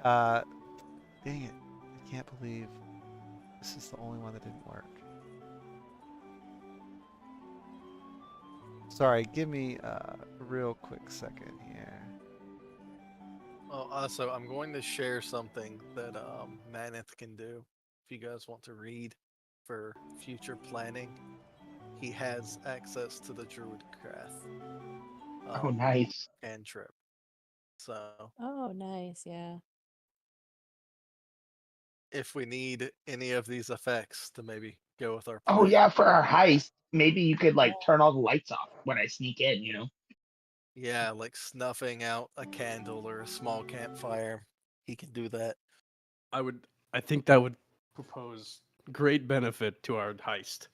Dang it. I can't believe this is the only one that didn't work. Sorry, give me a real quick second here. Oh, also, I'm going to share something that Maneth can do. If you guys want to read for future planning, he has access to the Druidcraft. Oh, nice. Cantrip. So, Oh, nice. Yeah. if we need any of these effects to maybe go with our Oh plan. yeah, for our heist, maybe you could like turn all the lights off when I sneak in, you know? Yeah, like snuffing out a candle or a small campfire. He can do that. I think that would propose great benefit to our heist.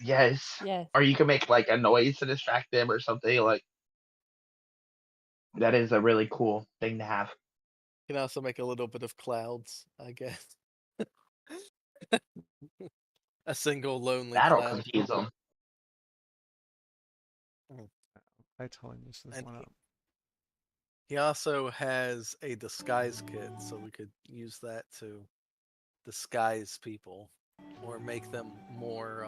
Yes. Yes. Or you can make like a noise to distract them or something like that is a really cool thing to have. You can also make a little bit of clouds, I guess. A single lonely That'll cloud. confuse them. I totally messed this And one up. he also has a disguise kit, so we could use that to disguise people or make them more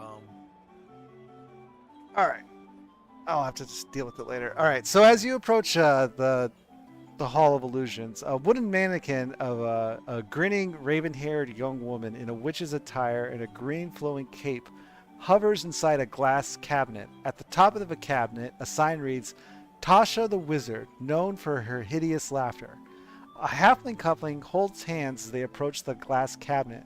All right. I'll have to just deal with it later. All right. So as you approach the Hall of Illusions, a wooden mannequin of a grinning, raven-haired young woman in a witch's attire and a green flowing cape hovers inside a glass cabinet. At the top of the cabinet, a sign reads, Tasha the Wizard, known for her hideous laughter. A halfling coupling holds hands as they approach the glass cabinet.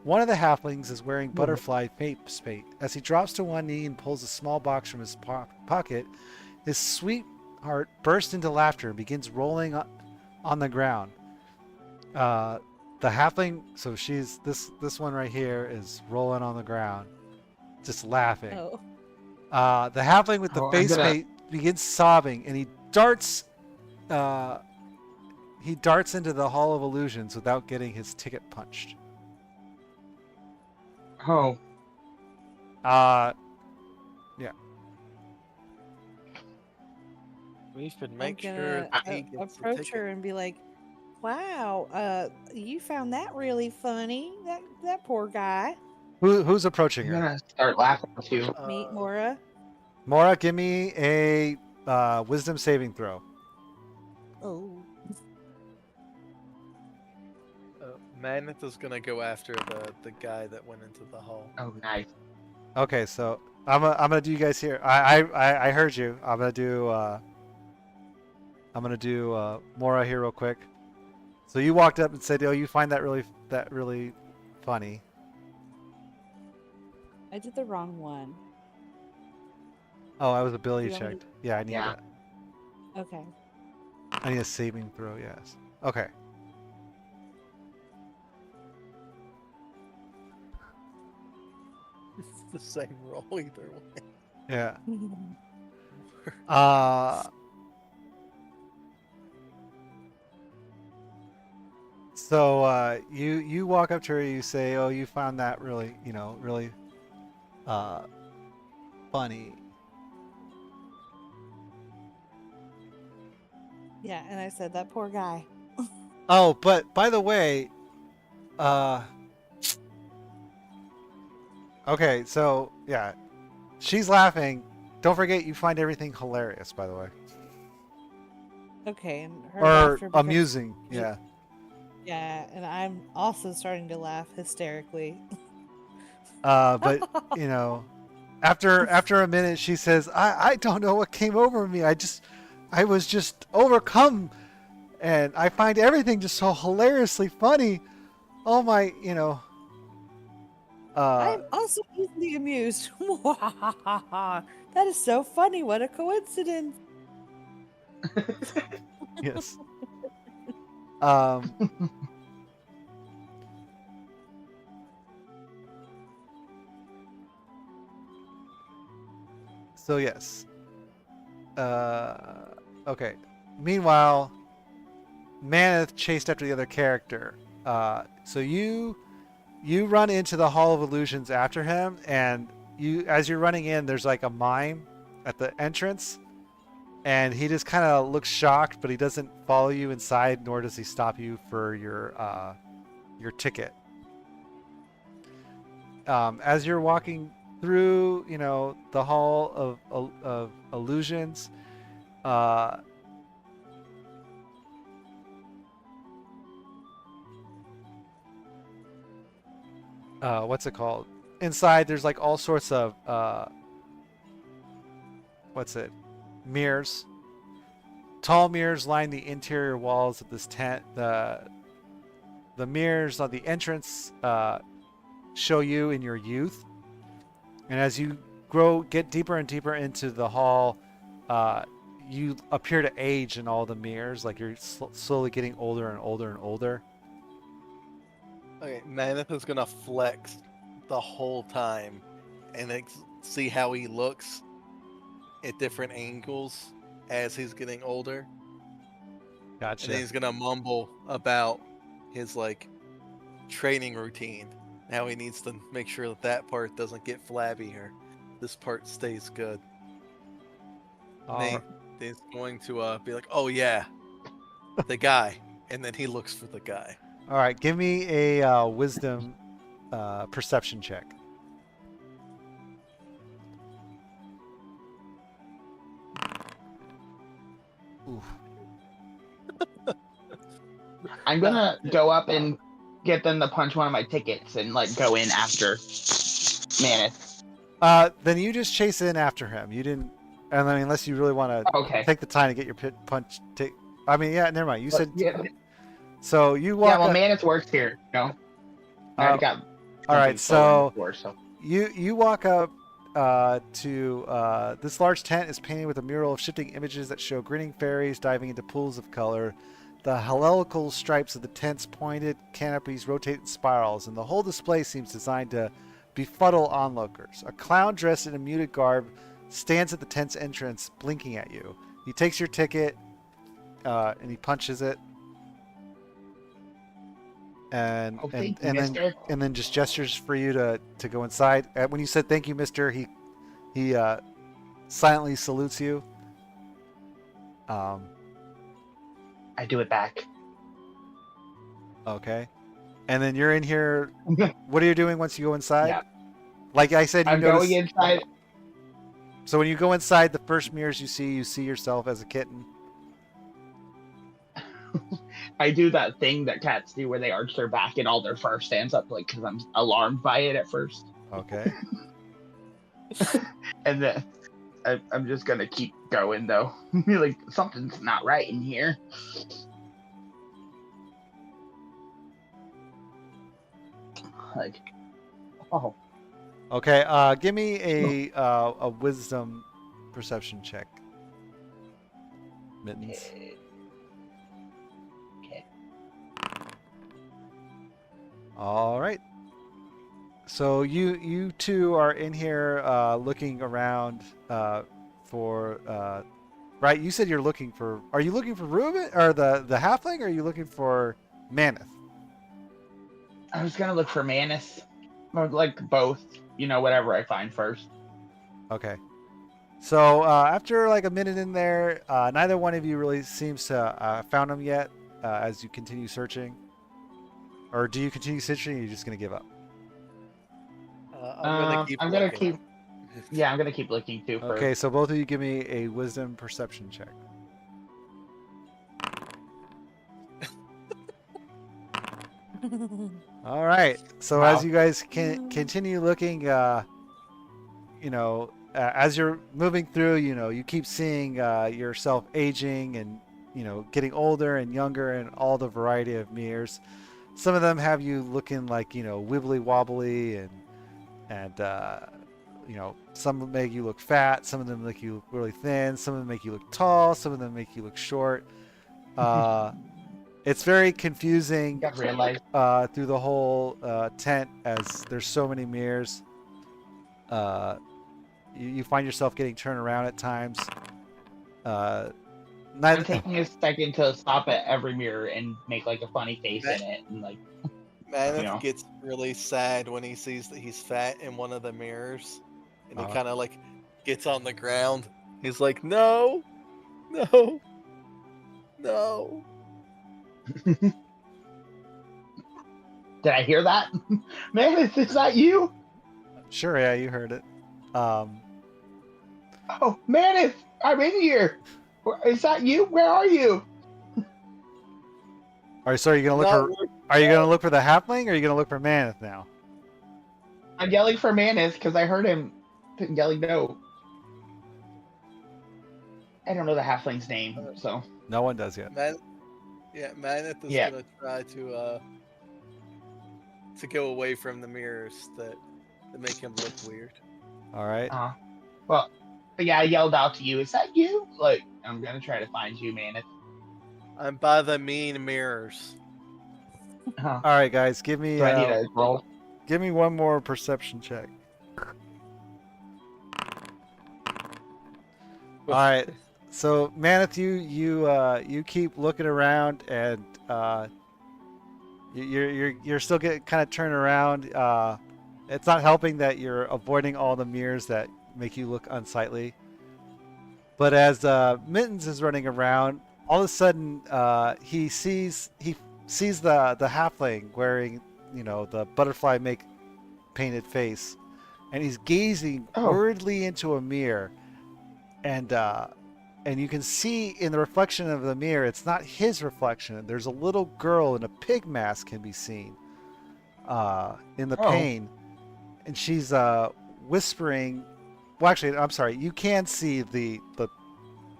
One of the halflings is wearing butterfly face paint. As he drops to one knee and pulls a small box from his pocket, his sweetheart bursts into laughter and begins rolling on the ground. The halfling, so she's this one right here is rolling on the ground, just laughing. Oh. The halfling with the Oh, I'm face gonna- paint begins sobbing, and he darts into the Hall of Illusions without getting his ticket punched. Oh, We should I'm make sure gonna that he gets the approach ticket. her and be like, "Wow, you found that really funny. That poor guy." Who's approaching I'm her? gonna start laughing too. Meet Mora. Mora, give me a wisdom saving throw. Oh. Magnus is gonna go after the guy that went into the hall. Oh, nice. Okay, so I'm gonna do you guys here. I heard you. I'm gonna do Mora here real quick. So you walked up and said, "Oh, you find that really funny." I did the wrong one. Oh, I was ability You want me checked. Yeah, I need Yeah. that. Okay. I need a saving throw. Yes. Okay. It's the same roll either way. Yeah. So you walk up to her, you say, "Oh, you found that really funny." Yeah, and I said that poor guy. Oh, but by the way, okay, so yeah, she's laughing. Don't forget, you find everything hilarious, by the way, Okay, and her or laughter becomes- amusing. Yeah. Yeah, and I'm also starting to laugh hysterically. But you know, after a minute, she says, "I don't know what came over me. I was just overcome, and I find everything just so hilariously funny. Oh my, I'm also easily amused. That is so funny. What a coincidence. yes." So yes. Okay. Meanwhile, Maneth chased after the other character. So you run into the Hall of Illusions after him, and as you're running in, there's like a mime at the entrance, and he just kind of looks shocked, but he doesn't follow you inside, nor does he stop you for your ticket. As you're walking through, the Hall of Illusions, what's it called? Inside, there's like all sorts of mirrors. Tall mirrors line the interior walls of this tent. The mirrors on the entrance show you in your youth, and as you get deeper and deeper into the hall, you appear to age in all the mirrors. Like you're slowly getting older and older and older. Okay, Maneth is gonna flex the whole time and see how he looks at different angles as he's getting older. Gotcha. And then he's gonna mumble about his training routine. How he needs to make sure that part doesn't get flabby or this part stays good. He's going to be like, "Oh yeah, the guy," and then he looks for the guy. All right, give me a wisdom perception check. Oof. I'm gonna go up and get them to punch one of my tickets and like go in after Maneth. Then you just chase in after him. You didn't, and I mean, unless you really want to Okay. take the time to get your punch. I mean, yeah, never mind. You said Yeah, so. You walk. yeah, well, up, Maneth works here. I already got. all right, something stolen so before, so you walk up to this large tent is painted with a mural of shifting images that show grinning fairies diving into pools of color. The helical stripes of the tent's pointed canopies rotate in spirals, and the whole display seems designed to befuddle onlookers. A clown dressed in a muted garb stands at the tent's entrance, blinking at you. He takes your ticket and he punches it, and oh, and thank you, and then mister. and then just gestures for you to go inside. When you said thank you, mister, he silently salutes you. I do it back. Okay. And then you're in here. What are you doing once you go inside? Yeah. Like I said, you I'm notice. going inside. So when you go inside, the first mirrors you see yourself as a kitten. I do that thing that cats do where they arch their back and all their fur stands up, like because I'm alarmed by it at first, Okay. and then I'm just gonna keep going though. Like something's not right in here. Like, oh, Okay. Give me a wisdom perception check. Mittens. okay. All right. So you two are in here looking around for right. You said you're looking for. Are you looking for Reuben or the halfling? Or are you looking for Maneth? I was gonna look for Manus, or like both. Whatever I find first. Okay. So after like a minute in there, neither one of you really seems to found him yet. As you continue searching, or do you continue searching? Or are you just gonna give up? I'm gonna keep. I'm gonna looking. keep. Yeah, I'm gonna keep looking too. Okay, so both of you give me a wisdom perception check. All right. So Wow. as you guys can continue looking, as you're moving through, you keep seeing yourself aging and getting older and younger and all the variety of mirrors. Some of them have you looking like wibbly wobbly and some make you look fat, some of them make you look really thin, some of them make you look tall, some of them make you look short. It's very confusing Got realized. through the whole tent as there's so many mirrors. You find yourself getting turned around at times. I'm Neither, taking a second to stop at every mirror and make like a funny face in it, and like. Maneth Yeah. gets really sad when he sees that he's fat in one of the mirrors, and he Uh-huh. kind of like gets on the ground. He's like, "No, no, no." Did I hear that? Manus, is that you? sure, yeah, you heard it. Oh, Manus, I'm in here. Is that you? Where are you? All right, so are you gonna look No, for? Are you gonna look for the halfling, or are you gonna look for Maneth now? I'm yelling for Manus because I heard him yelling no. I don't know the halfling's name, so. No one does yet. Maneth is Yeah. gonna try to go away from the mirrors that make him look weird. All right. Well, yeah, I yelled out to you. Is that you? Like, I'm gonna try to find you, Manus. I'm by the mean mirrors. Huh. All right, guys, give me Do I need a roll? give me one more perception check. All right. So, Maneth, you keep looking around, and you're still getting kind of turned around. It's not helping that you're avoiding all the mirrors that make you look unsightly. But as Mittens is running around, all of a sudden he sees the halfling wearing the butterfly make painted face, and he's gazing Oh. worriedly into a mirror, and and you can see in the reflection of the mirror, it's not his reflection. There's a little girl in a pig mask can be seen in the Oh. pane, and she's whispering. Well, actually, I'm sorry. You can see the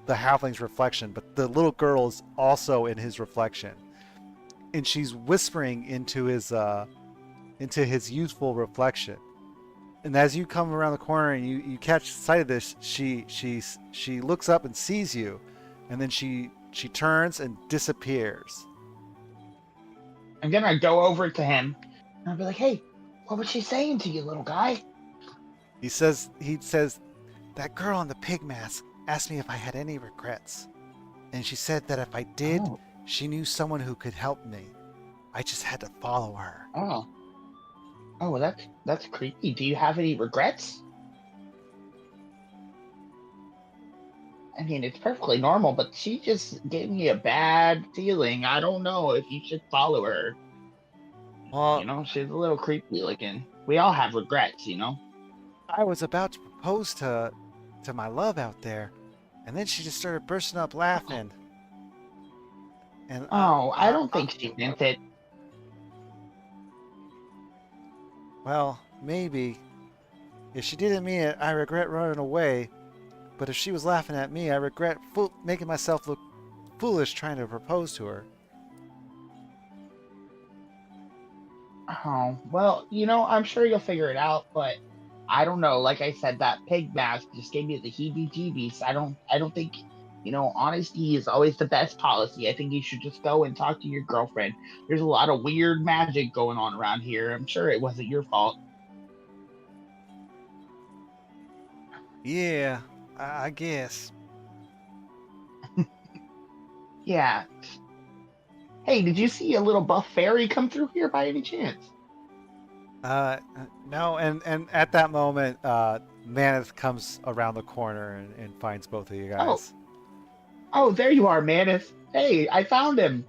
halfling's reflection, but the little girl is also in his reflection, and she's whispering into his youthful reflection. And as you come around the corner and you catch sight of this, she looks up and sees you, and then she turns and disappears. I'm gonna go over to him and I'll be like, "Hey, what was she saying to you, little guy?" He says that girl in the pig mask asked me if I had any regrets, and she said that if I did, Oh. she knew someone who could help me. I just had to follow her. Oh. Oh, well, that's creepy. Do you have any regrets? I mean, it's perfectly normal, but she just gave me a bad feeling. I don't know if you should follow her. Well, You know, she's a little creepy looking. We all have regrets, you know? I was about to propose to my love out there, and then she just started bursting up laughing. And Oh, I don't think she meant it. well, maybe. If she didn't mean it, I regret running away. But if she was laughing at me, I regret making myself look foolish trying to propose to her. Oh, well, you know, I'm sure you'll figure it out, but I don't know. Like I said, that pig mask just gave me the heebie-jeebies. I don't think, you know, honesty is always the best policy. I think you should just go and talk to your girlfriend. There's a lot of weird magic going on around here. I'm sure it wasn't your fault. Yeah, I guess. Yeah. Hey, did you see a little buff fairy come through here by any chance? No, and at that moment, Maneth comes around the corner and finds both of you guys. Oh, there you are, Manus. Hey, I found him.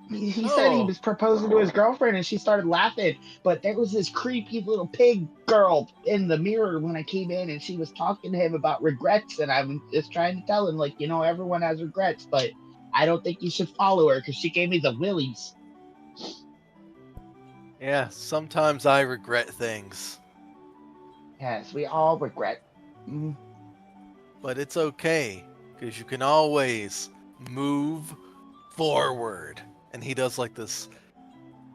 He said he Oh. was proposing to his girlfriend and she started laughing, but there was this creepy little pig girl in the mirror when I came in and she was talking to him about regrets, and I'm just trying to tell him, like, you know, everyone has regrets, but I don't think you should follow her because she gave me the willies. Yeah, sometimes I regret things, Yes, we all regret. Mm. but it's okay because you can always move forward. And he does like this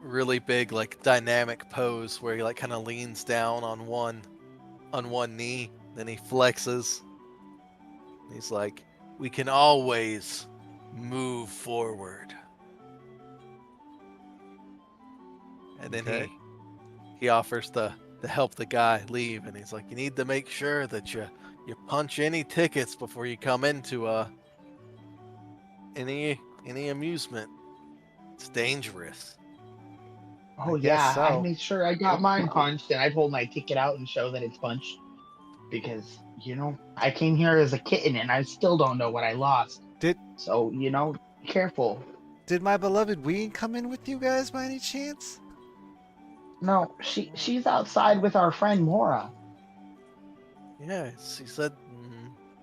really big, like dynamic pose where he like kind of leans down on one knee, then he flexes. And he's like, "We can always move forward." And then Okay. he offers to help the guy leave, and he's like, "You need to make sure that you punch any tickets before you come into any amusement. It's dangerous." Oh, guess yeah, I so. made sure I got mine punched and I pulled my ticket out and show that it's punched. Because, you know, I came here as a kitten and I still don't know what I lost. Did So, you know, be careful. did my beloved Ween come in with you guys by any chance? No, she's outside with our friend Mora. Yeah, he said.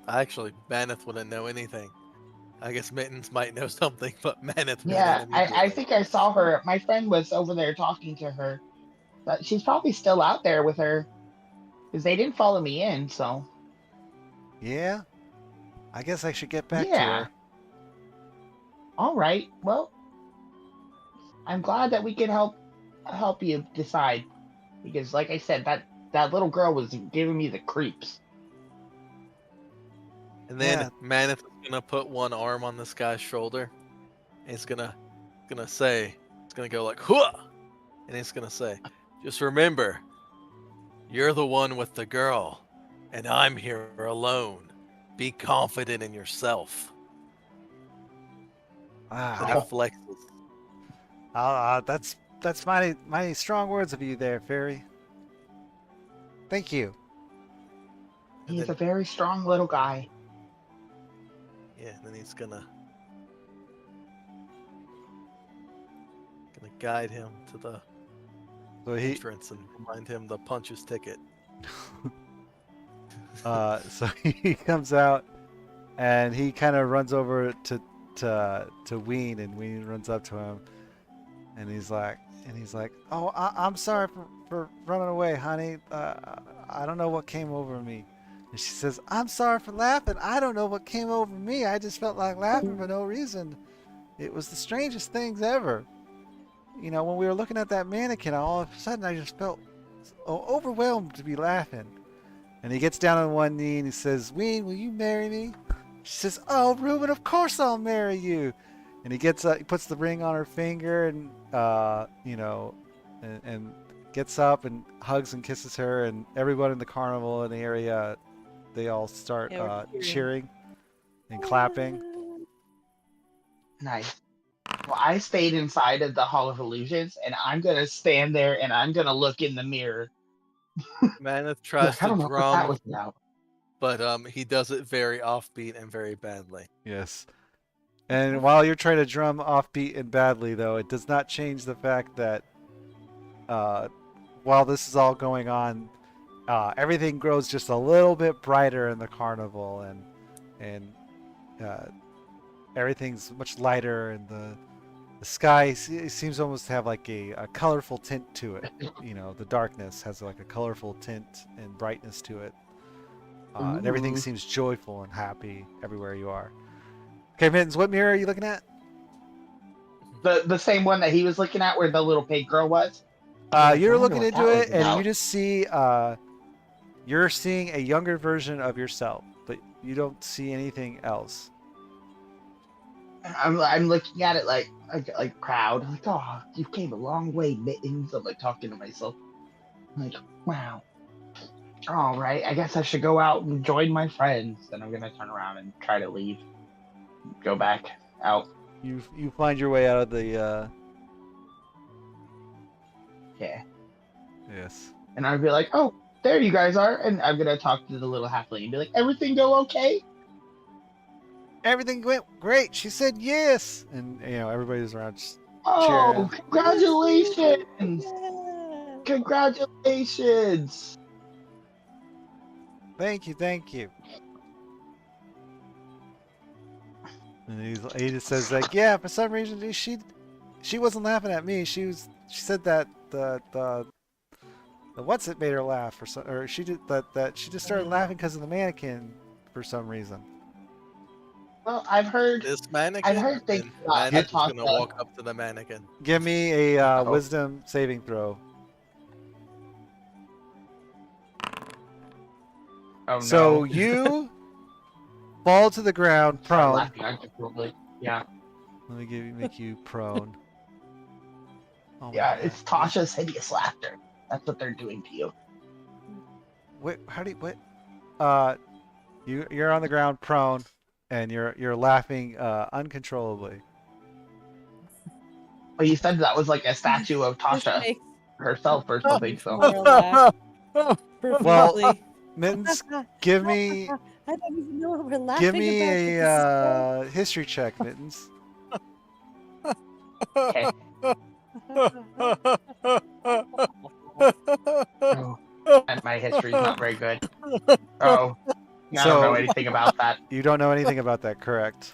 Actually, Maneth wouldn't know anything. I guess Mittens might know something, but Maneth went Yeah, in I immediately. think I saw her. My friend was over there talking to her. But she's probably still out there with her. Because they didn't follow me in, so. Yeah. I guess I should get back to Yeah. her. All right. Well, I'm glad that we can help you decide. Because like I said, that little girl was giving me the creeps. And then Yeah. Maneth is gonna put one arm on this guy's shoulder. And he's gonna say, it's gonna go like "Hua!" And he's gonna say, "Just remember, you're the one with the girl, and I'm here alone. Be confident in yourself." Then he Wow. flexes. That's mighty strong words of you there, fairy. Thank you. And He's then, a very strong little guy. yeah, then he's gonna guide him to the So he entrance and remind him to punch his ticket. so he comes out and he kind of runs over to Ween, and Ween runs up to him, and he's like, "Oh, I'm sorry for running away, honey. I don't know what came over me." And she says, "I'm sorry for laughing. I don't know what came over me. I just felt like laughing for no reason. It was the strangest things ever. You know, when we were looking at that mannequin, all of a sudden I just felt overwhelmed to be laughing." And he gets down on one knee and he says, "Ween, will you marry me?" She says, "Oh, Reuben, of course I'll marry you." And he puts the ring on her finger, and and gets up and hugs and kisses her, and everyone in the carnival in the area, they all start Yeah, we're cheering and clapping. Nice. Well, I stayed inside of the Hall of Illusions, and I'm gonna stand there and I'm gonna look in the mirror. Maneth tries Like, I to don't know what that drum, was about. but he does it very offbeat and very badly. Yes. And while you're trying to drum offbeat and badly, though, it does not change the fact that while this is all going on, everything grows just a little bit brighter in the carnival, and everything's much lighter, and the sky seems almost to have like a colorful tint to it. You know, the darkness has like a colorful tint and brightness to it. And everything Ooh. seems joyful and happy everywhere you are. Okay, Mittens, what mirror are you looking at? The same one that he was looking at where the little pig girl was. I You're wonder looking what into that was it, and you about. just see you're seeing a younger version of yourself, but you don't see anything else. I'm looking at it like proud. Like, oh, you came a long way, Mittens. I'm like talking to myself. I'm like, wow. All right, I guess I should go out and join my friends. Then I'm gonna turn around and try to leave. Go back out. You find your way out of the Yeah. yes. And I'd be like, oh, there you guys are. And I'm gonna talk to the little halfling and be like, everything go okay? Everything went great. She said yes, and everybody's around just Oh, cheering. congratulations! Yeah. Congratulations! Thank you. And he just says like, yeah, for some reason she wasn't laughing at me. She said that the what's it made her laugh, or she did that she just started laughing because of the mannequin for some reason. Well, I've heard This mannequin, things and about Maneth is Natasha. gonna walk up to the mannequin. Give me a Uh-oh. wisdom saving throw. Oh no. So you fall to the ground Start prone. laughing uncontrollably. Yeah. Let me make you prone. Oh my Yeah, God. it's Tasha's hideous laughter. That's what they're doing to you. Wait, what? You're on the ground prone, and you're laughing uncontrollably. Well, you said that was like a statue of This Tasha makes herself or something. So Laura laugh profusely. Mittens, give me I don't even know what we're laughing give me about. but this is so- a history check, Mittens. okay. Oh, and my history's not very good. Oh, I don't know anything about that. You don't know anything about that, correct?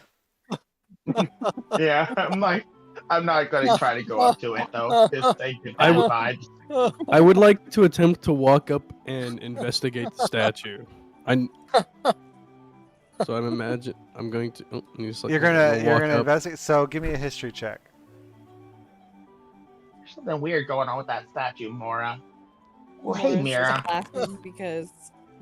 Yeah, I'm not gonna try to go up to it though. Just say goodbye vibes. I would like to attempt to walk up and investigate the statue. So I'm going to. Oh, You're gonna walk up. investigate. So give me a history check. There's something weird going on with that statue, Mora. Well, hey, Laura's Mira. just laughing because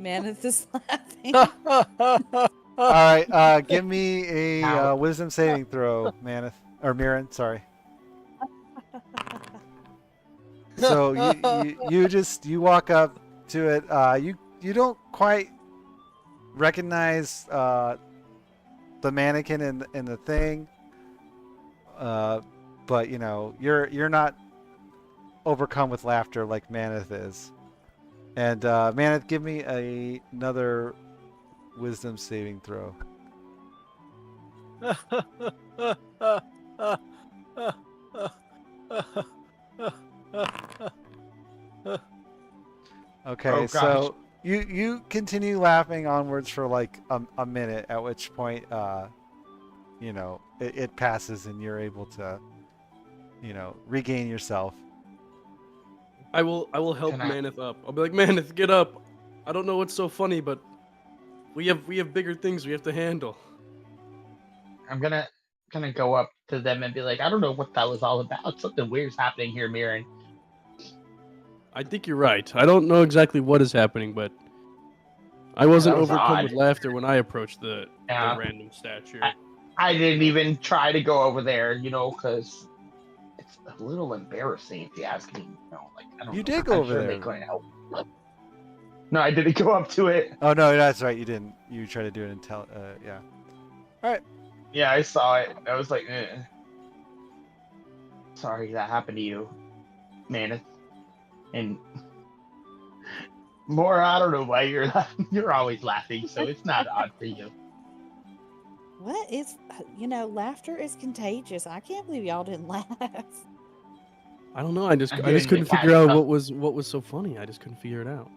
Maneth is laughing. All right, give me a Ow. wisdom saving throw, Maneth or Mirren. Sorry. So you walk up to it. You don't quite recognize the mannequin in the thing, but you're not overcome with laughter like Maneth is. And Maneth, give me another wisdom saving throw. Okay, Oh, so You continue laughing onwards for like a minute, at which point it passes and you're able to regain yourself. I will help Can I- Maneth up. I'll be like, Maneth, get up. I don't know what's so funny, but we have bigger things we have to handle. I'm gonna go up to them and be like, I don't know what that was all about. Something weird's happening here, Mirren. I think you're right. I don't know exactly what is happening, but I wasn't that was overcome odd. with laughter when I approached the Yeah. random statue. I didn't even try to go over there, because it's a little embarrassing if you ask me. Like I don't You know. did go I'm over sure there. they couldn't help. No, I didn't go up to it. Oh no, that's right. You didn't. You tried to do it until yeah. All right. Yeah, I saw it. I was like, sorry that happened to you, Maneth. And more, I don't know why you're laughing. You're always laughing, so it's not odd for you. What is, laughter is contagious. I can't believe y'all didn't laugh. I don't know. I just I'm couldn't doing the cat figure out stuff. what was so funny. I just couldn't figure it out.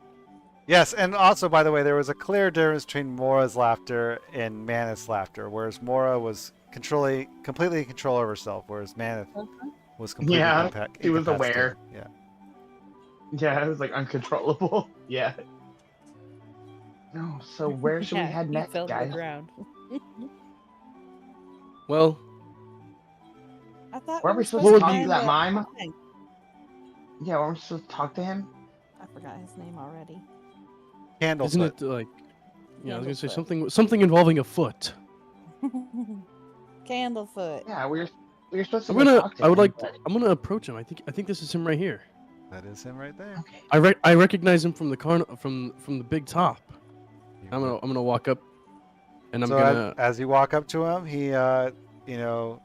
Yes, and also by the way, there was a clear difference between Mora's laughter and Maneth's laughter, whereas Mora was completely in control of herself, whereas Maneth was completely Yeah, he was incapacitated. aware. Yeah. Yeah, it was like uncontrollable. Yeah. No, so where should we Yeah, head he next, fell to the guys? ground. Well, I thought Were we supposed What to would talk be- to that find mime? thing. Yeah, weren't we supposed to talk to him? I forgot his name already. Candlefoot. isn't it like? Yeah, I was gonna say Candlefoot. something involving a foot. Candlefoot. Yeah, we were supposed to I'm go gonna. talk to I would him, like. but- I'm gonna approach him. I think this is him right here. That is him right there. Okay. I recognize him from the from the big top. You I'm go. gonna walk up, and I'm So gonna. as you walk up to him, he in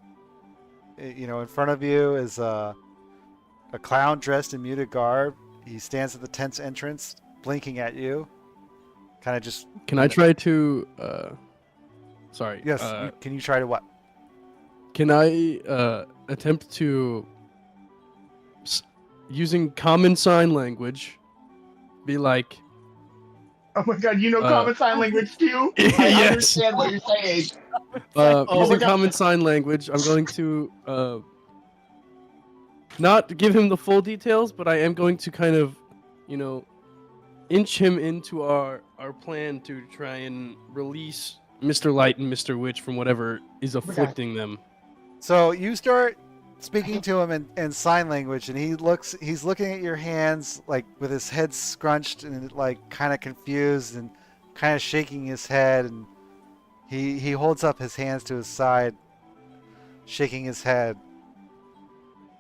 front of you is a clown dressed in muted garb. He stands at the tent's entrance, blinking at you. Kind of just. Can I try to? Sorry. Yes. Can you try to what? Can I attempt to, using common sign language, be like, Oh my god, you know common sign language too? I Yes. understand what you're saying. using my God. common sign language, I'm going to not give him the full details, but I am going to kind of, inch him into our plan to try and release Mr. Light and Mr. Witch from whatever is afflicting them. So you start speaking to him in sign language, and he's looking at your hands like with his head scrunched and like kind of confused and kind of shaking his head, and he holds up his hands to his side, shaking his head.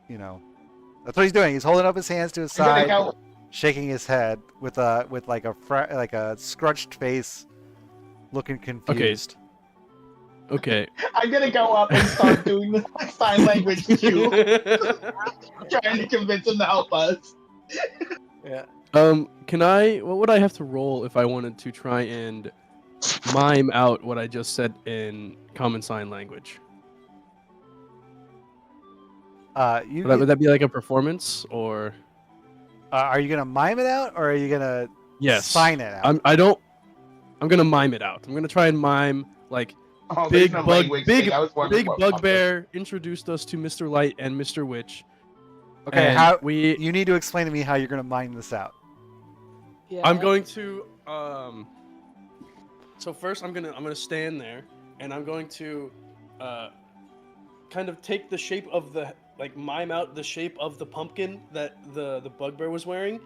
That's what he's doing. He's holding up his hands to his I'm gonna side, go. shaking his head with like a scrunched face, looking confused. Okay. I'm gonna go up and start doing the sign language too, trying to convince him to help us. Yeah. What would I have to roll if I wanted to try and mime out what I just said in common sign language? Would that be like a performance, or? Are you gonna mime it out, or are you gonna Yes. sign it out? I'm gonna mime it out. I'm gonna try and mime like Oh, there's big no bug, language big thing. I was wondering big what popped up. bugbear introduced us to Mr. Light and Mr. Witch. Okay, and you need to explain to me how you're gonna mime this out. Yeah. I'm going to so first I'm gonna stand there, and I'm going to kind of take the shape of mime out the shape of the pumpkin that the bugbear was wearing,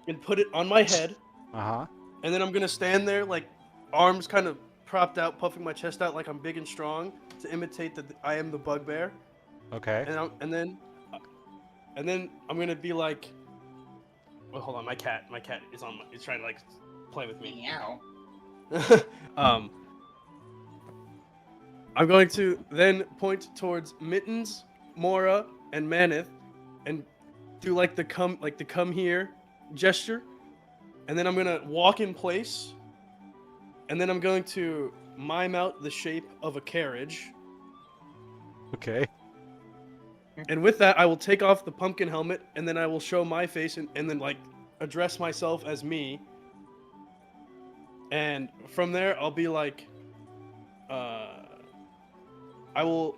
and put it on my head, Uh-huh. and then I'm gonna stand there like arms kind of propped out, puffing my chest out like I'm big and strong to imitate that I am the bugbear, Okay. and then I'm gonna be like, well, hold on, my cat is is trying to like play with me. Meow. I'm going to then point towards Mittens, Mora, and Maneth, and do like the come here gesture, and then I'm gonna walk in place, and then I'm going to mime out the shape of a carriage, Okay. and with that I will take off the pumpkin helmet, and then I will show my face and then like address myself as me, And from there, I'll be like, I will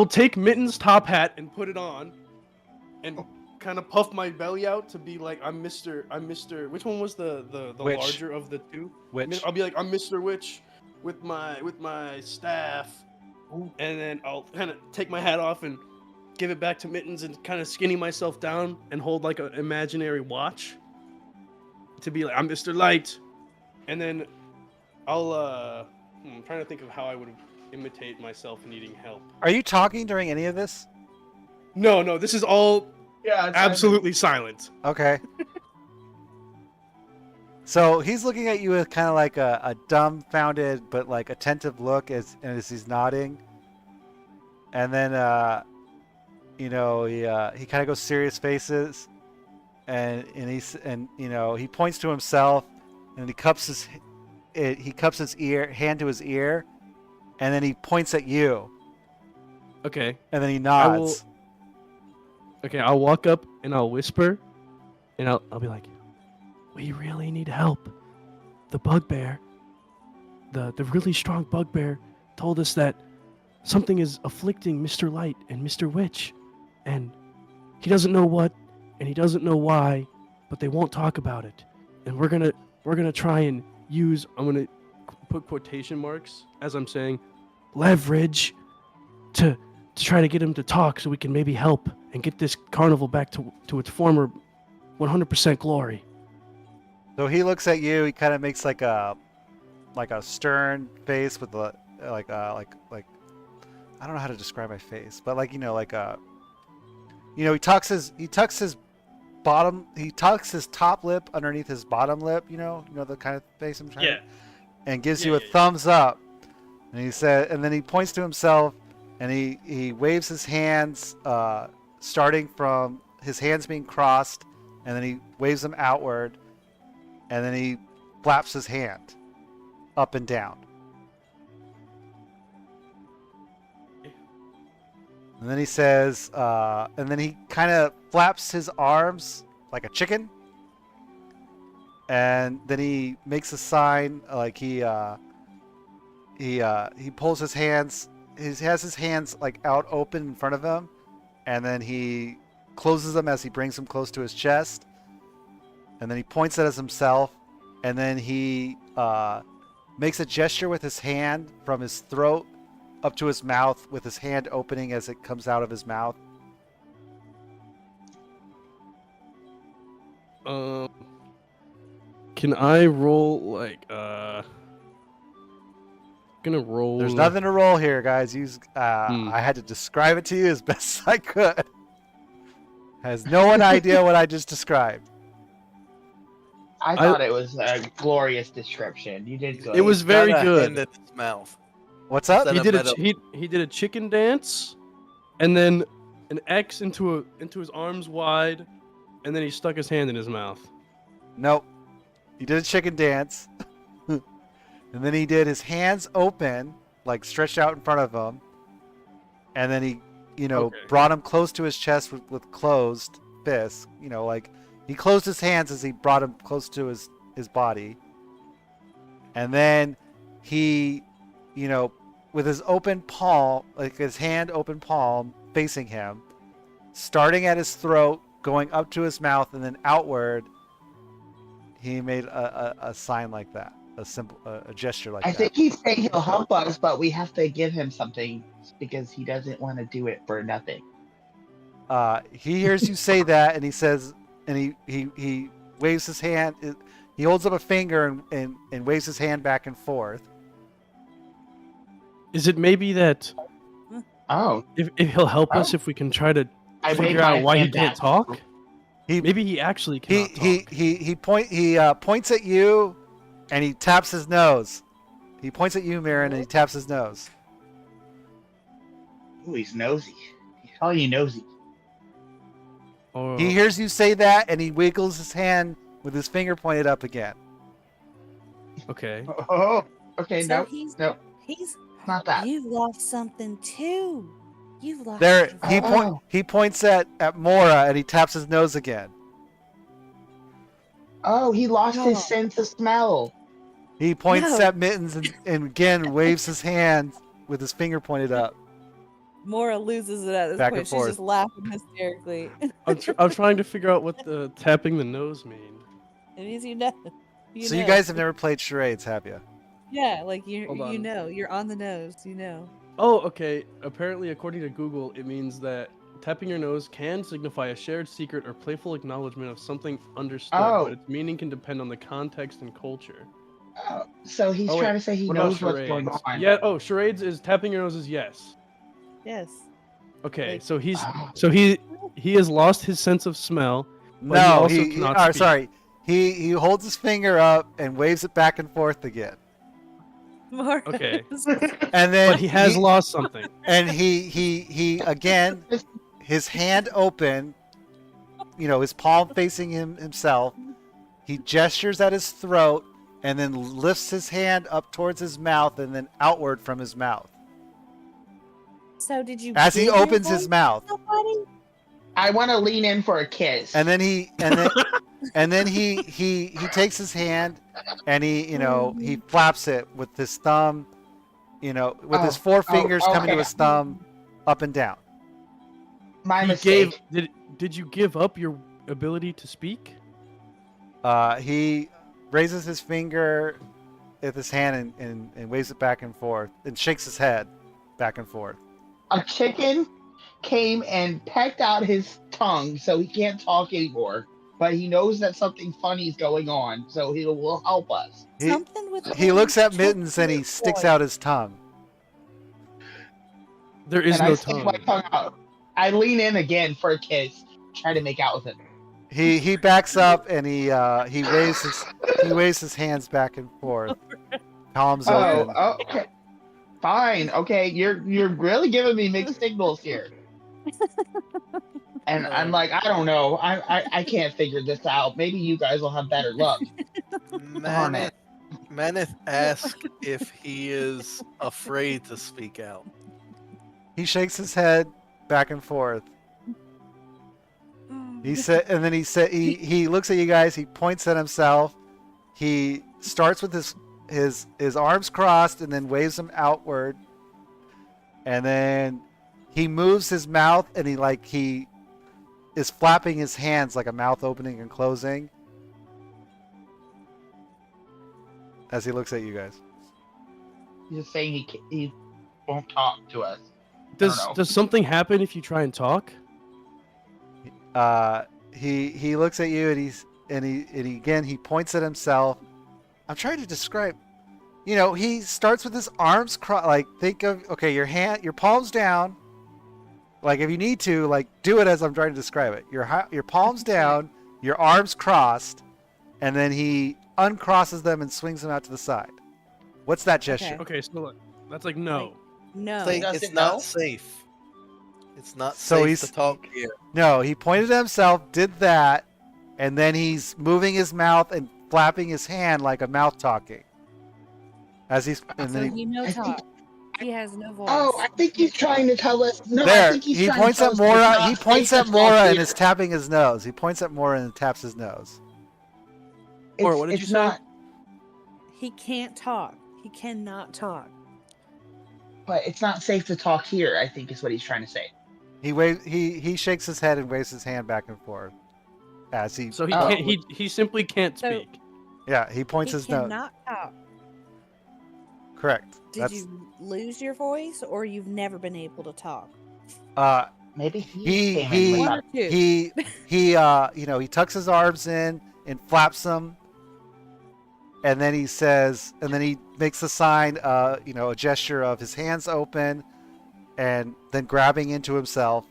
take Mitten's top hat and put it on, and kind of puff my belly out to be like I'm Mr. Which one was the Witch. larger of the two? Which? I'll be like I'm Mr. Witch with my staff, and then I'll kind of take my hat off and give it back to Mittens and kind of skinny myself down and hold like an imaginary watch to be like I'm Mr. Light, and then I'll I'm trying to think of how I would imitate myself needing help. Are you talking during any of this? No, this is all Yeah, it's absolutely silent. Okay. So he's looking at you with kind of like a dumbfounded but like attentive look as he's nodding, and then he kind of goes serious faces, and he points to himself, and he cups his hand to his ear, and then he points at you, Okay. and then he nods. Okay, I'll walk up and I'll whisper, and I'll be like, "We really need help. The bugbear, the really strong bugbear, told us that something is afflicting Mr. Light and Mr. Witch, and he doesn't know what, and he doesn't know why, but they won't talk about it. And we're gonna try and use. I'm gonna put quotation marks as I'm saying, leverage, to try to get him to talk so we can maybe help and get this carnival back to its former 100% glory." So he looks at you. He kind of makes like a stern face with the like I don't know how to describe my face, but he tucks his top lip underneath his bottom lip. You know the kind of face I'm trying. Yeah. And gives Yeah, you a yeah, yeah. thumbs up, and then he points to himself, and he waves his hands, starting from his hands being crossed, and then he waves them outward, and then he flaps his hand up and down. And then he says, and then he kind of flaps his arms like a chicken, and then he makes a sign like he pulls his hands. He has his hands like out open in front of him, and then he closes them as he brings them close to his chest, and then he points at himself, and then he makes a gesture with his hand from his throat up to his mouth, with his hand opening as it comes out of his mouth. Can I roll gonna roll? There's nothing to roll here, guys. I had to describe it to you as best as I could. Has no one idea what I just described? I thought it was a glorious description. You did good. It was very Got a good. hand in his mouth. What's up? Then He a did metal- he did a chicken dance, and then an X into his arms wide, and then he stuck his hand in his mouth. Nope. He did a chicken dance. And then he did his hands open, like stretched out in front of him. And then he, Okay. brought him close to his chest with closed fists. He closed his hands as he brought him close to his body. And then he, with his open palm, like his hand open palm facing him, starting at his throat, going up to his mouth, and then outward, he made a sign like that. A gesture like I that. think he's saying he'll help us, but we have to give him something because he doesn't want to do it for nothing. He hears you say that, and he says, and he waves his hand. He holds up a finger and waves his hand back and forth. Is it maybe that Oh, if he'll help us if we can try to I made figure my out why he hand can't back. talk? He Maybe he actually cannot talk. he points at you, and he taps his nose. He points at you, Mirren, and he taps his nose. Ooh, he's nosy. He's calling you nosy. Or, He hears you say that, and he wiggles his hand with his finger pointed up again. okay. Oh, okay, So no, he's no, he's not that. you've lost something too. You've lost There, your- he points at Mora, and he taps his nose again. Oh, he lost his No. sense of smell. He points No. at Mittens and again waves his hand with his finger pointed up. Mora loses it at this Back and point. She's forth. just laughing hysterically. I'm trying to figure out what the tapping the nose mean. It means you know. So you guys have never played charades, have you? Yeah, like you Hold you on. know, you're on the nose, you know. Oh, okay. Apparently, according to Google, it means that tapping your nose can signify a shared secret or playful acknowledgement of something understood, Oh. but its meaning can depend on the context and culture. Oh, so he's Oh, wait, trying to say he what about knows what's going charades? on. Yeah. Oh, charades is tapping your nose is yes. Yes. Okay, Like- so Oh. he has lost his sense of smell. But he No, also cannot speak. sorry. He holds his finger up and waves it back and forth again. Mora Okay. is- And then But he has lost something. and he again his hand open, his palm facing himself. He gestures at his throat and then lifts his hand up towards his mouth and then outward from his mouth. So did you? As he give your opens his voice mouth. to somebody? I want to lean in for a kiss. And then he takes his hand and he flaps it with his thumb, with his four fingers coming to okay. his thumb up and down. My He mistake. Did you give up your ability to speak? He raises his finger with his hand and waves it back and forth and shakes his head back and forth. A chicken came and pecked out his tongue, so he can't talk anymore. But he knows that something funny is going on, so he will help us. Something with. He looks at Mittens and he sticks out his tongue. There is and no I stick my tongue. tongue out. I lean in again for a kiss, try to make out with him. He backs up and he waves his hands back and forth, palms open. Oh, okay. Fine. Okay, you're really giving me mixed signals here. And I'm like, I don't know. I can't figure this out. Maybe you guys will have better luck. Darn it. Maneth asked if he is afraid to speak out. He shakes his head back and forth. He said, and then he looks at you guys. He points at himself. He starts with his arms crossed and then waves them outward. And then he moves his mouth and he is flapping his hands like a mouth opening and closing as he looks at you guys. He's just saying he won't talk to us. I don't know. Does something happen if you try and talk? He looks at you and he points at himself. I'm trying to describe. He starts with his arms crossed. Like think of your palms down. Like if you need to, like do it as I'm trying to describe it. Your palms down, your arms crossed, and then he uncrosses them and swings them out to the side. What's that gesture? Okay, so look, that's like no. No. Say does it's it not know? safe. It's not So safe he's- to talk here. No, he pointed at himself, did that, and then he's moving his mouth and flapping his hand like a mouth talking. As he's and So then he no I think- talk. He has no voice. Oh, I think he's trying to tell us. No, I there think he's he trying points to at tell us Mora. it's He not points safe at to Mora talk and here. is tapping his nose. He points at Mora and taps his nose. Or what did you it's say? Not, He can't talk. He cannot talk. but it's not safe to talk here. I think is what he's trying to say. He shakes his head and waves his hand back and forth as he So he Oh. can't. He simply can't So- speak. he points He his nose. cannot talk. Correct. Did That's you lose your voice, or you've never been able to talk? Maybe He- he's he- One or two. he tucks his arms in and flaps them, and then he says, and then he makes a sign, a gesture of his hands open, and then grabbing into himself,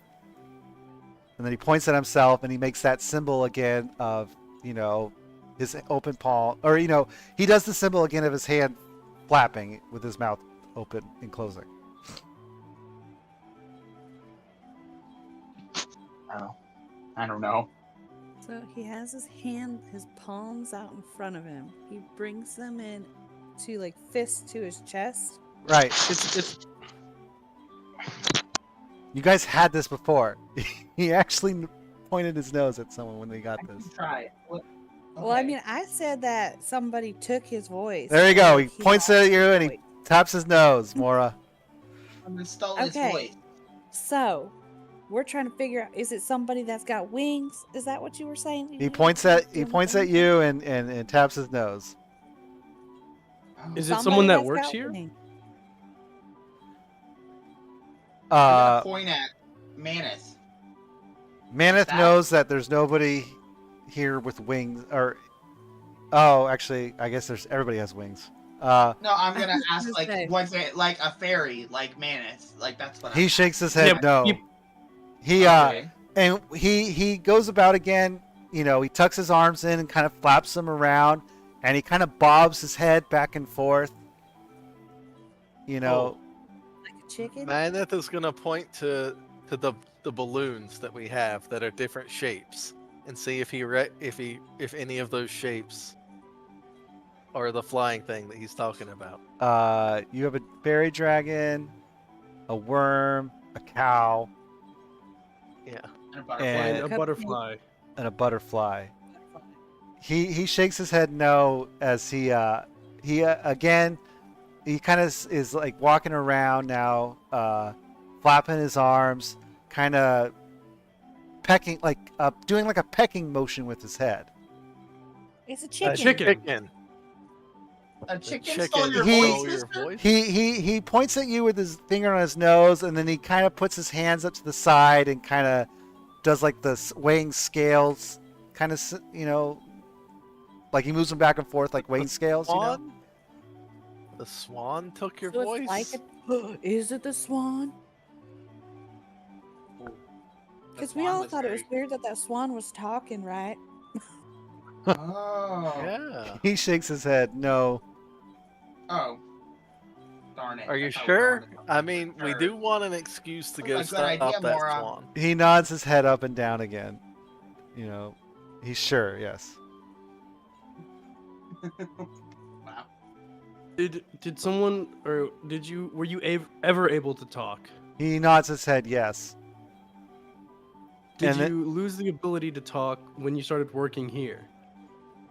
and then he points at himself, and he makes that symbol again of his open palm, or he does the symbol again of his hand flapping with his mouth open and closing. Oh, I don't know. So he has his palms out in front of him. He brings them in to like fist to his chest. Right. It's You guys had this before. He actually pointed his nose at someone when they got I can this. try it. Well, I Okay. mean, I said that somebody took his voice. There you go. like, He points lost at you his and he voice. taps his nose, Mora. Someone stole his Okay. voice. So, we're trying to figure out, is it somebody that's got wings? Is that what you were saying? He points at Doing you and taps his nose. Oh. Is it somebody someone that that's works got here? wings. I'm gonna Uh, point at Manus. Maneth That- knows that there's nobody here with wings, or oh, actually, I guess everybody has wings. No, I'm gonna was ask gonna like, say. was it like a fairy, like Manus? Like that's what He I'm shakes his Yeah, head but no. He Okay. and he goes about again. You know, he tucks his arms in and kind of flaps them around, and he kind of bobs his head back and forth. You know, Like a chicken? Maneth is gonna point to the balloons that we have that are different shapes, and see if if any of those shapes are the flying thing that he's talking about. you have a fairy dragon, a worm, a cow, Yeah. And a butterfly. And- And a Cupcake. butterfly. and a butterfly. He shakes his head no as he again he kind of is like walking around now, flapping his arms, kind of pecking, like doing like a pecking motion with his head. It's a chicken. chicken. A chicken Chicken stole your He- voice, stole your mister? voice? He points at you with his finger on his nose, and then he kind of puts his hands up to the side and kind of does like the weighing scales, kind of, you know, like he moves them back and forth like weighing scales. You know? Swan? The swan took your So voice? it's like is it the swan? The Because we swan all was thought it was very- weird that swan was talking, right? Oh. Yeah. He shakes his head no. Oh. Darn it. Are you I thought we sure? wanted to- I mean, we Sure. do want an excuse to That's go a good stop idea, that Mora. swan. He nods his head up and down again. You know, he's sure. Yes. Wow. Did someone or were you ever able to talk? He nods his head yes. Did And you lose the ability to talk when you started working here?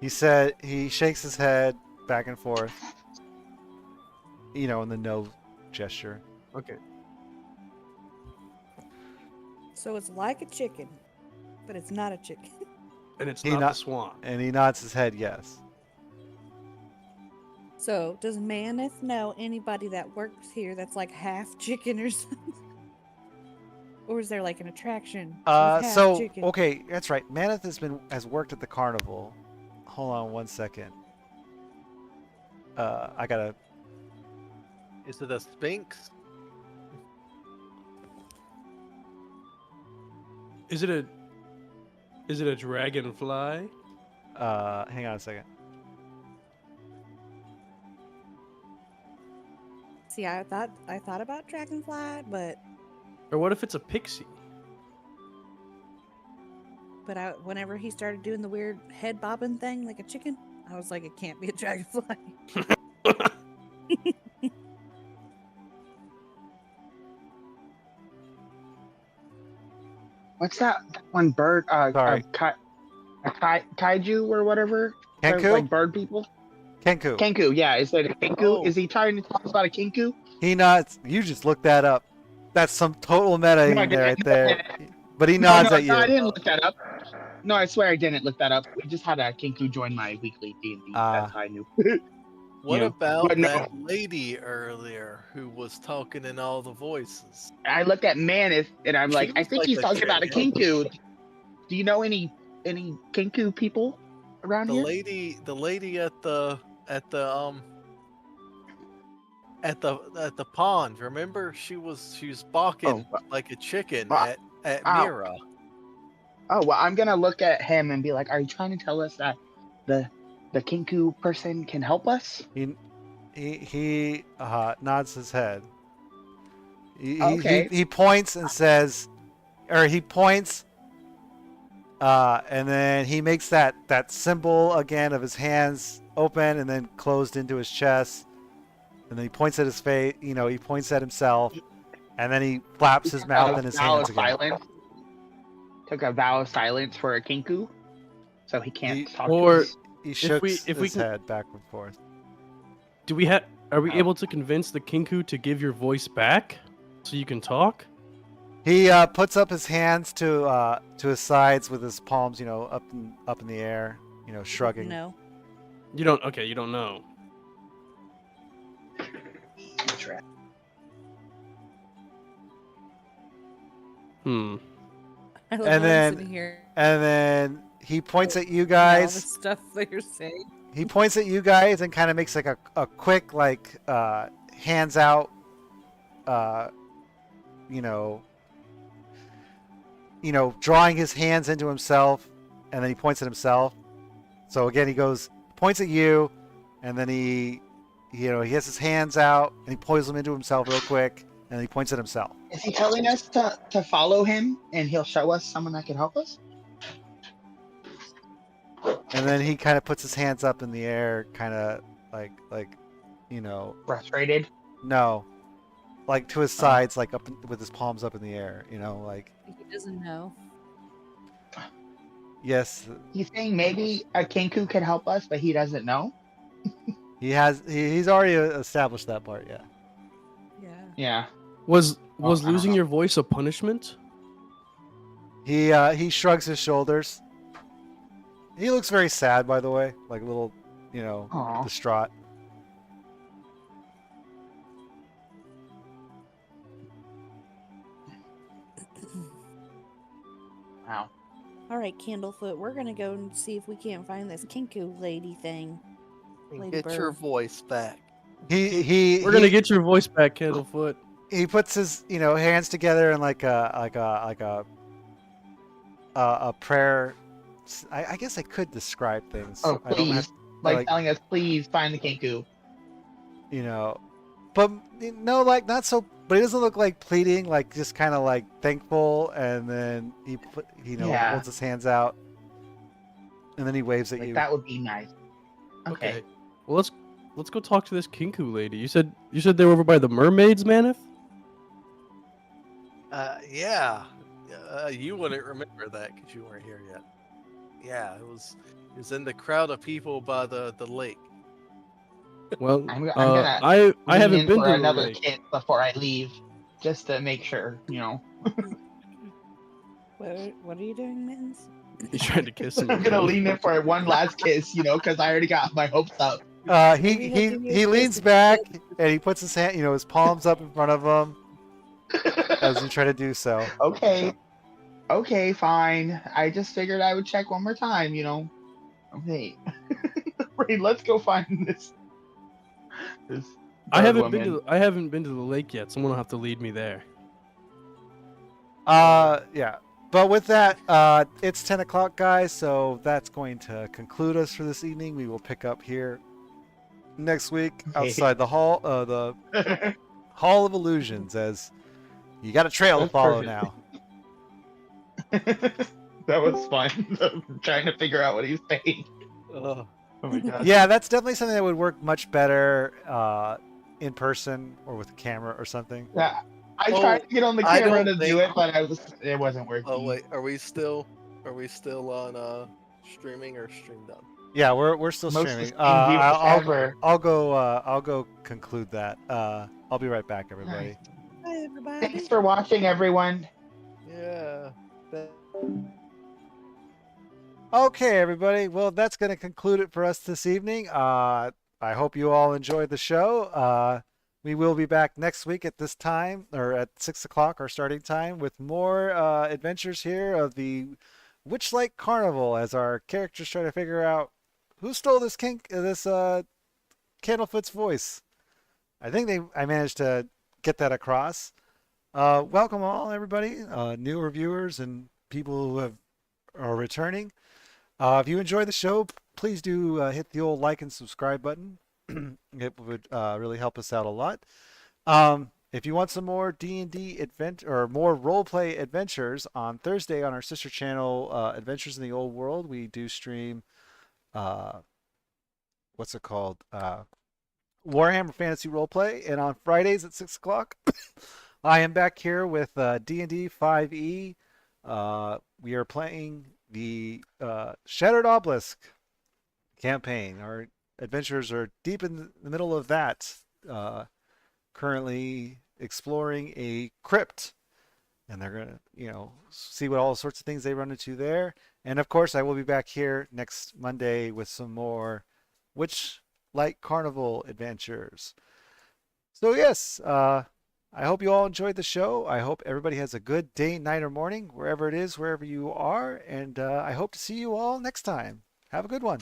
He said he shakes his head back and forth. You know, in the no gesture. Okay. So it's like a chicken, but it's not a chicken. And it's He not not- the swan. And he nods his head yes. So does Maneth know anybody that works here that's like half chicken or something? Or is there like an attraction? with half So chicken? okay, that's right. Maneth has worked at the carnival. Hold on one second. I gotta. Is it a sphinx? Is it a dragonfly? Hang on a second. See, I thought about dragonfly, but Or what if it's a pixie? whenever he started doing the weird head bobbing thing like a chicken, I was like, it can't be a dragonfly. What's that one bird? Sorry. Kaiju or whatever. They're Kenku? like bird people. Kenku. Kenku, yeah. Is it a Kenku? Oh. Is he trying to talk about a Kenku? He nods. You just looked that up. That's some total meta No, I in there, right didn't. there. But he nods at you. No, I didn't look that up. No, I swear I didn't look that up. We just had a Kenku join my weekly D&D. That's how I knew. What Yeah, about but no. that lady earlier who was talking in all the voices? I looked at Manus and I'm She like, I was think like he's a talking about a chicken. Kenku. Do you know any Kenku people around The here? lady at the pond. Remember, she was barking like a chicken uh, at uh, Mira. Oh, well, I'm gonna look at him and be like, are you trying to tell us that the Kenku person can help us? He nods his head. Okay. He points and says, or he points, and then he makes that symbol again of his hands open and then closed into his chest, and then he points at his face. You know, he points at himself, and then he flaps his mouth and his hands again. Took a vow of silence for a Kenku. so he can't He- talk or- to us. He shook we his can- head back and forth. Are we Oh. able to convince the Kinku to give your voice back so you can talk? He puts up his hands to his sides with his palms, up in the air, shrugging. No. You don't. Okay, you don't know. That's right. Hmm. I love And I'm then- sitting here. And then he points at you All the guys. stuff that you're saying. He points at you guys and kind of makes like a quick hands out, drawing his hands into himself, and then he points at himself. So again, he points at you, and then he has his hands out and he pulls them into himself real quick, and he points at himself. Is he telling us to follow him and he'll show us someone that can help us? And then he kind of puts his hands up in the air, kind of like Frustrated? no, like to his sides, like with his palms up in the air, like He doesn't know. yes, He's saying maybe a Kinku could help us, but he doesn't know? he's already established that part, yeah. Yeah. Yeah. Was I don't losing know. your voice a punishment? He shrugs his shoulders. He looks very sad, by the way, like a little, Aw. distraught. Wow. All right, Candlefoot, we're gonna go and see if we can't find this Kinku lady thing. And Lady get your Bird. voice back. We're gonna get your voice back, Candlefoot. He puts his hands together in like a prayer. I guess I could describe things. Oh, I don't have, please. Like, like- telling us, please find the Kinku. but no, like not so. But he doesn't look like pleading, like just kind of like thankful, and then he Yeah. holds his hands out, and then he waves at Like, you. that would be nice. Okay. Well, let's go talk to this Kinku lady. You said they were over by the mermaids, Maneth? Yeah. You wouldn't remember that because you weren't here yet. Yeah, it was in the crowd of people by the lake. Well, I'm gonna I Lean haven't in been for to the another lake. kiss before I leave, just to make sure, What are you doing, Mittens? He's trying to kiss him. I'm gonna again. lean in for one last kiss, because I already got my hopes up. He Maybe he'll give you a he kiss leans if you back kiss. and he puts his hand, his palms up in front of him as you try to do so. Okay, fine. I just figured I would check one more time, Okay. Right, let's go find this. I bird haven't woman. been to the lake yet. Someone will have to lead me there. Yeah. But with that, it's 10 o'clock, guys, so that's going to conclude us for this evening. We will pick up here next week Okay. outside the Hall of Illusions, as you got a trail to That's follow perfect. now. That was fun. I'm trying to figure out what he's saying. Oh, Oh my god. Yeah, that's definitely something that would work much better in person or with a camera or something. Yeah. I Oh, tried to get on the I camera don't to do think- it, but it wasn't working. oh wait, are we still on streaming or streamed up? Yeah, we're still Most streaming. sustained viewers ever. I'll go conclude that. I'll be right back, everybody. Hi, everybody. Thanks for watching, everyone. Yeah. that- Okay, everybody. Well, that's going to conclude it for us this evening. I hope you all enjoyed the show. We will be back next week at this time, or at 6 o'clock, our starting time, with more adventures here of the Witchlight Carnival, as our characters try to figure out who stole this Candlefoot's voice. I think I managed to get that across. Welcome all, everybody, new reviewers and people who are returning. If you enjoy the show, please do hit the old like and subscribe button. It would really help us out a lot. If you want some more D&D or more roleplay adventures, on Thursday on our sister channel, Adventures in the Old World, we do stream, what's it called? Warhammer Fantasy Roleplay. And on Fridays at 6 o'clock, I am back here with D&D 5e. We are playing the Shattered Obelisk campaign. Our adventurers are deep in the middle of that, currently exploring a crypt, and they're gonna, see what all sorts of things they run into there. And of course, I will be back here next Monday with some more Witchlight Carnival adventures. So yes, I hope you all enjoyed the show. I hope everybody has a good day, night, or morning, wherever it is, wherever you are. And I hope to see you all next time. Have a good one.